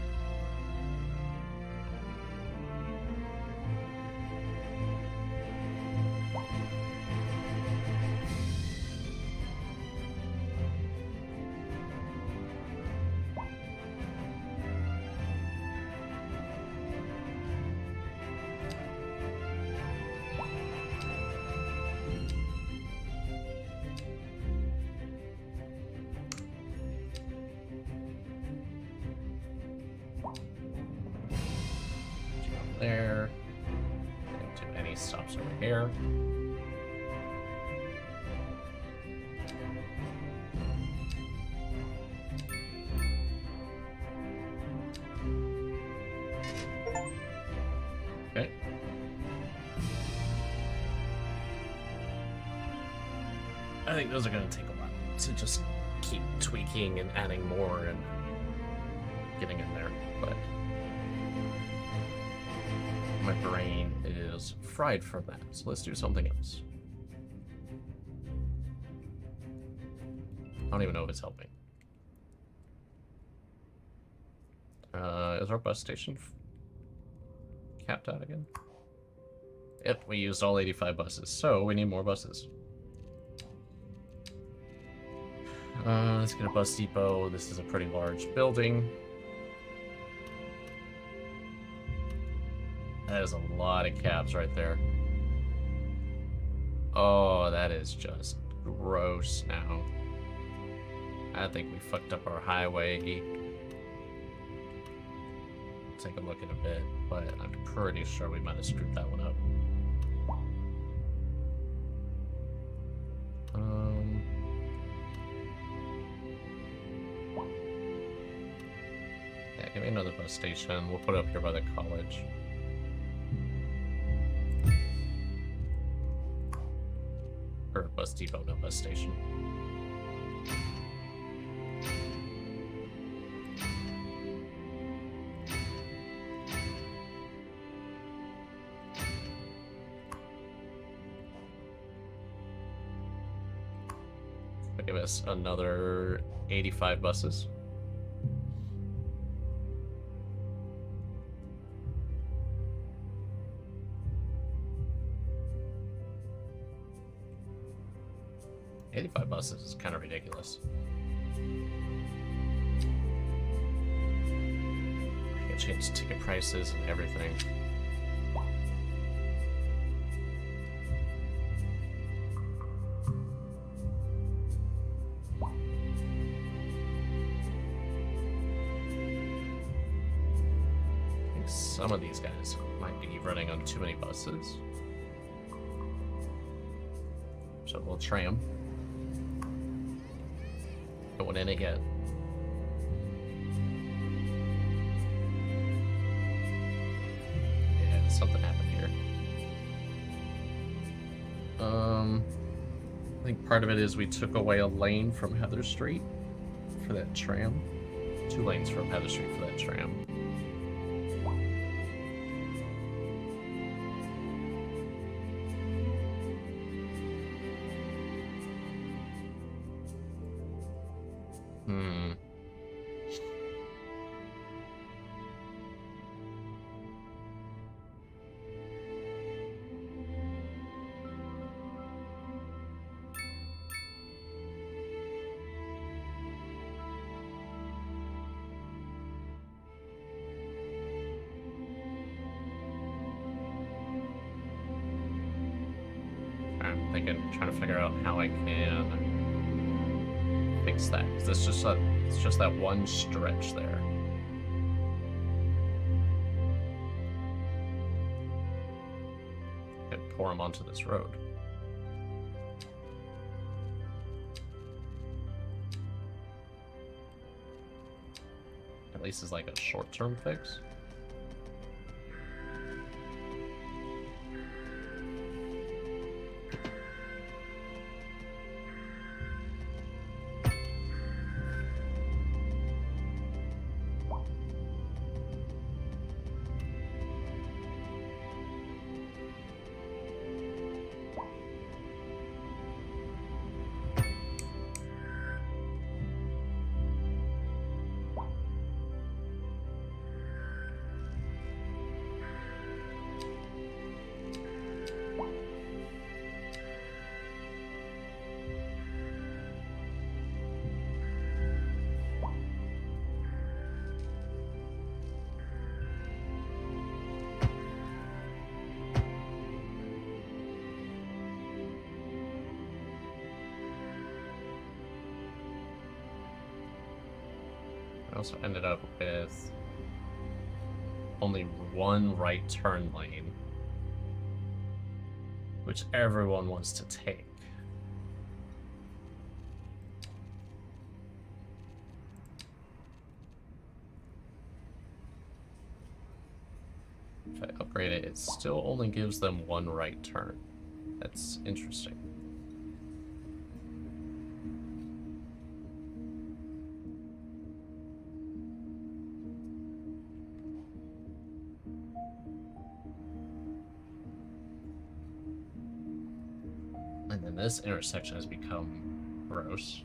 There. Can't do any stops over here. Okay. I think those are going to take a while to just keep tweaking and adding more and getting in there, but my brain is fried from that, so let's do something else. I don't even know if it's helping. Is our bus station capped out again? Yep, we used all 85 buses, so we need more buses. Let's get a bus depot. This is a pretty large building. That is a lot of cabs right there. Oh, that is just gross now. I think we fucked up our highway. Take a look in a bit, but I'm pretty sure we might have screwed that one up. Yeah, give me another bus station. We'll put it up here by the college. Or bus depot, no bus station. Give us another 85 buses. $85 buses is kind of ridiculous. I can change ticket prices and everything. Some of these guys might be running on too many buses. So we'll tram. Going in again. Yeah, something happened here. I think part of it is we took away a lane from Heather Street for that tram. 2 lanes from Heather Street for that tram. Trying to figure out how I can fix that. Cause it's just that one stretch there. I could pour them onto this road. At least it's like a short-term fix. I also ended up with only one right turn lane, which everyone wants to take. If I upgrade it, it still only gives them one right turn. That's interesting. And then this intersection has become gross.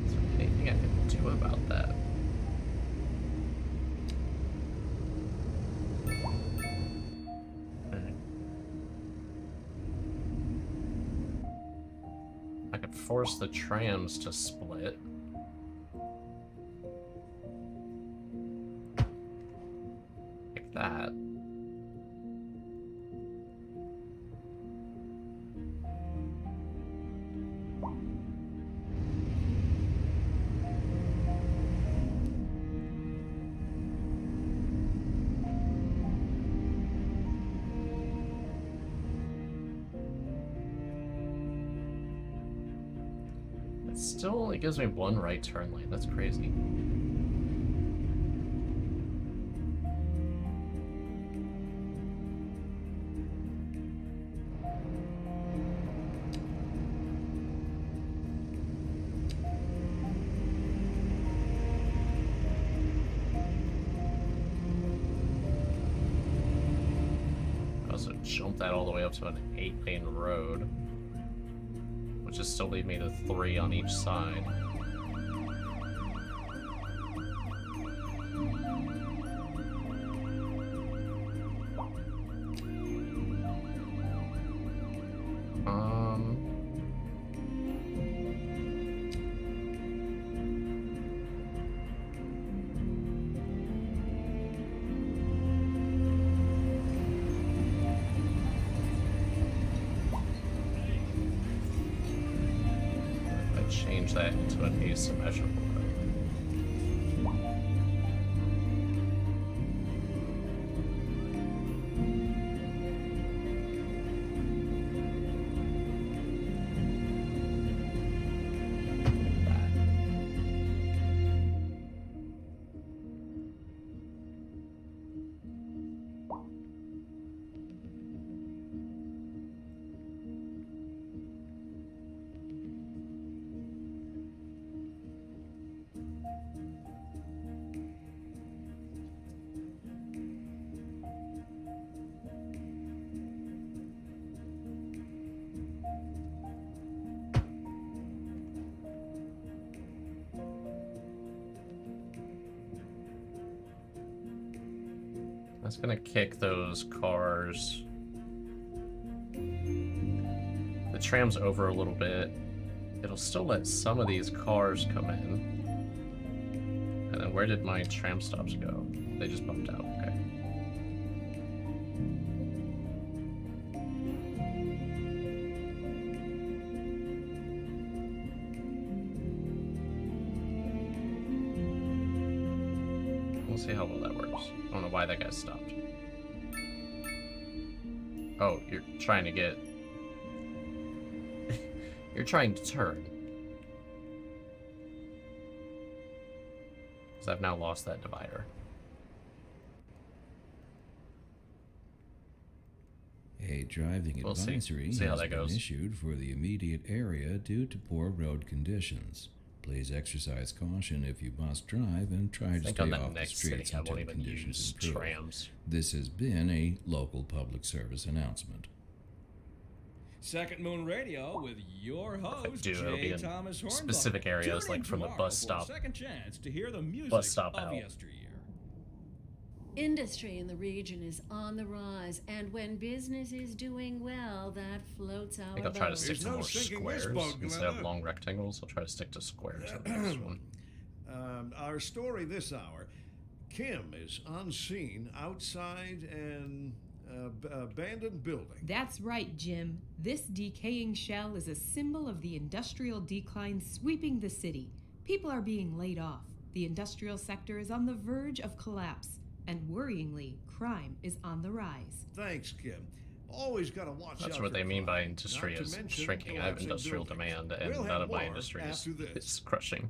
Is there anything I can do about force the trams to split. Like that. It still only gives me one right turn lane. That's crazy. I also jumped that all the way up to an 8-lane road, which is still leave me to 3 on each side. Change that into an asymmetrical road. That's gonna kick those cars, the trams, over a little bit. It'll still let some of these cars come in. And then where did my tram stops go? They just bumped out. Okay. We'll see how well that works. I don't know why that guy stopped. Oh, you're trying to get... You're trying to turn. Because I've now lost that divider. A driving We'll see. advisory See how has that been goes. issued for the immediate area due to poor road conditions. Please exercise caution if you must drive and try I to think stay on the off the next city streets I until won't even conditions use improve. trams. This has been a local public service announcement. Second Moon Radio with your host, do, it'll be J. in Thomas Hornbuckle. specific areas, Tune like in from the tomorrow bus for a stop- second chance to hear the music bus stop of out. yesteryear. Industry in the region is on the rise, and when business is doing well, that floats our I think I'll try to stick boat. to There's no more sinking this squares boat, instead of Glenda. long rectangles. I'll try to stick to squares on this one. Our story this hour, Kim is on scene outside an abandoned building. That's right, Jim. This decaying shell is a symbol of the industrial decline sweeping the city. People are being laid off. The industrial sector is on the verge of collapse. And worryingly, crime is on the rise. Thanks, Kim. Always got to watch out. That's what for they mean by crime, industry not to is mention shrinking. I have collapsing industrial buildings. demand, and We'll none have of my more industry is after this. crushing.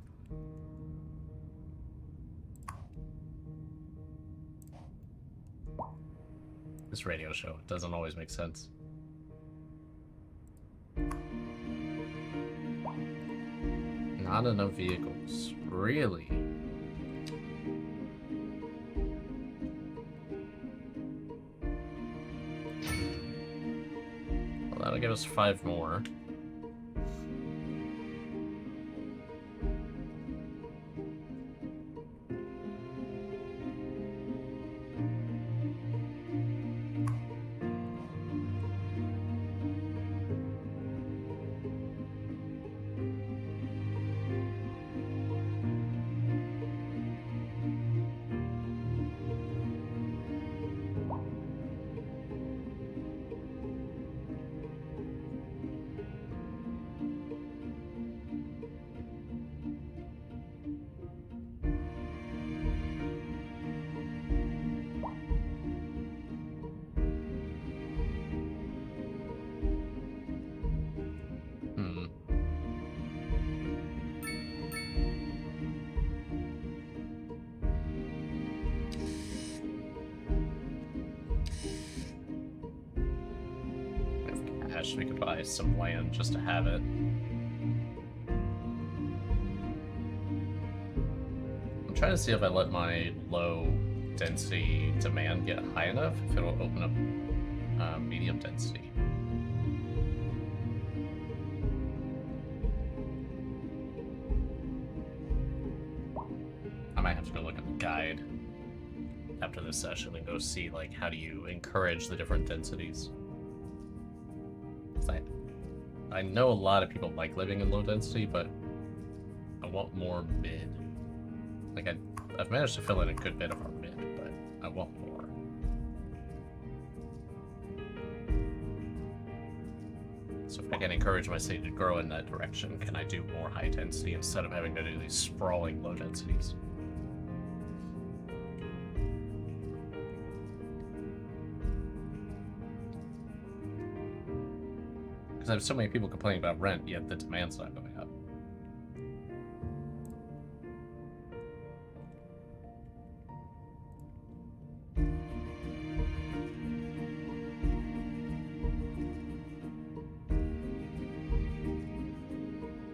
This radio show doesn't always make sense. Not enough vehicles. Really? Well, that'll give us 5 more. cash, we could buy some land just to have it. I'm trying to see if I let my low density demand get high enough, if it'll open up medium density. I might have to go look at the guide after this session and go see, like, how do you encourage the different densities. I know a lot of people like living in low density, but I want more mid. Like, I've managed to fill in a good bit of our mid, but I want more. So if I can encourage my city to grow in that direction, can I do more high density instead of having to do these sprawling low densities? Because I have so many people complaining about rent, yet the demand's not going up.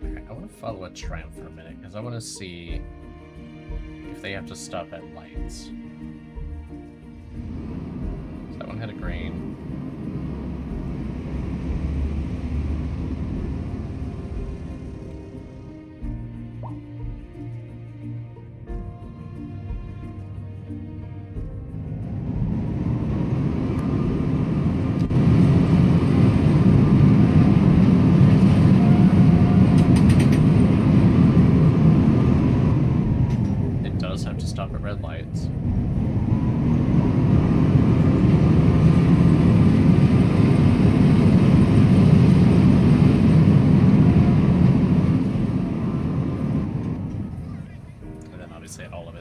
Alright, I want to follow a tram for a minute, because I want to see if they have to stop at lights. So that one had a green.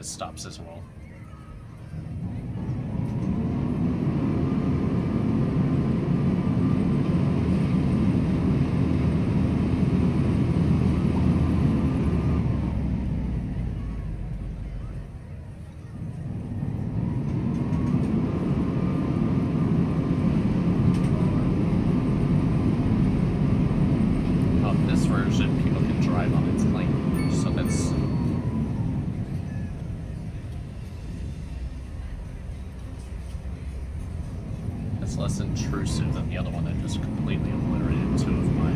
Stops as well. This version, people can drive on its lane, so that's less intrusive than the other one that just completely obliterated 2 of my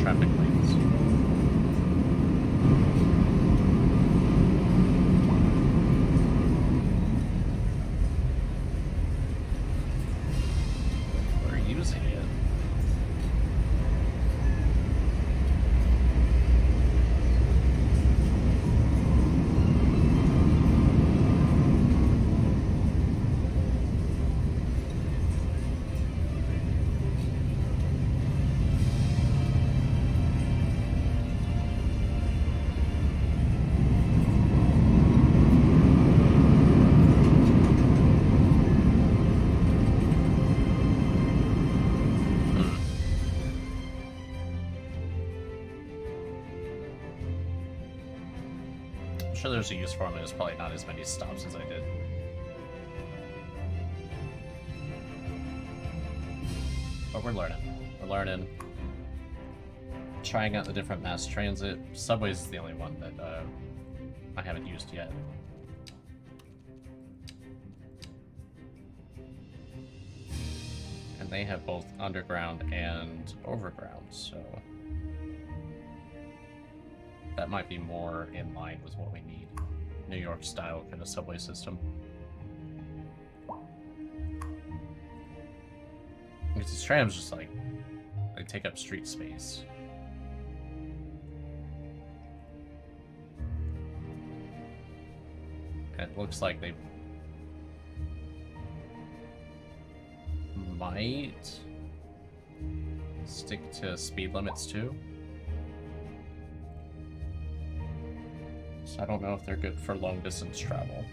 traffic lanes. We're using it. I'm sure there's a use for them, and there's probably not as many stops as I did. But we're learning. We're learning. Trying out the different mass transit. Subway's is the only one that I haven't used yet. And they have both underground and overground, so that might be more in line with what we need. New York style kind of subway system. Because these trams just like, they take up street space. And it looks like they might stick to speed limits too. So I don't know if they're good for long distance travel.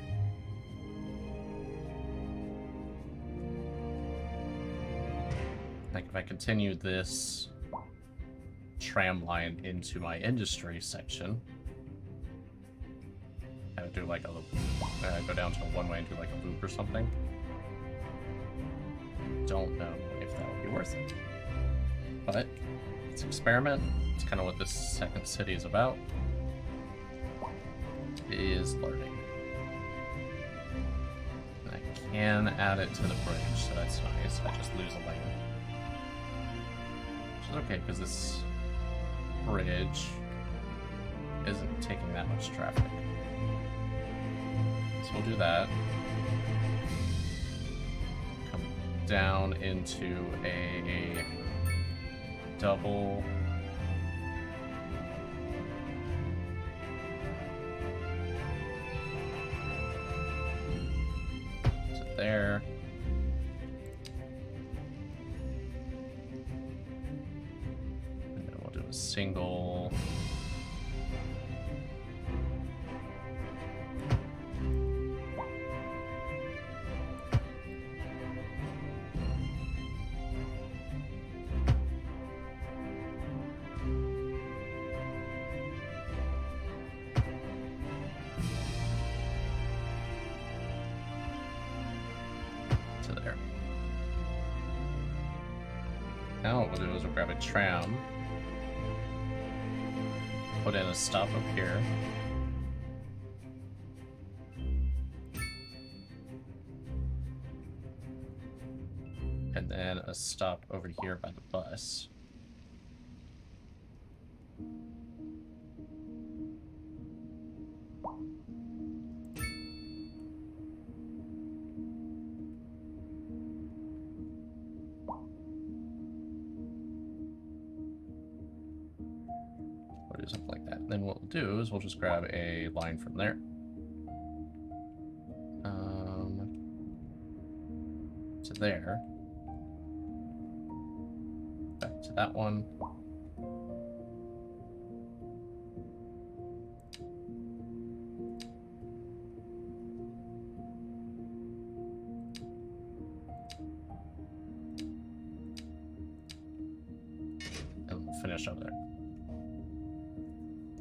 Like if I continue this tram line into my industry section, I would do like a go down to a one-way and do like a loop or something. Don't know if that would be worth it. but let's experiment. It's kind of what this second city is about. It is learning. And I can add it to the bridge, so that's nice. I just lose a lane. Which is okay, because this bridge isn't taking that much traffic. So we'll do that. Come down into a double. So there. And then we'll do a single. There. Now what we'll do is we'll grab a tram, put in a stop up here, and then a stop over here by the bus. Or do something like that. And then what we'll do is we'll just grab a line from there. To there. Back to that one. And we'll finish up there.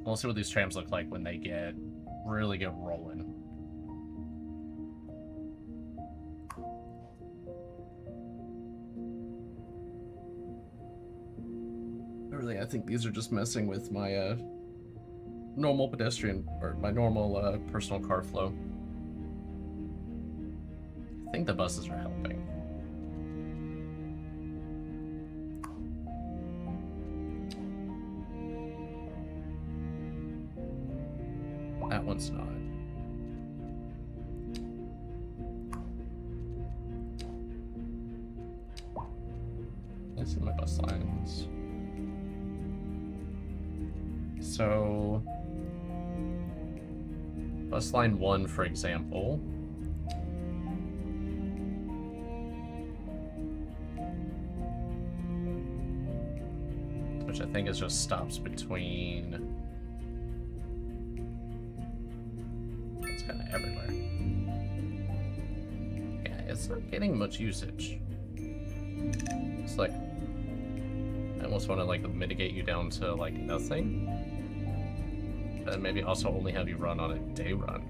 We'll see what these trams look like when they really get rolling. Really, I think these are just messing with my normal pedestrian, or my normal personal car flow. I think the buses are helping. That one's not. Let's see my bus lines. So, bus line 1, for example. Which I think is just stops between. It's kind of everywhere. Yeah, it's not getting much usage. It's like, I almost want to like mitigate you down to like nothing. And maybe also only have you run on a day run.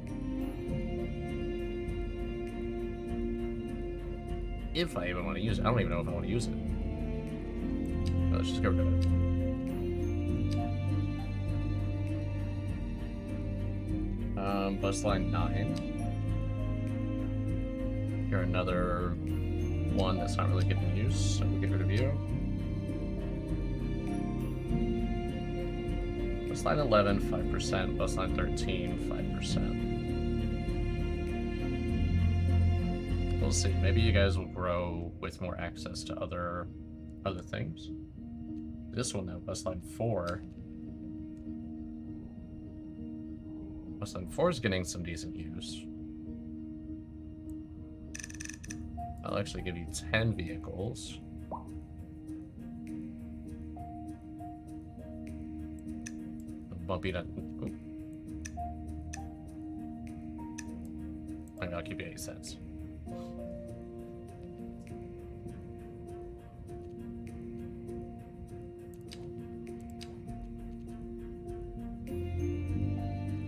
If I even want to use it. I don't even know if I want to use it. Let's just get rid of it. Bus line 9. You're another one that's not really getting used, so we'll get rid of you. Bus line 11, 5%. Bus line 13, 5%. We'll see. Maybe you guys will grow with more access to other things. This one now, bus line 4. Bus line 4 is getting some decent use. I'll actually give you 10 vehicles. Bumpy to. Maybe I'll keep you 8 cents.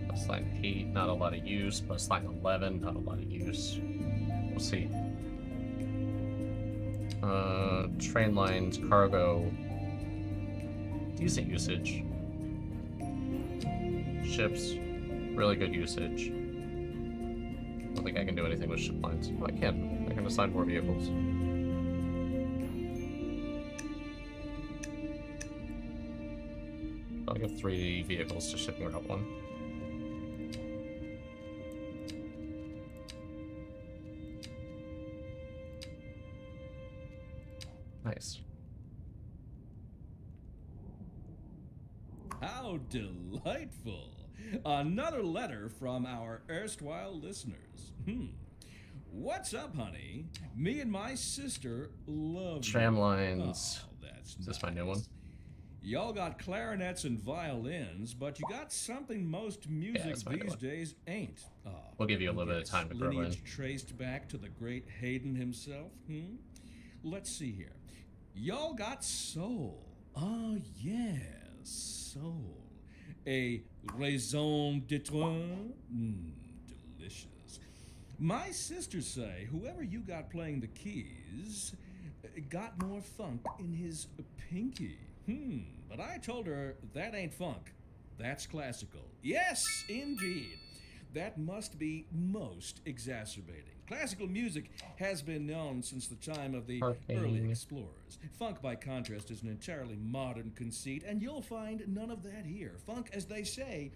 Bus line 8, not a lot of use. Bus line 11, not a lot of use. We'll see. Train lines, cargo. decent usage. Ships, really good usage. I don't think I can do anything with ship lines. Oh, I can. I can assign more vehicles. I'll give 3 vehicles to shipping route 1. Nice. How delightful! Another letter from our erstwhile listeners. What's up, honey? Me and my sister love Tram you. lines. Oh, that's Is this my new one? Y'all got clarinets and violins, but you got something most music that's my new these one. days ain't. We'll give you a little bit of time to grow in. Lineage traced back to the great Haydn himself. Let's see here. Y'all got soul. Oh yes, soul. A raison d'etre. Delicious. My sisters say whoever you got playing the keys got more funk in his pinky. But I told her that ain't funk. That's classical. Yes, indeed. That must be most exacerbating. Classical music has been known since the time of the early explorers. Funk, by contrast, is an entirely modern conceit, and you'll find none of that here. Funk, as they say,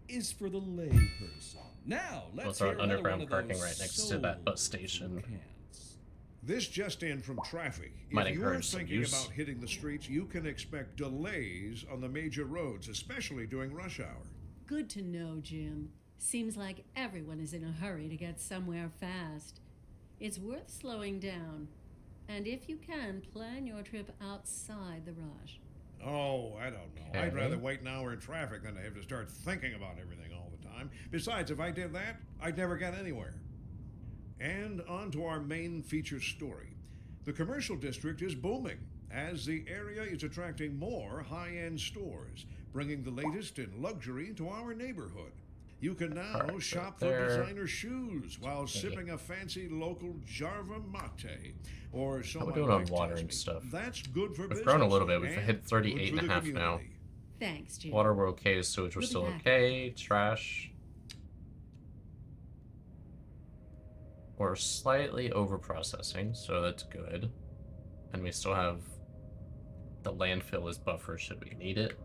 is for the lay person. Now, let's hear another one of parking those right next to that bus station. cans. This just in from traffic. Might If you're encourage some thinking use. about hitting the streets, you can expect delays on the major roads, especially during rush hour. Good to know, Jim. Seems like everyone is in a hurry to get somewhere fast. It's worth slowing down. And if you can, plan your trip outside the rush. Oh, I don't know. Okay. I'd rather wait an hour in traffic than to have to start thinking about everything all the time. Besides, if I did that, I'd never get anywhere. And on to our main feature story. The commercial district is booming as the area is attracting more high-end stores, bringing the latest in luxury to our neighborhood. You can now Alright, shop so for there. designer shoes while sipping a fancy local Jarva mate, or so How we my doing on wife water tells and me. stuff? That's good for We've business. grown a little bit. We've and hit 38 good and for a the half now. community. Thanks, Jim. Water we're okay, sewage we're We'll be still back. okay, trash. We're slightly over processing, so that's good. And we still have the landfill as buffer should we need it.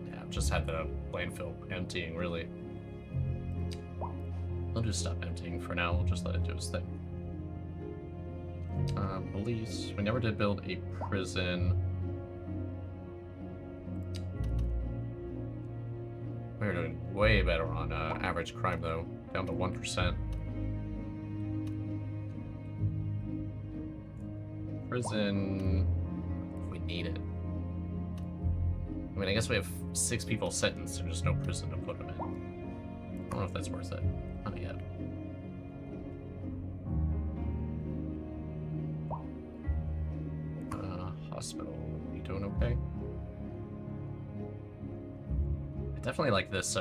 Yeah, I've just had the landfill emptying really. I'll just stop emptying for now, we'll just let it do its thing. Police. We never did build a prison. We're doing way better on average crime though, down to 1%. Prison, if we need it. I mean, I guess we have 6 people sentenced and there's no prison to put them in. I don't know if that's worth it. Not yet. Hospital, you doing okay? I definitely like this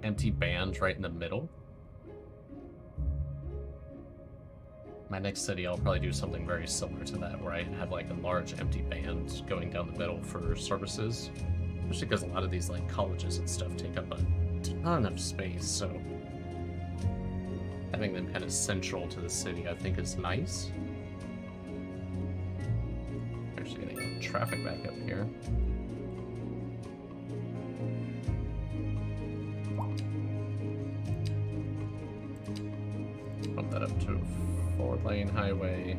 empty band right in the middle. My next city, I'll probably do something very similar to that, where I have like a large empty band going down the middle for services. Especially because a lot of these like colleges and stuff take up a ton of space, so having them kind of central to the city, I think, is nice. Actually, getting traffic back up here. Bump that up to a 4-lane highway.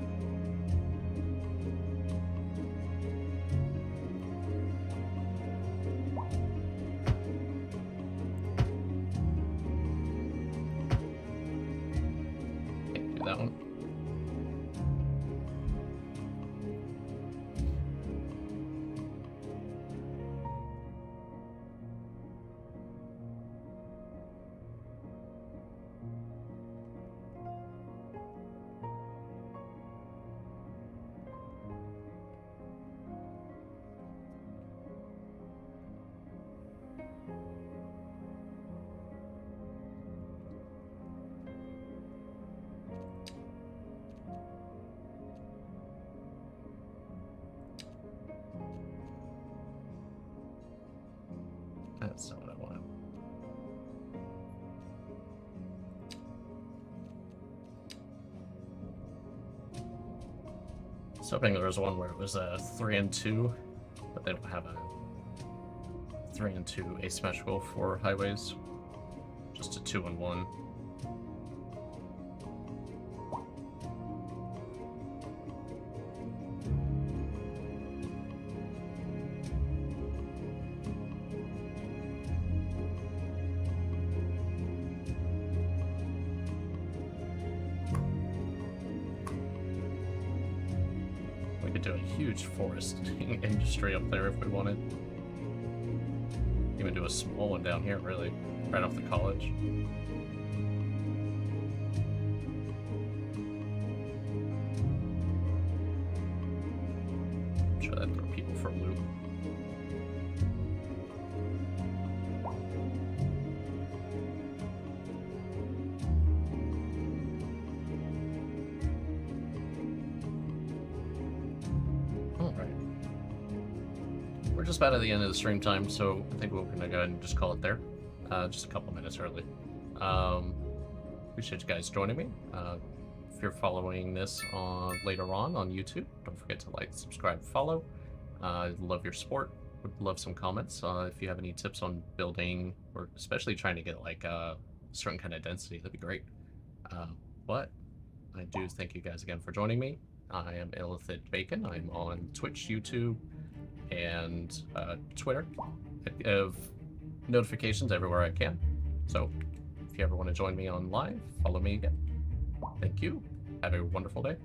Can't do that one. was hoping there was one where it was a 3 and 2, but they don't have a 3 and 2 asymmetrical for highways. Just a 2 and 1. We could do a huge forest industry up there if we wanted. Even do a small one down here, really, right off the college. I'm sure that'd throw people for a loop. We're just about at the end of the stream time, so I think we're gonna go ahead and just call it there. Just a couple minutes early. Appreciate you guys joining me. If you're following this later on YouTube, don't forget to like, subscribe, follow. Love your support. Would love some comments. If you have any tips on building, or especially trying to get like a certain kind of density, that'd be great. But I do thank you guys again for joining me. I am Illithid Bacon. I'm on Twitch, YouTube, and Twitter. I have notifications everywhere I can. So if you ever want to join me on live, follow me again. Thank you. Have a wonderful day.